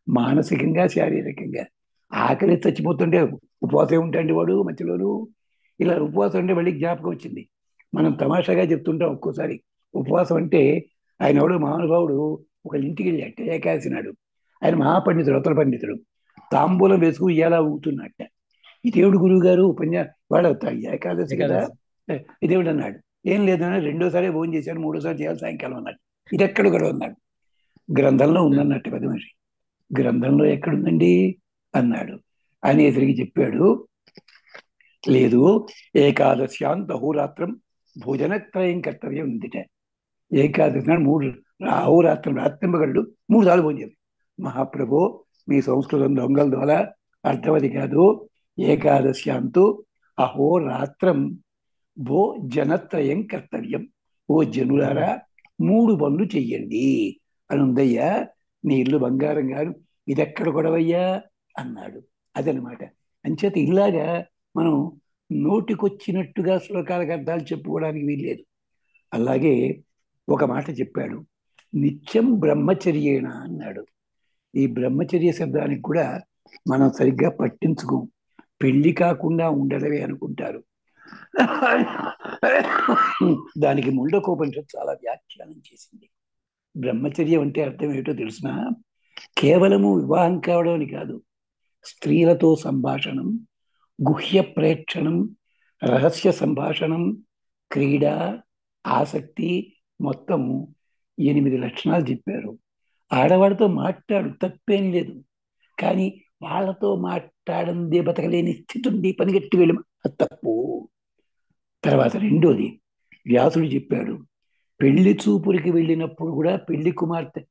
B: మానసికంగా శారీరకంగా. ఆకలి చచ్చిపోతుంటే ఉపవాసం ఉంటాండి వాడు మధ్యలోను. ఇలా ఉపవాసం అంటే మళ్ళీ జ్ఞాపకం వచ్చింది. మనం తమాషాగా చెప్తుంటాం ఒక్కోసారి ఉపవాసం అంటే. ఆయన ఎవడు మహానుభావుడు ఒక ఇంటికి వెళ్ళి అట్ట ఏకాసినాడు. ఆయన మహాపండితుడు, అవతల పండితుడు. తాంబూలం వేసుకు ఇలా ఊగుతున్నట్ట. ఇదేవుడు గురువు గారు వాడు ఏకాదశి కదా, ఇదేవిడు అన్నాడు. ఏం లేదన్నా రెండోసారి భోజనం చేశాను, మూడోసారి చేయాలి సాయంకాలం అన్నాడు. ఇది ఎక్కడ కూడా అన్నాడు. గ్రంథంలో ఉందన్నట్టు పెద్ద మనిషి. గ్రంథంలో ఎక్కడుందండి అన్నాడు. ఆయన ఎదురికి చెప్పాడు, లేదు. ఏకాదశ్యాంత అహోరాత్రం భోజనత్రయం కర్తవ్యం ఉందిట. ఏకాదశి నాడు మూడు అహోరాత్రం రాత్రింబగళ్ళు 3 సార్లు భోజనం. మహాప్రభో, మీ సంస్కృతం దొంగల ద్వారా అర్థవది కాదు. ఏకాదశ్యాంతు అహోరాత్రం భోజనత్రయం కర్తవ్యం. ఓ జనులారా, 3 పనులు చెయ్యండి అని ఉందయ్యా. నీ ఇల్లు బంగారం గారు, ఇదెక్కడ గొడవయ్యా అన్నాడు. అదనమాట. అంచేత ఇలాగా మనం నోటికొచ్చినట్టుగా శ్లోకాలకు అర్థాలు చెప్పుకోవడానికి వీల్లేదు. అలాగే ఒక మాట చెప్పాడు, నిత్యం బ్రహ్మచర్యేణ అన్నాడు. ఈ బ్రహ్మచర్య శబ్దానికి కూడా మనం సరిగ్గా పట్టించుకోం. పెళ్లి కాకుండా ఉండడమే అనుకుంటారు. దానికి ముండకోపనిషత్తు చాలా వ్యాఖ్యానం చేసింది. బ్రహ్మచర్యం అంటే అర్థం ఏమిటో తెలిసిన, కేవలము వివాహం కావడం అని కాదు. స్త్రీలతో సంభాషణం, గుహ్య ప్రేక్షణం, రహస్య సంభాషణం, క్రీడ, ఆసక్తి, మొత్తం 8 లక్షణాలు చెప్పారు. ఆడవాడితో మాట్లాడు, తప్పేం లేదు. కానీ వాళ్ళతో మాట్లాడందే బతకలేని స్థితి ఉంది, పనిగట్టి వెళ్ళి అది తప్పు. తర్వాత రెండోది, వ్యాసుడు చెప్పాడు, పెళ్లి చూపురికి వెళ్ళినప్పుడు కూడా పెళ్లి కుమార్తె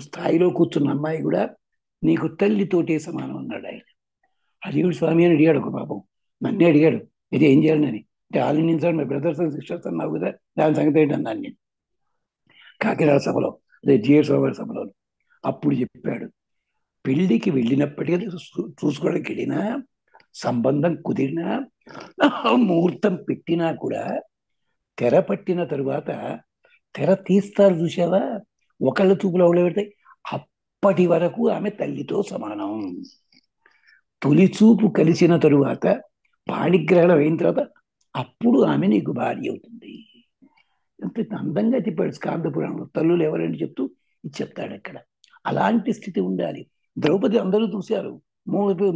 B: స్థాయిలో కూర్చున్న అమ్మాయి కూడా నీకు తల్లితోటే సమానం అన్నాడు ఆయన. అదేవిడు స్వామి అని అడిగాడు ఒక పాపం, నన్నే అడిగాడు, ఇది ఏం చేయాలని. అంటే all Indians my brothers and sisters అన్నావు కదా, దాని సంగతి ఏంటన్నాను నేను కాకినాడ సభలో, అదే జిఎస్ సభలో. అప్పుడు చెప్పాడు, పెళ్లికి వెళ్ళినప్పటికీ చూసుకోవడానికి వెళ్ళినా, సంబంధం కుదిరినా, ముహూర్తం పెట్టినా కూడా తెర పట్టిన తరువాత తెర తీస్తారు చూసావా, ఒకళ్ళ చూపులో ఒకళ్ళు పెడితే అప్పటి వరకు ఆమె తల్లితో సమానం. తొలి చూపు కలిసిన తరువాత పాణిగ్రహణం అయిన తర్వాత అప్పుడు ఆమె నీకు భార్య అవుతుంది. ఎంత అందంగా చెప్పాడు స్కాంద పురాణంలో. తల్లులు ఎవరని చెప్తూ ఇది చెప్తాడు అక్కడ. అలాంటి స్థితి ఉండాలి. ద్రౌపది అందరూ చూశారు,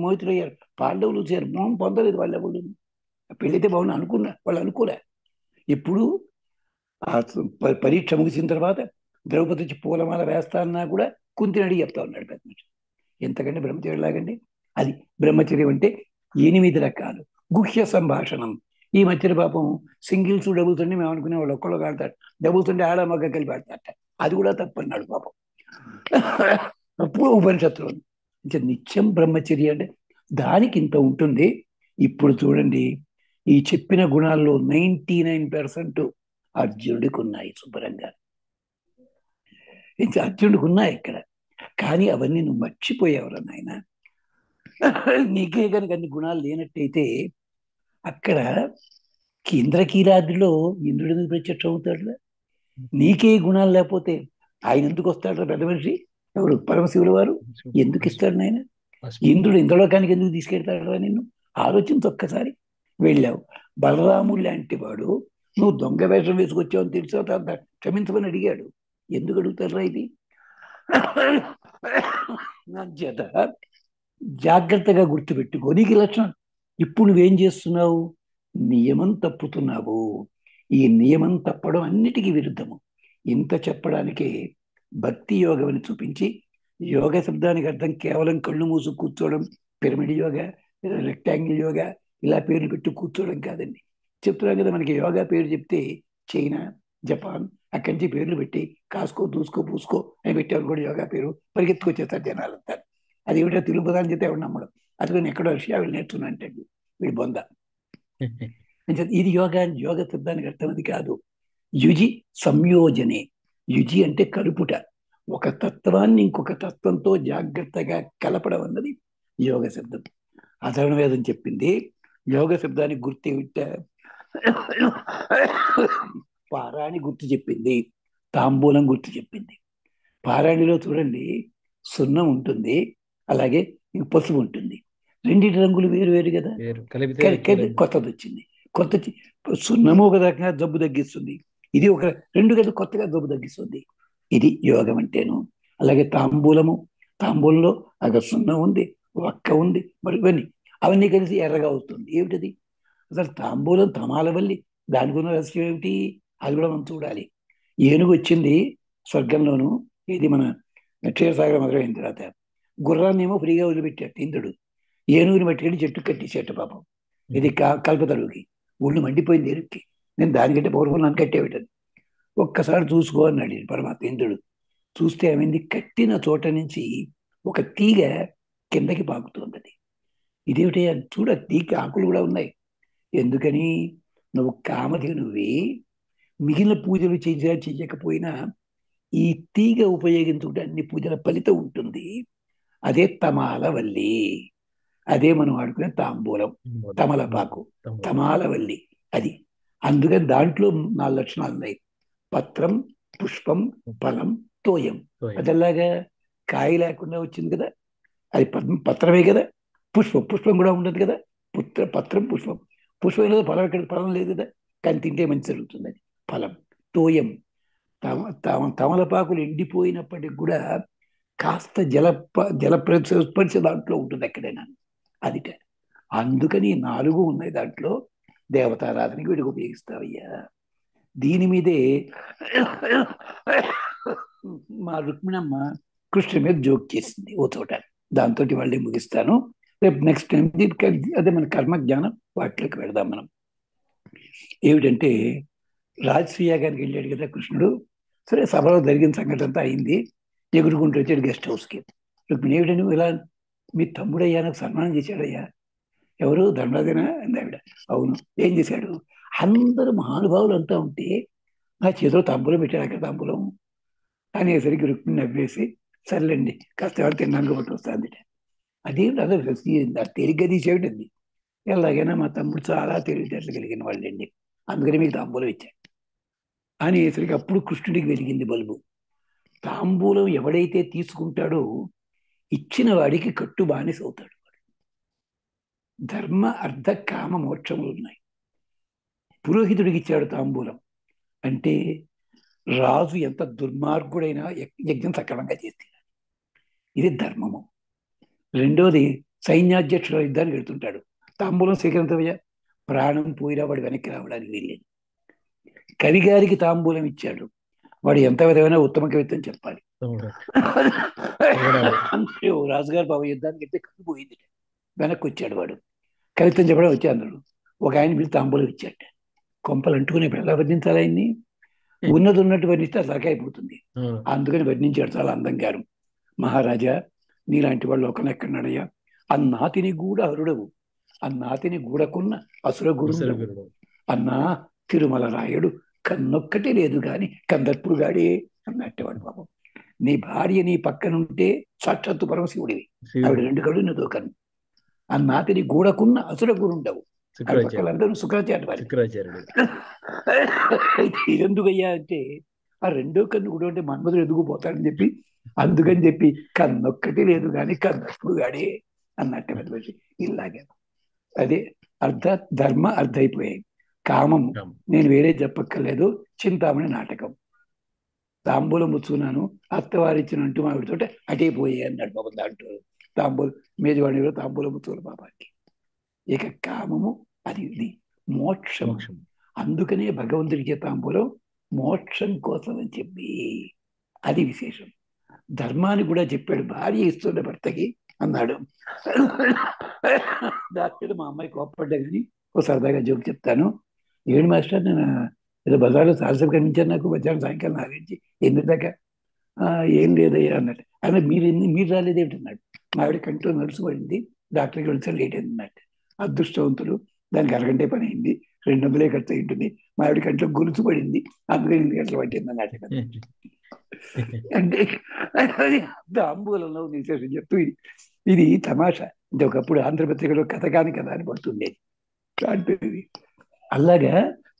B: మోహితులయ్యారు. పాండవులు చూశారు, మోహం పొందలేదు వాళ్ళు ఎవరు. పెళ్ళైతే బాగుంది అనుకున్నా, వాళ్ళు అనుకోలే. ఇప్పుడు ఆ పరీక్ష ముగిసిన తర్వాత ద్రౌపది వచ్చి పూలమాల వేస్తానన్నా కూడా కుంతిని అడిగి చెప్తా ఉన్నాడు పెద్ద మనిషి. ఎంతకంటే బ్రహ్మచర్యం లాగండి. అది బ్రహ్మచర్యం అంటే 8 రకాలు. గుహ్య సంభాషణం. ఈ మధ్యన పాపం సింగిల్స్ డబుల్స్ అండి మేము అనుకునే వాళ్ళు ఒక్కళ్ళు ఆడతారు, డబుల్స్ అంటే ఆడ మగ్గ కలిపి ఆడతారట. అది కూడా తప్పన్నాడు పాపం ఉపనిషత్తులో. నిత్యం బ్రహ్మచర్య అంటే దానికి ఇంత ఉంటుంది. ఇప్పుడు చూడండి, ఈ చెప్పిన గుణాల్లో 99% అర్జునుడికి ఉన్నాయి శుభ్రంగా. అర్జునుడికి ఉన్నాయి ఇక్కడ. కానీ అవన్నీ నువ్వు మర్చిపోయావురా నాయన. నీకే కనుక అన్ని గుణాలు లేనట్టయితే అక్కడ ఇంద్రకీలాద్రిలో ఇంద్రుడి ఎందుకు ప్రత్యక్షం అవుతాడు? నీకే గుణాలు లేకపోతే ఆయన ఎందుకు వస్తాడు? పెద్ద మనిషి ఎవరు? పరమశివుల వారు ఎందుకు ఇస్తాడు నాయన? ఇంద్రుడు ఇంద్రలోకానికి ఎందుకు తీసుకెళ్తాడు నిన్ను? ఆలోచించి ఒక్కసారి. వెళ్ళావు, బలరాముడు లాంటి వాడు నువ్వు దొంగ వేషం వేసుకొచ్చావు అని తెలిసి క్షమించమని అడిగాడు. ఎందుకు అడుగుతారా ఇది? నా చేత జాగ్రత్తగా గుర్తుపెట్టుకో, నీకు లక్షణం. ఇప్పుడు నువ్వేం చేస్తున్నావు? నియమం తప్పుతున్నావు. ఈ నియమం తప్పడం అన్నిటికీ విరుద్ధము. ఇంత చెప్పడానికే భక్తి యోగం అని చూపించి, యోగ శబ్దానికి అర్థం కేవలం కళ్ళు మూసు కూర్చోవడం, పిరమిడ్ యోగా, రెక్టాంగిల్ యోగా ఇలా పేర్లు పెట్టి కూర్చోవడం కాదండి. చెప్తున్నాం కదా, మనకి యోగా పేరు చెప్తే చైనా, జపాన్ అక్కడి నుంచి పేర్లు పెట్టి కాసుకో దూసుకో పూసుకో అని పెట్టేవారు కూడా యోగా పేరు పరిగెత్తుకొచ్చేస్తారు జనాలు అంటారు. అది ఏమిటో తెలుగు పదాన్ని చెప్తే ఎవరు నమ్మడం. అతను ఎక్కడో రష్యా వీళ్ళు నేర్చుకున్నా అంటే వీడు బొంద. ఇది యోగా. యోగ శబ్దానికి అర్థం అది కాదు. యుజి సంయోజనే. యుజి అంటే కలుపుట. ఒక తత్వాన్ని ఇంకొక తత్వంతో జాగ్రత్తగా కలపడం అన్నది యోగ శబ్దం. అధర్వణ వేదం చెప్పింది. యోగ శబ్దానికి గుర్తు ఏమిట? పారాణి గుర్తు చెప్పింది, తాంబూలం గుర్తు చెప్పింది. పారాణిలో చూడండి, సున్నం ఉంటుంది, అలాగే పసుపు ఉంటుంది. రెండింటి రంగులు వేరు వేరు కదా. కొత్తది వచ్చింది. కొత్త సున్నము ఒక రకంగా జబ్బు తగ్గిస్తుంది, ఇది ఒక 2 కదా కొత్తగా జబ్బు తగ్గిస్తుంది. ఇది యోగం అంటేను. అలాగే తాంబూలంలో అక్కడ సున్నం ఉంది, వక్క ఉంది, మరి ఇవన్నీ అవన్నీ కలిసి ఎర్రగా వస్తుంది. ఏమిటది? అసలు తాంబూలం తమాలవల్లి, దానికి ఉన్న రహస్యం ఏమిటి? అది కూడా మనం చూడాలి. ఏనుగు వచ్చింది స్వర్గంలోను, ఇది మన క్షీరసాగరం మొదలైన తర్వాత గుర్రాన్ని ఏమో ఫ్రీగా వదిలిపెట్టాడు ఇంద్రుడు. ఏనుగుని పట్టుకెళ్ళి చెట్టు కట్టేసేట పాపం. ఇది కల్పతరువుకి ఒళ్ళు మండిపోయింది ఎరుక్కి. నేను దానికంటే పవర్ఫుల్ నన్ను కట్టేవిటది. ఒక్కసారి చూసుకో అన్నాడు ఈయన పరమాత్మ ఇంద్రుడు. చూస్తే ఏమైంది, కట్టిన చోట నుంచి ఒక తీగ కిందకి పాకుతోంది. అది ఇదేమిటి అది చూడ, తీగ ఆకులు కూడా ఉన్నాయి. ఎందుకని? నువ్వు కామధేనువి, మిగిలిన పూజలు చేసినా చెయ్యకపోయినా ఈ తీగ ఉపయోగించుకుంటే అన్ని పూజల ఫలితం ఉంటుంది. అదే తమాలవల్లి, అదే మనం ఆడుకునే తాంబూలం, తమలపాకు, తమాలవల్లి అది. అందుకని దాంట్లో 4 లక్షణాలు ఉన్నాయి: పత్రం, పుష్పం, ఫలం, తోయం. అదల్లాగా కాయ లేకుండా వచ్చింది కదా, అది పత్రమే కదా. పుష్పం కూడా ఉండదు కదా. పత్రం పుష్పం, పుష్పం లేదు, ఫలం ఎక్కడ, ఫలం లేదు కదా. కానీ తింటే మంచి జరుగుతుంది, అది ఫలం. తోయం, తమలపాకులు ఎండిపోయినప్పటికి కూడా కాస్త జల స్పర్శ దాంట్లో ఉంటుంది ఎక్కడైనా, అదిట. అందుకని 4 ఉన్నాయి దాంట్లో. దేవతారాధనకి వీటికి ఉపయోగిస్తావయ్యా. దీని మీదే మా రుక్మిణమ్మ కృష్ణ మీద జోక్ చేసింది ఓ చోట. దాంతో వాళ్ళే ముగిస్తాను. రేపు నెక్స్ట్ టైం అదే మన కర్మ జ్ఞానం వాటిలోకి వెళదాం మనం. ఏమిటంటే, రాజశ్రీయాగానికి వెళ్ళాడు కదా కృష్ణుడు. సరే, సభలో జరిగిన సంగతి అంతా అయింది. ఎగురుకుంటూ వచ్చాడు గెస్ట్ హౌస్కి. రుక్మిణి, ఏమిటని నువ్వు ఇలా, మీ తమ్ముడయ్యా నాకు సన్మానం చేశాడయ్యా. ఎవరు? ధర్మరాజేనా అంది ఆవిడ. అవును. ఏం చేశాడు? అందరూ మహానుభావులు అంతా ఉంటే నా చేతిలో తాంబూలం పెట్టాడు. అక్కడ తాంబూలం అనేసరికి రుక్మిణి నవ్వేసి, సర్లేండి కాస్త ఎవరు తిన్నాక ఒకటి వస్తుంది. అదేమిటి అసలు తేలిగ్గా తీసేవిటండి. ఎలాగైనా మా తమ్ముడు చాలా తెలివితేటలు కలిగిన వాళ్ళండి, అందుకని మీకు తాంబూలం ఇచ్చాడు అనేసరికి అప్పుడు కృష్ణుడికి వెలిగింది బల్బు. తాంబూలం ఎవడైతే తీసుకుంటాడో ఇచ్చిన వాడికి కట్టు బానిస అవుతాడు. ధర్మ, అర్థ, కామ, మోక్షములు ఉన్నాయి. పురోహితుడికి ఇచ్చాడు తాంబూలం అంటే రాజు ఎంత దుర్మార్గుడైనా యజ్ఞం సక్రమంగా చేస్తే ఇది ధర్మము. రెండోది, సైన్యాధ్యక్షుడు యుద్ధానికి వెళ్తుంటాడు, తాంబూలం స్వీకరించవయ్యా, ప్రాణం పోయినా వాడు వెనక్కి రావడానికి వీల్లేదు. కవి గారికి తాంబూలం ఇచ్చాడు, వాడు ఎంత విధమైన ఉత్తమ కవిత్వం చెప్పాలి. అంటే ఓ రాజుగారు బాబు యుద్ధానికి వెళ్తే కవి పోయింది, వెనక్కి వచ్చాడు వాడు, కవిత్వం చెప్పడం వచ్చే అందరు. ఒక ఆయన పిలిచి తాంబూలం ఇచ్చాట. కొంపలు అంటుకుని ఎలా వర్ణించాలి ఆయన్ని? ఉన్నది ఉన్నట్టు వర్ణిస్తే సరికైపోతుంది. అందుకని వర్ణించాడు చాలా అందంగా. మహారాజా, నీలాంటి వాళ్ళు ఒకరిని ఎక్కడున్నాడయ్యా? అన్నాతిని కూడా అరుడవు, అన్నాతిని గూడకున్న అసుర గురువు అన్నా, తిరుమల రాయుడు కన్నొక్కటి లేదు గాని కందర్పుడు గాడే అన్నట్టేవాడు. పాపం, నీ భార్య నీ పక్కనుంటే సాక్షాత్తు పరమశివుడివి, ఆవిడ 2 కళ్ళు నువ్వు కన్ను. అన్నాతిని గూడకున్న అసుర గురుండవు, పక్కలందరూ శుక్రాచార్యుడు. ఇదెందుకయ్యా అంటే, ఆ 2వ కన్ను కూడా అంటే మన్మధుడు ఎదుగుపోతాడని చెప్పి, అందుకని చెప్పి కన్నొక్కటి లేదు కానీ కన్నప్పుడు గాడే అన్నట్టు పెద్ద. ఇలాగే అదే అర్ధ ధర్మ అర్ధ అయిపోయాయి. కామము నేను వేరే చెప్పక్కర్లేదు, చింతామణి నాటకం. తాంబూలం ముచ్చుకున్నాను, అత్తవారిచ్చిన అంటూ మావిడితోటే అటే పోయాయి అన్నాడు పాపం. దాంట్లో తాంబూలం మేజవాణిలో తాంబూలం ముచ్చుకున్న పాపానికి. ఇక కామము అది ఇది మోక్షం. అందుకనే భగవంతుడికి తాంబూలం మోక్షం కోసం అని చెప్పి, అది విశేషం. ధర్మాన్ని కూడా చెప్పాడు, భార్య ఇస్తున్న భర్తకి అన్నాడు. దాని మా అమ్మాయి కోప్పడ్డా కానీ ఓ సరదాగా జోక్ చెప్తాను. ఏడు మాస్టర్, నేను ఏదో బజార్లో చాలాసేపు కనిపించాను, నాకు మధ్యాహ్నం సాయంకాలం నాగించి ఎందుకు దాకా ఏం లేదయ్యా అన్నట్టు. అలా మీరు రాలేదేమిటి అన్నాడు. మా ఆవిడ కంట్లో నడుసు పడింది, డాక్టర్కి వెళ్తే లేట్ అయింది అన్నట్టు. అదృష్టవంతులు, దానికి అరగంటే పని అయింది, 200 ఖర్చు అయి ఉంటుంది. మా ఆవిడ కంట్లో గొలుసు పడింది, అందుకని 8 గంటలు పట్టింది అన్నట్టు. అంటే తాంబూలంలో విశేషం చెప్తూ ఇది తమాషా. అంటే ఒకప్పుడు ఆంధ్రపత్రికలో కథ కాని కథ అని పడుతుండేది. అలాగా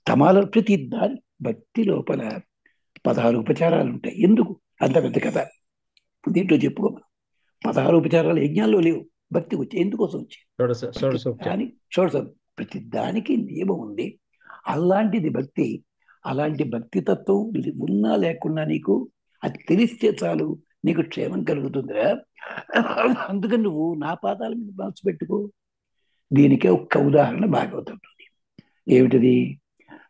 B: తమాల ప్రతి దాని భక్తి లోపల 16 ఉపచారాలు ఉంటాయి. ఎందుకు అంత పెద్ద కథ దీంట్లో చెప్పుకో. 16 ఉపచారాలు యజ్ఞాల్లో లేవు, భక్తికి వచ్చాయి. ఎందుకోసం వచ్చాయి కానీ షోడశ. ప్రతి దానికి నియమం ఉంది. అలాంటిది భక్తి. అలాంటి భక్తి తత్వం ఉన్నా లేకున్నా నీకు అది తెలిస్తే చాలు, నీకు క్షేమం కలుగుతుందిరా. అందుకని నువ్వు నా పాదాల మీద మనసు పెట్టుకో. దీనికే ఒక్క ఉదాహరణ భాగవతం. ఏమిటిది?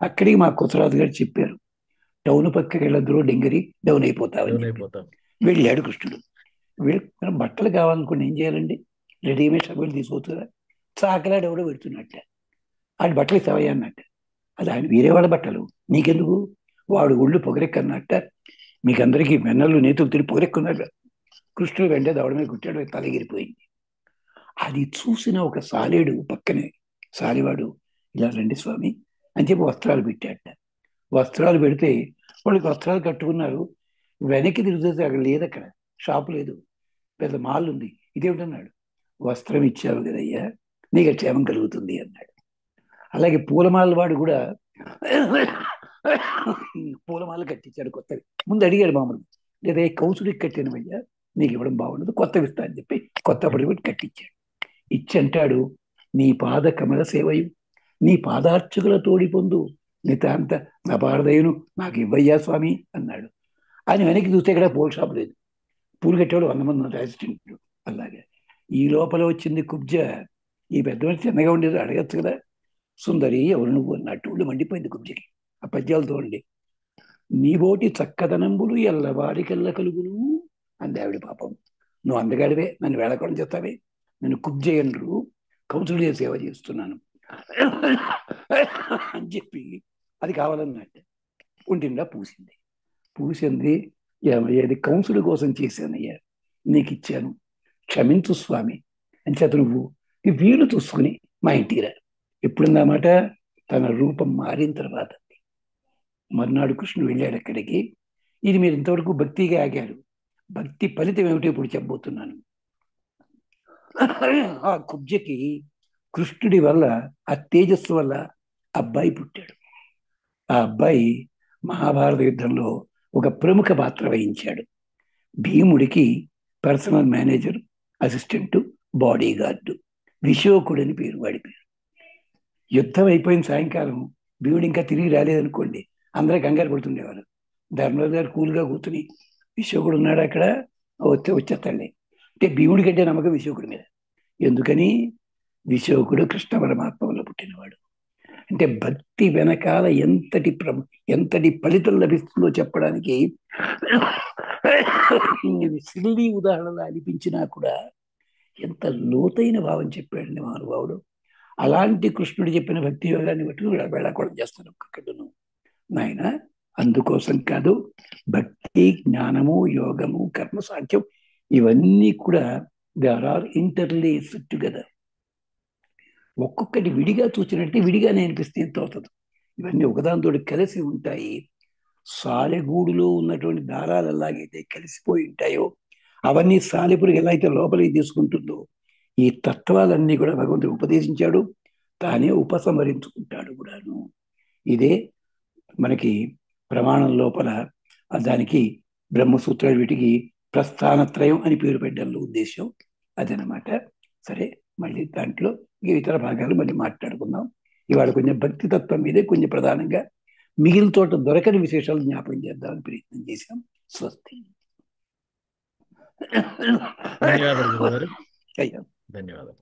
B: అక్కడికి మా కుసరాజు గారు చెప్పారు, టౌన్ పక్కకి వెళ్ళద్దు, డింగరి డౌన్ అయిపోతావని. వెళ్ళాడు కృష్ణుడు. మనం బట్టలు కావాలనుకుని ఏం చేయాలండి? రెడీమేడ్ సబ్బులు తీసుకోవచ్చురా. చాకలాడు ఎవడో పెడుతున్నట్ట. ఆడి బట్టలు ఇస్తావయ్యా అన్నట్ట. అది ఆయన వేరే వాళ్ళ బట్టలు, నీకెందుకు? వాడు ఒళ్ళు పొగరెక్కన్నట్ట. మీకందరికీ వెన్నెలు నేతులు తిరిగి పొగరెక్కున్నాడు. కృష్ణుడు వెంటే దవడ మీద కుట్టాడు, తలగిరిపోయింది. అది చూసిన ఒక సాలేడు పక్కనే సాలివాడు, ఇలా రండి స్వామి అని చెప్పి వస్త్రాలు పెట్టాట. వస్త్రాలు పెడితే వాళ్ళకి వస్త్రాలు కట్టుకున్నారు. వెనక్కి తిరిగితే అక్కడ లేదు, అక్కడ షాపు లేదు, పెద్ద మాల్ ఉంది. ఇదేమిటన్నాడు. వస్త్రం ఇచ్చావు కదయ్యా, నీకు క్షేమం కలుగుతుంది అన్నాడు. అలాగే పూలమాల వాడు కూడా పూలమాల కట్టించాడు కొత్తవి. ముందు అడిగాడు మామూలు, లేదా కౌసుడికి కట్టినవయ్యా, నీకు ఇవ్వడం బాగుండదు, కొత్తవి ఇస్తా అని చెప్పి కొత్త పడి కట్టించాడు. ఇచ్చి అంటాడు, నీ పాద కమల సేవయు నీ పాదార్చకుల తోడి పొందు నితాంత నా పారదయును నాకు ఇవ్వయ్యా స్వామి అన్నాడు. ఆయన వెనక్కి చూస్తే ఇక్కడ పూల షాప్ లేదు. పూలు కట్టేవాడు 100 మంది ఉన్నారు అసిస్టెంట్లు. అలాగే ఈ లోపల వచ్చింది కుబ్జ. ఈ పెద్దవాడు చిన్నగా ఉండేది, అడగచ్చు కదా. సుందరి ఎవరు నువ్వు అన్నట్టు ఒళ్ళు మండిపోయింది కుబ్జకి ఆ పద్యాలతో ఉండి. నీబోటి చక్కదనంబులు ఎల్లవారికెల్ల కలుగును అంది ఆవిడ. పాపం, నువ్వు అందగాడివే, నన్ను వేళకోవడం చేస్తావే, నన్ను కుబ్జేయనరు, కౌన్సిల్ సేవ చేస్తున్నాను అని చెప్పి అది కావాలన్నట్టు ఒంటిండా పూసింది. పూసింది, ఏది కౌన్సిల్ కోసం చేశానయ్యా, నీకు ఇచ్చాను, క్షమించు స్వామి అని చేత నువ్వు ఈ వీలు చూసుకుని మా ఇంటికి రా. ఎప్పుడున్నమాట, తన రూపం మారిన తర్వాత. మర్నాడు కృష్ణుడు వెళ్ళాడు అక్కడికి. ఇది మీరు ఇంతవరకు భక్తిగా ఆగారు, భక్తి ఫలితం ఏమిటో ఇప్పుడు చెప్పబోతున్నాను. ఆ కుబ్జకి కృష్ణుడి వల్ల, ఆ తేజస్సు వల్ల అబ్బాయి పుట్టాడు. ఆ అబ్బాయి మహాభారత యుద్ధంలో ఒక ప్రముఖ పాత్ర వహించాడు. భీముడికి personal manager, assistant, body guard. విశోకుడని పేరు వాడి పేరు. యుద్ధం అయిపోయిన సాయంకాలం భీముడు ఇంకా తిరిగి రాలేదనుకోండి, అందరూ కంగారు పడుతుండేవారు. ధర్మరాజు గారు కూల్గా కూర్చుని, విశోకుడు ఉన్నాడు అక్కడ, వచ్చేస్తాండి అంటే భీముడి కంటే నమ్మకం విశోకుడి మీద. ఎందుకని? విశోకుడు కృష్ణ పరమాత్మ వల్ల పుట్టినవాడు. అంటే భక్తి వెనకాల ఎంతటి ఫలితం లభిస్తుందో చెప్పడానికి సిల్లీ ఉదాహరణలు అనిపించినా కూడా ఎంత లోతైన భావం చెప్పాడండి మహానుభావుడు. అలాంటి కృష్ణుడు చెప్పిన భక్తి యోగాన్ని బట్టి వేళాకోళం చేస్తాను ఒక్కొక్కడును. నాయన, అందుకోసం కాదు, భక్తి, జ్ఞానము, యోగము, కర్మ సాధ్యం ఇవన్నీ కూడా దేర్ ఆర్ ఇంటర్లేస్డ్ టుగెదర్. ఒక్కొక్కటి విడిగా చూసినట్టే విడిగానే అనిపిస్తే ఎంత అవుతుంది. ఇవన్నీ ఒకదానితో కలిసి ఉంటాయి. సాలెగూడులో ఉన్నటువంటి దారాలు ఎలాగైతే కలిసిపోయి ఉంటాయో, అవన్నీ సాలెపురికి ఎలా అయితే లోపలికి తీసుకుంటుందో, ఈ తత్వాలన్నీ కూడా భగవంతుడు ఉపదేశించాడు, తానే ఉపసంహరించుకుంటాడు కూడాను. ఇదే మనకి ప్రమాణం లోపల దానికి బ్రహ్మసూత్రాలు, వీటికి ప్రస్థానత్రయం అని పేరు పెట్టడంలో ఉద్దేశం అదనమాట. సరే, మళ్ళీ దాంట్లో ఇతర భాగాలు మళ్ళీ మాట్లాడుకుందాం. ఇవాళ కొంచెం భక్తి తత్వం మీదే కొంచెం ప్రధానంగా మిగిలిన చోట దొరకని విశేషాలు జ్ఞాపకం చేద్దామని ప్రయత్నం చేశాం. స్వస్తి.
A: ధన్యవాదాలు గురుగారు.
B: అయ్యా,
A: ధన్యవాదాలు.